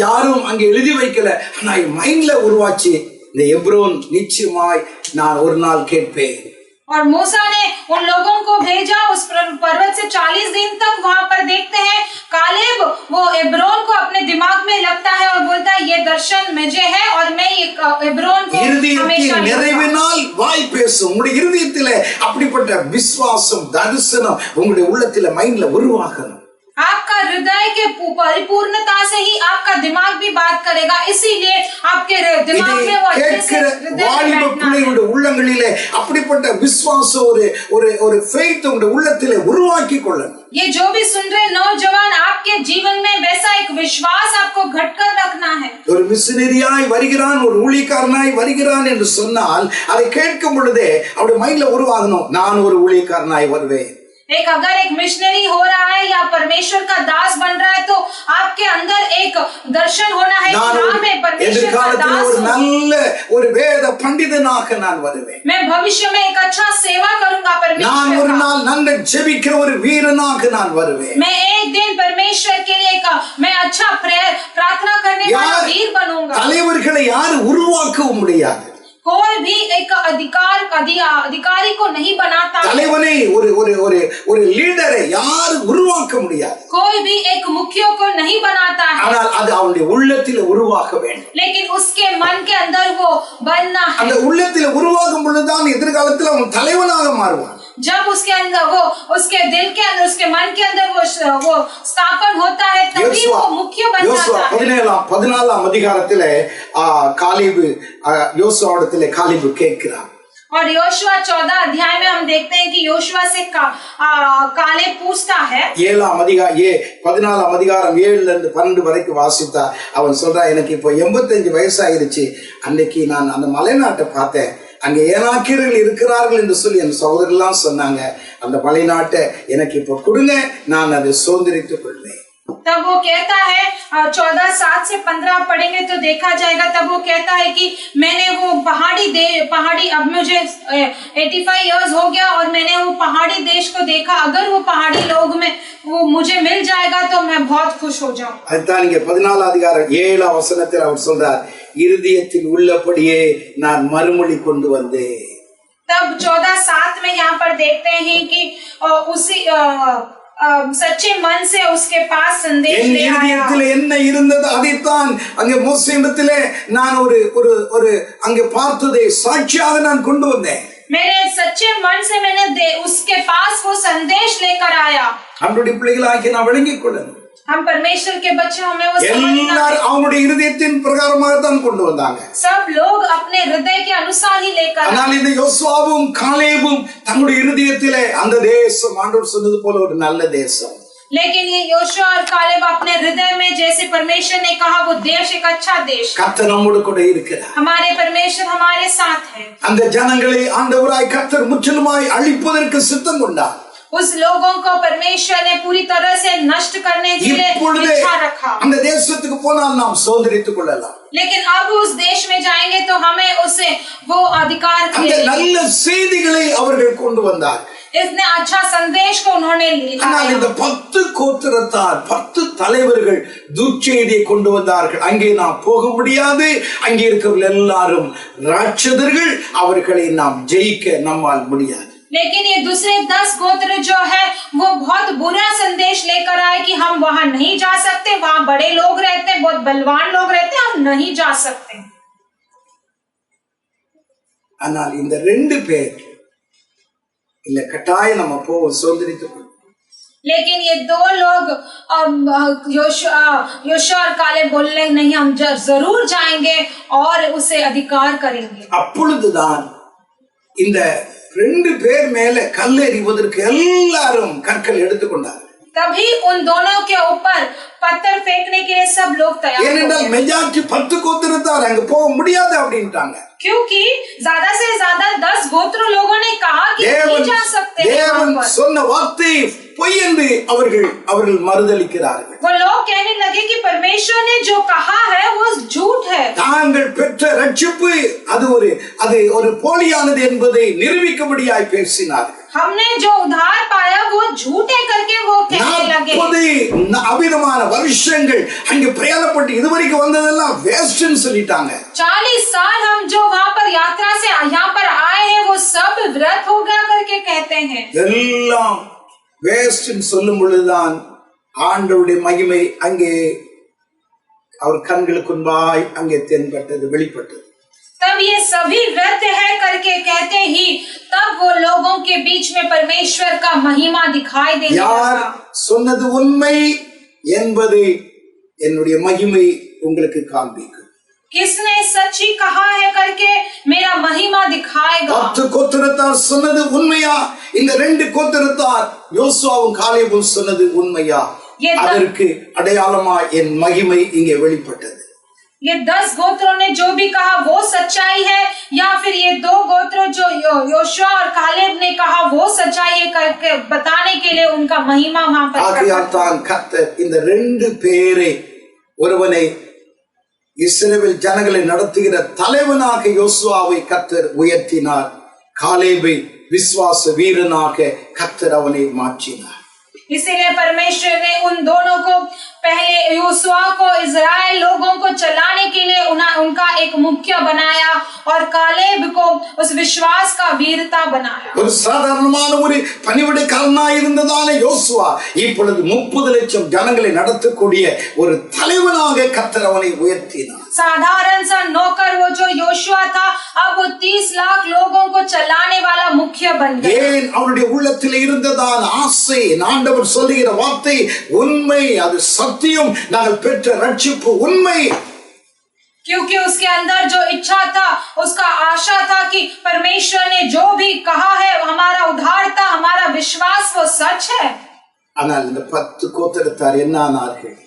Speaker 2: யாரும் அங்கே எழுதி வைக்கல. ஆனா மைண்ட்ல உருவாச்சு, இந்த எப்ரோன் நிச்சயமாய் நான் ஒரு நாள் கேட்பேன். और मूसा ने उन लोगों को भेजा उस पर्वत से 40 दिन तक वहां पर देखते हैं। कालेब वो एब्रोन को अपने दिमाग में लगता है और बोलता है ये दर्शन मुझे है और मैं ये एब्रोन को हमेशा நிறைவினால் வாய் பேசும். உங்களுடைய இருதயத்திலே அப்படிப்பட்ட விசுவாசம், தரிசனம் உங்களுடைய உள்ளத்தில மைண்ட்ல உருவாகணும். आपका हृदय के परिपूर्णता से ही आपका दिमाग भी बात करेगा, इसीलिए आपके दिमाग में वो अच्छे से हृदय உள்ளங்களிலே அப்படிப்பட்ட விசுவாசம் ஒரு faith உங்களுடைய உள்ளத்திலே உருவாக்கி கொள்ளணும். ये जो भी सुन रहे नौजवान, आपके जीवन में वैसा एक विश्वास आपको घट कर रखना है. ஒரு மிஷனரியாய் வருகிறான், ஒரு ஊழியக்காரனாய் வருகிறான் என்று சொன்னால் அதை கேட்கும் பொழுதே அவருடைய மைண்ட்ல உருவாகணும், நான் ஒரு ஊழியக்காரனாய் வருவேன். अगर एक मिशनरी हो रहा है या परमेश्वर का दास बन रहा है, तो आपके अंदर एक दर्शन होना है कि
Speaker 1: நான்
Speaker 2: हाँ मैं परमेश्वर का
Speaker 1: எதிர்காலத்தில்
Speaker 2: दास
Speaker 1: ஒரு
Speaker 2: हूँ।
Speaker 1: நல்ல ஒரு வேத பண்டிதனாக நான் வருவேன்.
Speaker 2: मैं भविष्य में एक अच्छा सेवा करूंगा
Speaker 1: நான்
Speaker 2: परमेश्वर
Speaker 1: ஒரு
Speaker 2: का।
Speaker 1: நாள் நன்கு ஜெபிக்கிற ஒரு வீரனாக நான் வருவேன்.
Speaker 2: मैं एक दिन परमेश्वर के लिए मैं अच्छा प्रार्थना करने वाला
Speaker 1: யார்
Speaker 2: वीर बनूंगा।
Speaker 1: தலைவர்களை யார் உருவாக்கவும் முடியாது.
Speaker 2: कोई भी एक अधिकारी को नहीं बनाता है।
Speaker 1: தலைவனை ஒரு ஒரு ஒரு ஒரு லீடரை யார் உருவாக்க முடியாது.
Speaker 2: कोई भी एक मुखिया को नहीं बनाता है,
Speaker 1: ஆனால் அது அவனுடைய உள்ளத்தில் உருவாக வேண்டும்.
Speaker 2: लेकिन उसके मन के अंदर वो बनना है।
Speaker 1: அந்த உள்ளத்தில் உருவாகும் பொழுதுதான் எதிர்காலத்தில் அவன் தலைவனாக மாறுவான்.
Speaker 2: जब उसके अंदर वो उसके दिल के अंदर उसके मन के अंदर वो स्थापन होता है तभी वो मुख्य बन जाता है।
Speaker 1: 14ஆம் அதிகாரத்திலே காலேபு யோசுவாவிடத்திலே காலேபு கேட்கிறார்.
Speaker 2: और योशुआ 14 अध्याय में हम देखते हैं कि योशुआ से कालेब पूछता है। 14ஆம் அதிகாரம் 7ல இருந்து 12 வரைக்கும் வாசித்தா அவன் சொல்றான், எனக்கு இப்போ 85 வயசாயிருச்சு. அன்னைக்கு நான் அந்த மலைநாட்டை பார்த்தேன், அங்கே ஏனாக்கியர்கள் இருக்கிறார்கள் என்று சொல்லி என் சகோதரர்லாம் சொன்னாங்க. அந்த மலைநாட்டை எனக்கு இப்போ கொடுங்க, நான் அதை சுதந்திரித்துக் கொள்வேன். तब वो कहता है 14:7 से 15 पढ़ेंगे तो देखा जाएगा। तब वो कहता है कि मैंने वो पहाड़ी अब मुझे 85 इयर्स हो गया और मैंने वो पहाड़ी देश को देखा। अगर वो पहाड़ी लोग में वो मुझे मिल जाएगा तो मैं बहुत खुश हो जाऊं।
Speaker 1: அதுதான் இங்கே 14 அதிகாரம் 7 வசனத்தில் அவர் சொல்றார், இருதயத்தில் உள்ளபடியே நான் மறுமொழி கொண்டு வந்தேன்.
Speaker 2: तब 14:7 में यहाँ पर देखते हैं कि उसी सच्चे मन से उसके पास संदेश ले आया।
Speaker 1: என்ன இருந்தது அதைத்தான் அங்கே மோசேயிடத்திலே நான் ஒரு அங்கே பார்த்ததை சாட்சியாக நான் கொண்டு வந்தேன்.
Speaker 2: मेरे सच्चे मन से मैंने उसके पास वो संदेश लेकर आया।
Speaker 1: நம்முடைய பிள்ளைகளாகிய நாம் விளங்கிக் கொள்ளணும்.
Speaker 2: हम परमेश्वर के बच्चे, हमें वो समझना
Speaker 1: எல்லாரும் அவங்களுடைய இருதயத்தின் பிரகாரமாக தான் கொண்டு வந்தாங்க.
Speaker 2: सब लोग अपने हृदय के अनुसार ही लेकर आए।
Speaker 1: ஆனால் இந்த யோசுவாவும் காலேபும் தங்களுடைய இருதயத்திலே அந்த தேசம் ஆண்டவர் சொன்னது போல ஒரு நல்ல தேசம்.
Speaker 2: लेकिन ये योशुआ और कालेब अपने हृदय में जैसे परमेश्वर ने कहा वो देश एक अच्छा देश,
Speaker 1: கர்த்தர் நம்மோடு கூட இருக்கிறார்.
Speaker 2: हमारे परमेश्वर हमारे साथ है।
Speaker 1: அந்த ஜனங்களை ஆண்டவராய் கர்த்தர் முற்றிலுமாய் அழிப்பதற்கு சித்தம் கொண்டார்.
Speaker 2: उस लोगों को परमेश्वर ने पूरी तरह से नष्ट करने के लिए इच्छा रखा।
Speaker 1: அந்த தேசத்துக்கு போனால் நாம் சுதந்திரித்துக் கொள்ளலாம்.
Speaker 2: लेकिन अब उस देश में जाएंगे तो हमें उसे वो अधिकार
Speaker 1: அந்த நல்ல செய்திகளை அவர்கள் கொண்டு வந்தார்.
Speaker 2: इतने अच्छा संदेश को उन्होंने लिया।
Speaker 1: ஆனால் இந்த 10 கோத்திரத்தார் 10 தலைவர்கள் துர்ச்செய்தியை கொண்டு வந்தார்கள். அங்கே நாம் போக முடியாது, அங்கே இருக்கிறவர்கள் எல்லாரும் ராட்சதர்கள், அவர்களை நாம் ஜெயிக்க நம்மால் முடியாது.
Speaker 2: लेकिन ये दूसरे 10 गोत्र जो है वो बहुत बुरा संदेश लेकर आए कि हम वहां नहीं जा सकते, वहां बड़े लोग रहते हैं, बहुत बलवान लोग रहते हैं, हम नहीं जा सकते।
Speaker 1: ஆனால் இந்த 2 பேர் இல்ல கட்டாயம் நம்ம போவோம் சுதந்திரித்துக் கொள்வோம்.
Speaker 2: लेकिन ये 2 लोग योशुआ और कालेब बोले नहीं, हम जरूर जाएंगे और उसे अधिकार करेंगे।
Speaker 1: அப்பொழுதுதான் இந்த 2 பேர் மேல கல்லெறிவதற்கு எல்லாரும் கற்கள் எடுத்துக்கொண்டார்.
Speaker 2: तभी उन दोनों के ऊपर पत्थर फेंकने के लिए सब लोग तैयार हो
Speaker 1: ஏனென்றால்
Speaker 2: गए।
Speaker 1: மெஜாரிட்டி 10 கோத்திரத்தார் அங்க போக முடியாது அப்படின்ட்டாங்க.
Speaker 2: क्योंकि ज्यादा से ज्यादा 10 गोत्र लोगों ने कहा कि नहीं जा सकते।
Speaker 1: தேவன் சொன்ன வார்த்தை பொய் என்று அவர்கள் மறுதலிக்கிறார்கள்.
Speaker 2: वो लोग कहने लगे कि परमेश्वर ने जो कहा है वो झूठ है।
Speaker 1: தாங்கள் பெற்ற ரட்சிப்பு அது ஒரு போலியானது என்பதை நிரூபிக்கும்படியாய் பேசினார்கள்.
Speaker 2: हमने जो उद्धार पाया वो झूठ है करके वो कहने लगे।
Speaker 1: 40 அபிதமான வருஷங்கள் அங்க பிரயாணப்பட்டு இதுவரைக்கும் வந்ததெல்லாம் வேஸ்ட்னு சொல்லிட்டாங்க.
Speaker 2: 40 साल हम जो वहाँ पर यात्रा से यहाँ पर आए हैं वो सब व्यर्थ हो गया करके कहते हैं।
Speaker 1: எல்லாம் வேஸ்ட்னு சொல்லும் பொழுதுதான் ஆண்டவருடைய மகிமை அங்கே அவர் கண்களுக்கு முன்பாய் அங்கே தென்பட்டது, வெளிப்பட்டது.
Speaker 2: तब ये सभी व्यर्थ है करके कहते ही तब वो लोगों के बीच में परमेश्वर का महिमा दिखाई देने
Speaker 1: யார்
Speaker 2: लगा।
Speaker 1: சொன்னது உண்மை என்பதை என்னுடைய மகிமை உங்களுக்கு காண்பிக்கும்.
Speaker 2: किसने सच ही कहा है करके मेरा महिमा दिखाएगा।
Speaker 1: 10 கோத்திரத்தார் சொன்னது உண்மையா? இந்த 2 கோத்திரத்தார் யோசுவாவும் காலேபும் சொன்னது உண்மையா? அதற்கு அடையாளமா என் மகிமை இங்கே வெளிப்பட்டது.
Speaker 2: ये 10 गोत्रों ने जो भी कहा वो सच्चाई है या फिर ये 2 गोत्रों जो योशुआ और कालेब ने कहा वो सच्चाई है करके बताने के लिए उनका महिमा वहां पर
Speaker 1: ஆகையால் தான் கர்த்தர் இந்த 2 பேரை ஒருவனை இஸ்ரவேல் ஜனங்களை நடத்துகிற தலைவனாக யோசுவாவை கர்த்தர் உயர்த்தினார். காலேபை விசுவாச வீரனாக கர்த்தர் அவனை மாற்றினார்.
Speaker 2: इसीलिए परमेश्वर ने उन दोनों को, पहले योशुआ को इजराइल लोगों को चलाने के लिए उनका एक मुख्य बनाया और कालेब को उस विश्वास का वीरता बनाया.
Speaker 1: ஒரு சாதாரணமான ஒரு பணிவிடைக்காரனாய் இருந்ததான யோசுவா இப்பொழுது 30 லட்சம் ஜனங்களை நடத்தக்கூடிய ஒரு தலைவனாக கர்த்தர் அவனை உயர்த்தினார்.
Speaker 2: साधारण सा नौकर वो जो योशुआ था, अब वो 30 लाख लोगों को चलाने वाला मुख्य बन गया.
Speaker 1: ஏன் அவருடைய உள்ளத்தில் இருந்ததான ஆசை, ஆண்டவர் சொல்லுகிற வார்த்தை உண்மை, அது சத்தியம், நாங்கள் பெற்ற ரட்சிப்பு உண்மை.
Speaker 2: क्योंकि उसके अंदर जो इच्छा था, उसका आशा था कि परमेश्वर ने जो भी कहा है, हमारा उद्धारता, हमारा विश्वास वो सच है.
Speaker 1: ஆனால் இந்த 10 கோத்திரத்தார் என்ன ஆனார்கள்?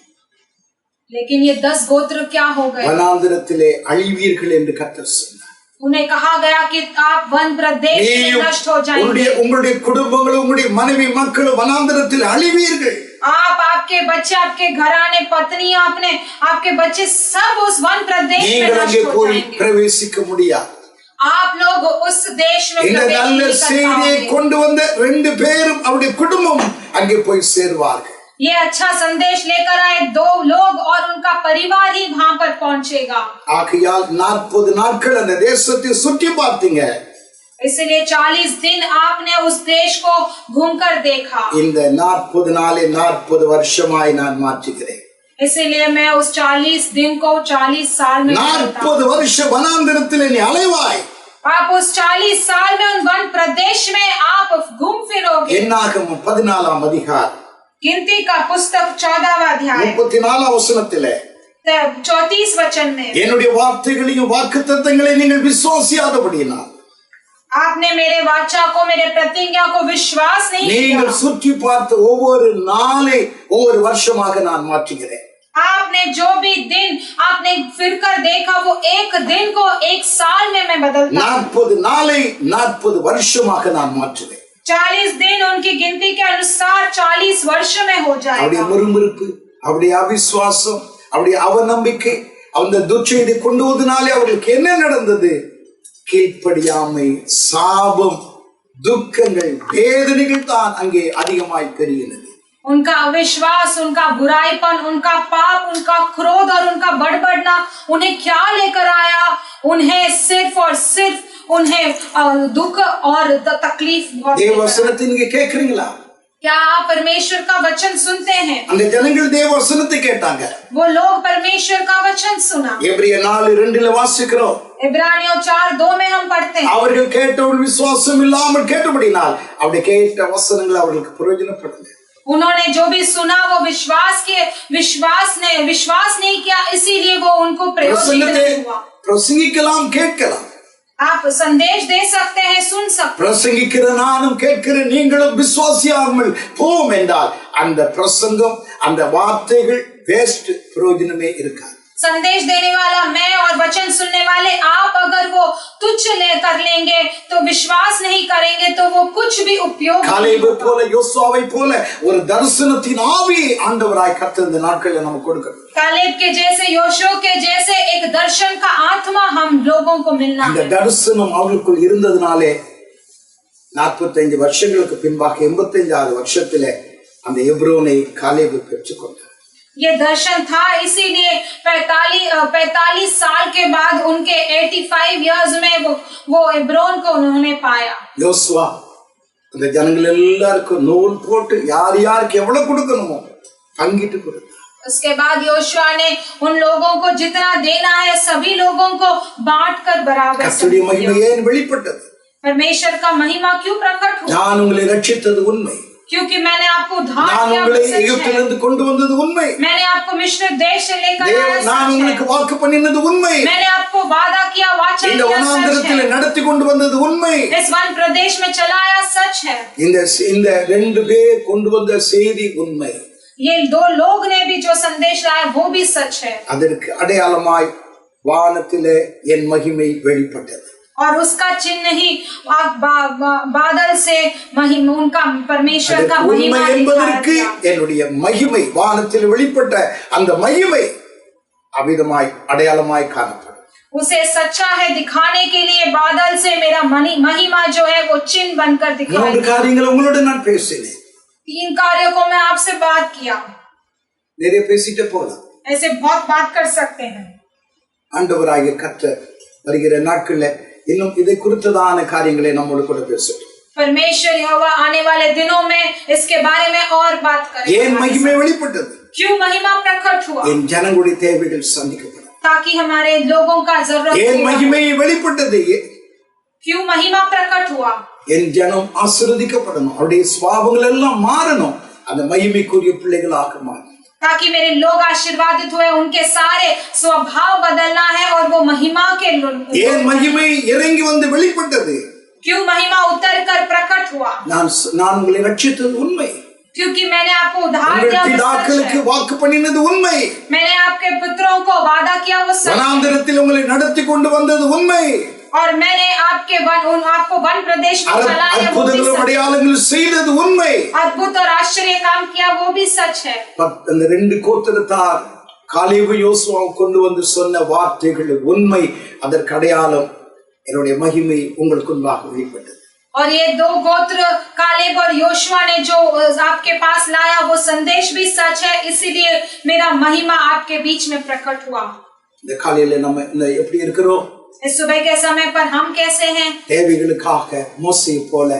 Speaker 2: लेकिन ये 10 गोत्र क्या हो गए?
Speaker 1: வனாந்திரத்திலே அழிவீர்கள் என்று கர்த்தர் சொன்னார்.
Speaker 2: उन्हें कहा गया कि आप वन प्रदेश में नष्ट हो जाएंगे.
Speaker 1: உங்களுடைய குடும்பங்களும் உங்களுடைய மனைவி மக்களும் வனாந்திரத்தில் அழிவீர்கள்.
Speaker 2: आप, आपके बच्चे, आपके घराने, पत्नी, आपके बच्चे सब उस वन प्रदेश में नष्ट हो जाएंगे.
Speaker 1: பிரவேசிக்க முடியாது.
Speaker 2: आप लोग उस देश में
Speaker 1: இந்த நல்ல செய்தியை கொண்டு வந்த 2 பேரும் அவருடைய குடும்பம் அங்கே போய் சேர்வார்கள்.
Speaker 2: ये अच्छा संदेश लेकर आए 2 लोग और उनका परिवार ही वहां पर पहुंचेगा.
Speaker 1: ஆகையால் 40 நாட்கள் அந்த தேசத்தை சுற்றி பார்த்தீங்க.
Speaker 2: इसलिए 40 दिन आपने उस देश को घूमकर देखा.
Speaker 1: இந்த 40 நாளை 40 வருஷமாய் நான் மாற்றுகிறேன்.
Speaker 2: इसलिए मैं उस 40 दिन को 40 साल में
Speaker 1: 40 வருஷ வனாந்திரத்தில் நீ அலைவாய்.
Speaker 2: आप उस 40 साल में उन वन प्रदेश में आप घूम फिरोगे.
Speaker 1: என்னாகமம் 14ஆம் அதிகாரம்
Speaker 2: गिनती का पुस्तक 14वां अध्याय
Speaker 1: 34 வசனத்திலே
Speaker 2: 34 वचन में,
Speaker 1: என்னுடைய வார்த்தைகளையும் வாக்குத்தத்தங்களை நீங்கள் விசுவாசியாதபடியினால்
Speaker 2: आपने मेरे वाचा को, मेरे प्रतिज्ञा को विश्वास नहीं
Speaker 1: நீங்கள்
Speaker 2: किया.
Speaker 1: சுற்றி பார்த்த ஒவ்வொரு நாளை ஒவ்வொரு வருஷமாக நான் மாற்றுகிறேன்.
Speaker 2: आपने जो भी दिन आपने फिर कर देखा, वो एक दिन को 1 साल में मैं बदलता.
Speaker 1: 40 நாளை 40 வருஷமாக நான் மாற்றுவேன்.
Speaker 2: 40 दिन उनकी गिनती के अनुसार 40 वर्ष में हो
Speaker 1: அவருடைய
Speaker 2: जाएगा.
Speaker 1: முறுமுறுப்பு, அவருடைய அவிசுவாசம், அவருடைய அவநம்பிக்கை, அந்த துச்செய்தி கொண்டு வந்தனாலே அவர்களுக்கு என்ன நடந்தது? கீழ்ப்படியாமை, சாபம், துக்கங்கள், வேதனைகள் தான் அங்கே அதிகமாய் பெருகினது.
Speaker 2: उनका अविश्वास, उनका बुराईपन, उनका पाप, उनका क्रोध और उनका बड़बड़ना उन्हें क्या लेकर आया? उन्हें सिर्फ और सिर्फ उन्हें दुख और तकलीफ बहुत.
Speaker 1: தேவ வசனத்தை நீங்க கேக்குறீங்களா?
Speaker 2: क्या आप परमेश्वर का वचन सुनते हैं?
Speaker 1: அந்த ஜனங்கள் தேவ வசனத்தை கேட்டாங்க.
Speaker 2: वो लोग परमेश्वर का वचन सुना.
Speaker 1: எபிரேயர் 4:2 வாசிக்கிறோம்.
Speaker 2: इब्रानियों 4:2 में हम पढ़ते हैं,
Speaker 1: அவர்கள் கேட்டவர்கள் விசுவாசம் இல்லாமல் கேட்டபடினால் அவருடைய கேட்ட வசனங்கள் அவர்களுக்கு பிரயோஜனப்படல.
Speaker 2: उन्होंने जो भी सुना वो विश्वास नहीं किया, इसीलिए वो उनको प्रयोजन नहीं हुआ.
Speaker 1: பிரசங்கிக்கலாம், கேட்கலாம்.
Speaker 2: आप संदेश दे सकते हैं, सुन सकते हैं.
Speaker 1: பிரசங்கிக்கிற நானும் கேட்கிற நீங்களும் விசுவாசியாமல் போம் என்றால் அந்த பிரசங்கம், அந்த வார்த்தைகள் வேஸ்ட், பிரயோஜனமே இருக்காது.
Speaker 2: संदेश देने वाला मैं और वचन सुनने वाले आप अगर वो तुच्छ कर लेंगे, तो विश्वास नहीं करेंगे, तो वो कुछ भी उपयोग नहीं
Speaker 1: காலேபை
Speaker 2: होगा.
Speaker 1: போல, யோசுவாவை போல ஒரு தரிசனத்தின் ஆவியை ஆண்டவராய் கர்த்தர் இந்த நாட்களில் நமக்கு கொடுக்கிறார்.
Speaker 2: कालेब के जैसे, योशुआ के जैसे एक दर्शन का आत्मा हम लोगों को मिलना
Speaker 1: அந்த
Speaker 2: है.
Speaker 1: தரிசனம் அவர்களுக்குள் இருந்ததுனாலே 45 வருஷங்களுக்கு பின்பாக 85வது வருஷத்திலே அந்த எப்ரோனை காலேபு பெற்றுக்கொண்டார்.
Speaker 2: ये दर्शन था, इसीलिए 45 साल के बाद उनके 85 इयर्स में वो एब्रोन को उन्होंने पाया.
Speaker 1: யோசுவா அந்த ஜனங்கள் எல்லாருக்கும் நூல் போட்டு யார் யாருக்கு எவ்வளவு கொடுக்கணுமோ பங்கிட்டு கொடுத்தார்.
Speaker 2: उसके बाद योशुआ ने उन लोगों को जितना देना है सभी लोगों को बांटकर बराबर
Speaker 1: கர்த்தருடைய மகிமை ஏன் வெளிப்பட்டது?
Speaker 2: परमेश्वर का महिमा क्यों प्रकट हुआ?
Speaker 1: நான் உங்களை ரட்சித்தது உண்மை.
Speaker 2: क्योंकि मैंने आपको उद्धार
Speaker 1: நான்
Speaker 2: किया,
Speaker 1: உங்களை
Speaker 2: वो सच है.
Speaker 1: எகிப்திலிருந்து கொண்டு வந்தது உண்மை.
Speaker 2: मैंने आपको मिस्र देश से लेकर आया,
Speaker 1: நான்
Speaker 2: सच
Speaker 1: உங்களுக்கு
Speaker 2: है.
Speaker 1: வாக்கு பண்ணினது உண்மை.
Speaker 2: मैंने आपको वादा किया, वाचा
Speaker 1: இந்த
Speaker 2: किया, सच
Speaker 1: வனாந்திரத்தில்
Speaker 2: है.
Speaker 1: நடத்தி கொண்டு வந்தது உண்மை.
Speaker 2: इस वन प्रदेश में चलाया, सच है.
Speaker 1: இந்த 2 பேர் கொண்டு வந்த செய்தி உண்மை.
Speaker 2: ये 2 लोग ने भी जो संदेश लाया वो भी सच है.
Speaker 1: அதற்கு அடையாளமாய் வானத்திலே என் மகிமை வெளிப்பட்டது.
Speaker 2: और उसका चिन्ह ही बादल से उनका परमेश्वर का
Speaker 1: உண்மை
Speaker 2: महिमा
Speaker 1: என்பதற்கு
Speaker 2: दिखाया.
Speaker 1: என்னுடைய மகிமை, வானத்தில் வெளிப்பட்ட அந்த மகிமை அவிதமாய் அடையாளமாய் காணப்படும்.
Speaker 2: उसे सच्चा है दिखाने के लिए बादल से मेरा महिमा जो है वो चिन्ह बनकर दिखाई.
Speaker 1: மூன்று காரியங்கள் உங்களோட நான் பேசினேன்.
Speaker 2: 3 कार्यों को मैं आपसे बात किया.
Speaker 1: நிறைய பேசிட்டு போலாம்.
Speaker 2: ऐसे बहुत बात कर सकते हैं.
Speaker 1: ஆண்டவராகிய கர்த்தர் வருகிற நாட்கள்ல இன்னும் இதை குறித்ததான காரியங்களை நம்மோடு கூட பேசட்டும்.
Speaker 2: परमेश्वर यहोवा आने वाले दिनों में इसके बारे में और बात करेंगे.
Speaker 1: ஏன் மகிமை வெளிப்பட்டது?
Speaker 2: क्यों महिमा प्रकट हुआ?
Speaker 1: என் ஜனங்களுடைய தேவைகள் சந்திக்கப்படும்.
Speaker 2: ताकि हमारे लोगों का जरूरत
Speaker 1: ஏன் மகிமை வெளிப்பட்டது?
Speaker 2: क्यों महिमा प्रकट हुआ?
Speaker 1: என் ஜனம் ஆசீர்வதிக்கப்படணும், அவருடைய சுபாவங்கள் எல்லாம் மாறணும், அந்த மகிமைக்குரிய பிள்ளைகளாக மாறணும்.
Speaker 2: ताकि मेरे लोग आशीर्वादित हुए, उनके सारे स्वभाव बदलना है और वो महिमा के लोग.
Speaker 1: ஏன் மகிமை இறங்கி வந்து வெளிப்பட்டது?
Speaker 2: क्यों महिमा उतर कर प्रकट हुआ?
Speaker 1: நான் உங்களை ரட்சித்தது உண்மை.
Speaker 2: क्योंकि मैंने आपको उद्धार
Speaker 1: உங்கள்
Speaker 2: दिया,
Speaker 1: பிதாக்களுக்கு வாக்கு பண்ணினது உண்மை.
Speaker 2: मैंने आपके पुत्रों को वादा किया, वो सच.
Speaker 1: வனாந்தரத்தில் உங்களை நடத்தி கொண்டு வந்தது உண்மை.
Speaker 2: और मैंने आपको वन प्रदेश में चलाया, वो भी
Speaker 1: அற்புதங்களும் அடையாளங்களும் செய்தது உண்மை.
Speaker 2: अद्भुत और आश्चर्य काम किया, वो भी सच है.
Speaker 1: அந்த 2 கோத்திரத்தார் காலேபு யோசுவாவும் கொண்டு வந்து சொன்ன வார்த்தைகள் உண்மை. அதற்கு அடையாளம் என்னுடைய மகிமை உங்களுக்கு முன்பாக வெளிப்பட்டது.
Speaker 2: और ये 2 गोत्र कालेब और योशुआ ने जो आपके पास लाया, वो संदेश भी सच है, इसीलिए मेरा महिमा आपके बीच में प्रकट हुआ.
Speaker 1: இந்த காலையில நம்ம எப்படி இருக்கிறோம்?
Speaker 2: इस सुबह के समय पर हम कैसे हैं?
Speaker 1: தேவைகளுக்காக மோசே போல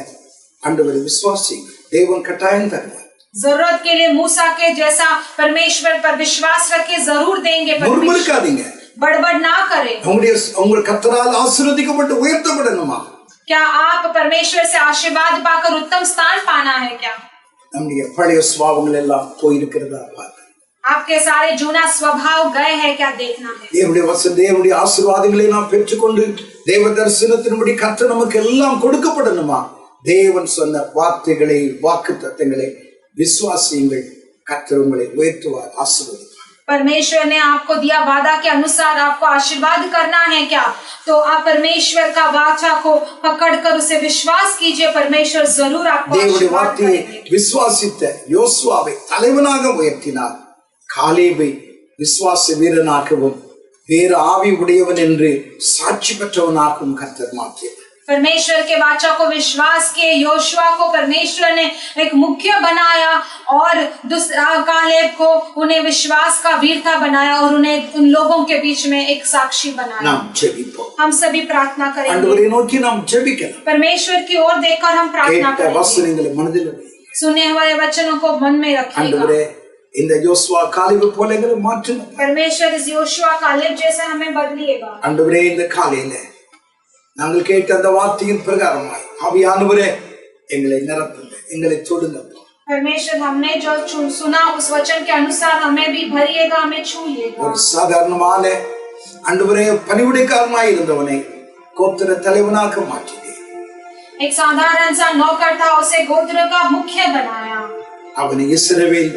Speaker 1: ஆண்டவரை விசுவாசிங்க. தேவன் கட்டாயம் தருவார்.
Speaker 2: जरूरत के लिए मूसा के जैसा परमेश्वर पर विश्वास रखे, जरूर देंगे.
Speaker 1: முறுமுறுக்காதீங்க.
Speaker 2: बड़बड़ ना करें.
Speaker 1: உங்கள் கர்த்தரால் ஆசீர்வதிக்கப்பட்டு உயர்த்தப்படணுமா?
Speaker 2: क्या आप परमेश्वर से आशीर्वाद पाकर उत्तम स्थान पाना है? क्या
Speaker 1: நம்முடைய பழைய சுபாவங்கள் எல்லாம் போயிருக்கிறதா பாருங்க.
Speaker 2: आपके सारे जूना स्वभाव गए हैं? क्या देखना है?
Speaker 1: தேவனுடைய ஆசீர்வாதங்களை நாம் பெற்றுக்கொண்டு தேவ தரிசனத்தின்படி கர்த்தர் நமக்கு எல்லாம் கொடுக்கப்படணுமா? தேவன் சொன்ன வார்த்தைகளை, வாக்குத்தத்தங்களை விசுவாசியுங்கள். கர்த்தர் உங்களை உயர்த்துவார், ஆசீர்வதிப்பார்.
Speaker 2: परमेश्वर ने आपको दिया वादा के अनुसार आपको आशीर्वाद करना है क्या? तो आप परमेश्वर का वाचा को पकड़कर उसे विश्वास कीजिए, परमेश्वर जरूर आपको
Speaker 1: தேவனுடைய
Speaker 2: आशीर्वाद
Speaker 1: வார்த்தையை
Speaker 2: करेंगे.
Speaker 1: விசுவாசித்த யோசுவாவை தலைவனாக உயர்த்தினார். காலேபை விசுவாச வீரனாகவும் வேறு ஆவி உடையவன் என்று சாட்சி பெற்றவனாகவும் கர்த்தர் மாற்றினார்.
Speaker 2: परमेश्वर के वाचा को विश्वास किए योशुआ को परमेश्वर ने एक मुख्य बनाया और दूसरा कालेब को उन्हें विश्वास का वीरता बनाया और उन्हें उन लोगों के बीच में एक साक्षी बनाया.
Speaker 1: நாம் ஜெபிப்போம்.
Speaker 2: हम सभी प्रार्थना करेंगे.
Speaker 1: ஆண்டவரை நோக்கி நாம் ஜெபிக்கலாம்.
Speaker 2: परमेश्वर की ओर देखकर हम प्रार्थना
Speaker 1: கேட்ட
Speaker 2: करेंगे.
Speaker 1: வசனங்களை மனதில் வையுங்க.
Speaker 2: सुने हुए वचनों को मन में रखिएगा.
Speaker 1: ஆண்டவரே இந்த யோசுவா காலேபு போல எங்களை மாற்றுங்க.
Speaker 2: परमेश्वर इस योशुआ कालेब जैसा हमें बदलिएगा.
Speaker 1: ஆண்டவரே இந்த காலையில நாங்கள் கேட்ட அந்த வார்த்தையின் பிரகாரமாய் ஆவியானவரே எங்களை நிரப்புங்க, எங்களை தொடுங்க.
Speaker 2: परमेश्वर हमने जो सुना उस वचन के अनुसार हमें भी भरिएगा, हमें छूइएगा.
Speaker 1: ஒரு சாதாரணமான ஆண்டவரே பணிவிடைக்காரனாய் இருந்தவனை கோத்திர தலைவனாக மாற்றினீர்.
Speaker 2: एक साधारण सा नौकर था, उसे गोत्र का मुख्य बनाया.
Speaker 1: அவனை இஸ்ரவேல்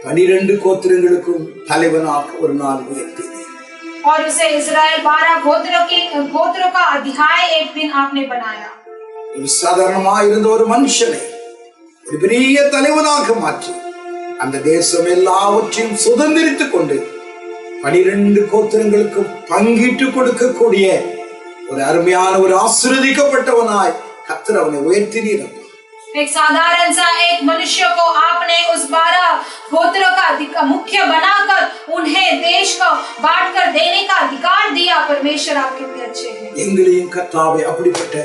Speaker 1: 12 கோத்திரங்களுக்கும் தலைவனாக ஒரு நாள் உயர்த்தினீர்.
Speaker 2: और उसे इजराइल 12 गोत्रों का अध्याय एक दिन आपने बनाया.
Speaker 1: ஒரு சாதாரணமாய் இருந்த ஒரு மனுஷனை ஒரு பெரிய தலைவனாக மாற்றி அந்த தேசம் எல்லாவற்றையும் சுதந்திரித்துக் கொண்டு 12 கோத்திரங்களுக்கு பங்கிட்டு கொடுக்கக்கூடிய ஒரு அருமையான ஒரு ஆசீர்வதிக்கப்பட்டவனாய் கர்த்தர் அவனை உயர்த்தினீர்.
Speaker 2: एक साधारण सा एक मनुष्य को आपने उस 12 गोत्रों का मुख्य बनाकर उन्हें देश को बांटकर देने का अधिकार दिया. परमेश्वर आप कितने अच्छे हैं.
Speaker 1: எங்களையும் கர்த்தாவே அப்படிப்பட்ட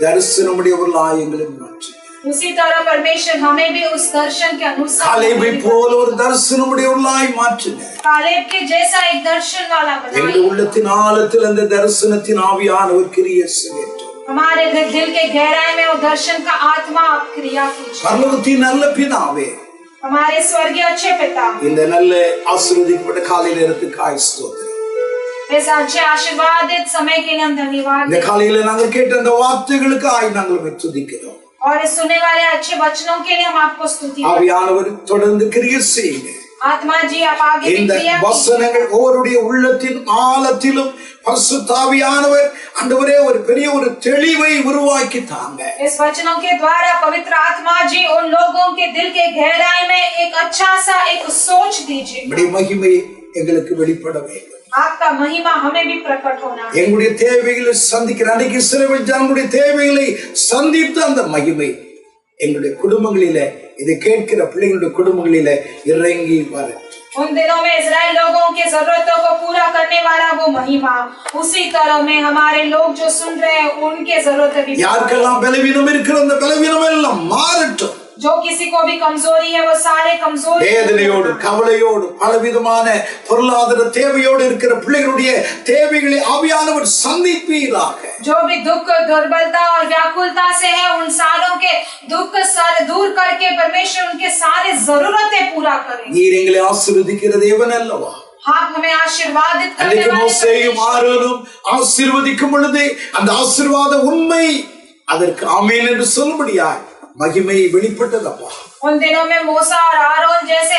Speaker 1: தரிசனமுடையவர்களாய் எங்களை மாற்றி
Speaker 2: उसी तरह परमेश्वर हमें भी उस दर्शन के अनुसार
Speaker 1: காலேபை போல ஒரு தரிசனமுடையவர்களாய் மாற்றுங்க.
Speaker 2: कालेब के जैसा एक दर्शन वाला बनाइए.
Speaker 1: எங்கள் உள்ளத்தின் ஆழத்தில் அந்த தரிசனத்தின் ஆவியானவர் கிரியை செய்யட்டும்.
Speaker 2: हमारे दिल के गहराई में वो दर्शन का आत्मा आप क्रिया कीजिए.
Speaker 1: பரலோகத்தின் நல்ல பிதாவே,
Speaker 2: हमारे स्वर्गीय अच्छे पिता,
Speaker 1: இந்த நல்ல ஆசீர்வதிக்கப்பட்ட காலை நேரத்துக்காய் ஸ்தோத்திரம்.
Speaker 2: इस अच्छे आशीर्वादित समय के लिए हम धन्यवाद
Speaker 1: இந்த காலையில நாங்கள் கேட்ட அந்த வார்த்தைகளுக்காய் நாங்கள் உம்மை துதிக்கிறோம்.
Speaker 2: और इस सुनने वाले अच्छे वचनों के लिए हम आपको स्तुति करते हैं.
Speaker 1: ஆவியானவர் தொடர்ந்து கிரியை செய்யுங்க.
Speaker 2: आत्मा जी आप आगे भी
Speaker 1: இந்த
Speaker 2: क्रिया कीजिए.
Speaker 1: வசனங்கள் ஒவ்வொருடைய உள்ளத்தின் ஆழத்திலும் பரிசுத்த ஆவியானவர் ஆண்டவரே ஒரு பெரிய ஒரு தெளிவை உருவாக்கி தாங்க.
Speaker 2: इस वचनों के द्वारा पवित्र आत्मा जी उन लोगों के दिल के गहराई में एक अच्छा सा एक सोच दीजिए.
Speaker 1: உம்முடைய மகிமையை எங்களுக்கு வெளிப்பட வேண்டும்.
Speaker 2: आपका महिमा हमें भी प्रकट होना है.
Speaker 1: எங்களுடைய தேவைகளை சந்திக்கிற அன்றைக்கு இஸ்ரவேல் ஜனங்களுடைய தேவைகளை சந்தித்த அந்த மகிமை எங்களுடைய குடும்பங்களிலே, இதை கேட்கிற பிள்ளைகளுடைய குடும்பங்களிலே இறங்கி வர.
Speaker 2: उन दिनों में इस्राएल लोगों की जरूरतों को पूरा करने वाला वो महिमा उसी तरह में हमारे लोग जो सुन रहे हैं उनके जरूरतें भी.
Speaker 1: யாருக்கெல்லாம் பலவீனம் இருக்கிற அந்த பலவீனம் எல்லாம் மாறட்டும்.
Speaker 2: जो किसी को भी कमजोरी है वो सारे कमजोरी
Speaker 1: வேதனையோடு கவலையோடு பலவிதமான பொருளாதார தேவையோடு இருக்கிற பிள்ளைகளுடைய தேவைகளை ஆவியானவர் சந்திப்பீராக.
Speaker 2: जो भी दुख दुर्बलता और व्याकुलता से है उन सारों के दुख सारे दूर करके परमेश्वर उनके सारे जरूरतें पूरा करें.
Speaker 1: நீர் எங்களை ஆசீர்வதிக்கிற தேவன் அல்லவா?
Speaker 2: आप हमें आशीर्वादित करने
Speaker 1: அன்றைக்கு
Speaker 2: वाले
Speaker 1: மோசேயும் ஆரோனும் ஆசீர்வதிக்கும் பொழுது அந்த ஆசீர்வாத உண்மை அதற்கு ஆமென் என்று சொல்லும்படியாய் மகிமை வெளிப்பட்டதப்பா.
Speaker 2: उन दिनों में मूसा और आरोन जैसे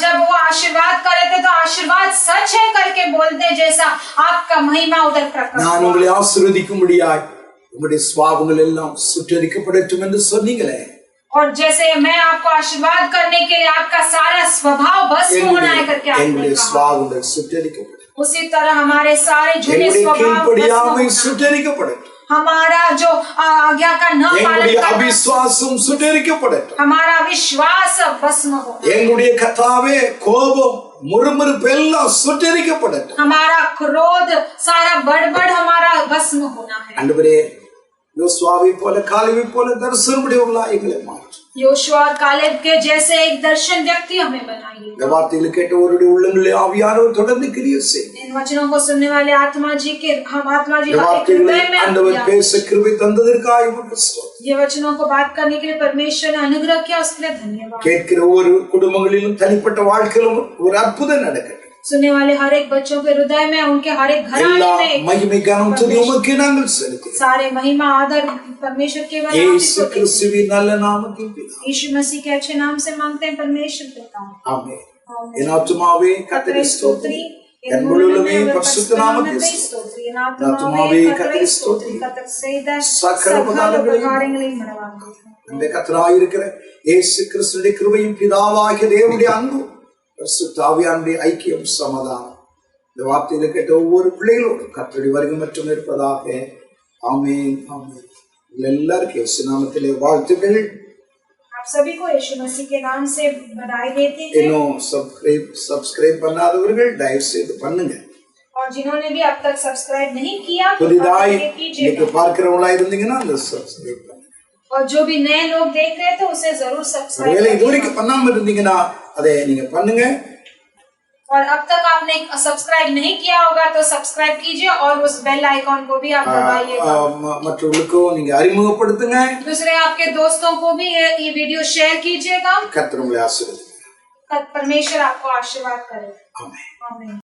Speaker 2: जब वो आशीर्वाद करे थे तो आशीर्वाद सच है करके बोलते जैसा आपका महिमा उधर प्रकट.
Speaker 1: நான் உங்களை ஆசீர்வதிக்கும்படியாய் உங்களுடைய சுபாவங்கள் எல்லாம் சுட்டரிக்கப்படட்டும் என்று சொன்னீங்களே.
Speaker 2: और जैसे मैं आपको आशीर्वाद करने के लिए आपका सारा स्वभाव भस्म होना है करके आपने
Speaker 1: எங்களுடைய
Speaker 2: कहा.
Speaker 1: சுபாவங்கள் சுட்டரிக்கப்படட்டும்.
Speaker 2: उसी तरह हमारे सारे झूठे
Speaker 1: எங்களுடைய
Speaker 2: स्वभाव
Speaker 1: கீழ்ப்படியாமை
Speaker 2: भस्म होना.
Speaker 1: சுட்டரிக்கப்படட்டும்.
Speaker 2: हमारा जो आज्ञा का न पालन
Speaker 1: எங்களுடைய
Speaker 2: करना,
Speaker 1: அவிசுவாசம் சுட்டரிக்கப்படட்டும்.
Speaker 2: हमारा विश्वास भस्म होना.
Speaker 1: எங்களுடைய கர்த்தாவே கோபம் முறுமுறுப்பு எல்லாம் சுட்டரிக்கப்படட்டும்.
Speaker 2: हमारा क्रोध सारा बड़बड़ हमारा भस्म होना है.
Speaker 1: ஆண்டவரே, யோசுவாவை போல காலேபை போல தரிசனமுடையவர்களாய் எங்களை மாற்றும்.
Speaker 2: योशुआ और कालेब के जैसे एक दर्शन व्यक्ति हमें बनाइए.
Speaker 1: இந்த வார்த்தைகளை கேட்டவருடைய உள்ளங்களிலே ஆவியானவர் தொடர்ந்து கிரியை செய்யும்.
Speaker 2: इन वचनों को सुनने वाले आत्मा जी के हम आत्मा जी
Speaker 1: இந்த
Speaker 2: का एक
Speaker 1: வார்த்தைகளை
Speaker 2: हृदय में
Speaker 1: ஆண்டவர்
Speaker 2: आत्मा.
Speaker 1: பேச கிருபை தந்ததற்காக உமக்கு ஸ்தோத்திரம்.
Speaker 2: ये वचनों को बात करने के लिए परमेश्वर ने अनुग्रह किया, उसके लिए धन्यवाद.
Speaker 1: கேட்கிற ஒவ்வொரு குடும்பங்களிலும் தனிப்பட்ட வாழ்க்கையிலும் ஒரு அற்புதம் நடக்கட்டும்.
Speaker 2: सुनने वाले हर एक बच्चों के हृदय में उनके हर एक घराने
Speaker 1: எல்லா
Speaker 2: में
Speaker 1: மகிமை கனம் துதி உமக்கு நாங்கள் செலுத்துகிறோம்.
Speaker 2: सारे महिमा आदर परमेश्वर के नाम
Speaker 1: இயேசு கிறிஸ்துவின் நல்ல நாமத்தில் பிதாவே.
Speaker 2: यीशु मसीह के अच्छे नाम से मांगते हैं परमेश्वर पिता.
Speaker 1: ஆமென். என் ஆத்துமாவே கர்த்தரை ஸ்தோத்திரி, என் முழுவதுமே பரிசுத்த நாமத்தை ஸ்தோத்திரி. என் ஆத்துமாவே கர்த்தரை ஸ்தோத்திரி, சகல உபகாரங்களையும் இந்த கர்த்தராயிருக்கிற இயேசு கிறிஸ்துவின் கிருபையும் பிதாவாகிய தேவனுடைய அன்பும் பரிசுத்த ஆவியானுடைய ஐக்கியம் சமாதானம் இந்த வார்த்தையில கேட்ட ஒவ்வொரு பிள்ளைகளோடும் கர்த்தருடைய வருகை மற்றும் இருப்பதாக. ஆமென் ஆமென். எல்லாருக்கும் இயேசு நாமத்திலே வாழ்த்துக்கள்.
Speaker 2: आप सभी को यीशु मसीह के नाम से बधाई देते हैं.
Speaker 1: இன்னும் சப்ஸ்கிரைப் பண்ணாதவர்கள் தயவு செய்து பண்ணுங்க.
Speaker 2: और जिन्होंने भी अब तक सब्सक्राइब नहीं किया
Speaker 1: புதிதாய்
Speaker 2: तो कीजिए.
Speaker 1: இன்னைக்கு பார்க்கிறவங்களா இருந்தீங்கன்னா அந்த சப்ஸ்கிரைப் பண்ணுங்க.
Speaker 2: और जो भी नए लोग देख रहे थे उसे जरूर सब्सक्राइब
Speaker 1: ஒருவேளை
Speaker 2: करिए.
Speaker 1: இதுவரைக்கும் பண்ணாம இருந்தீங்கன்னா அதை நீங்க பண்ணுங்க.
Speaker 2: और अब तक आपने सब्सक्राइब नहीं किया होगा तो सब्सक्राइब कीजिए और उस बेल आइकॉन को भी आप दबाइएगा.
Speaker 1: மற்றவர்களுக்கும் நீங்க அறிமுகப்படுத்துங்க.
Speaker 2: दूसरे आपके दोस्तों को भी ये वीडियो शेयर कीजिएगा.
Speaker 1: கர்த்தர் உங்களை ஆசீர்வதிப்பார்.
Speaker 2: परमेश्वर आपको आशीर्वाद करे.
Speaker 1: ஆமென்.
Speaker 2: आमीन.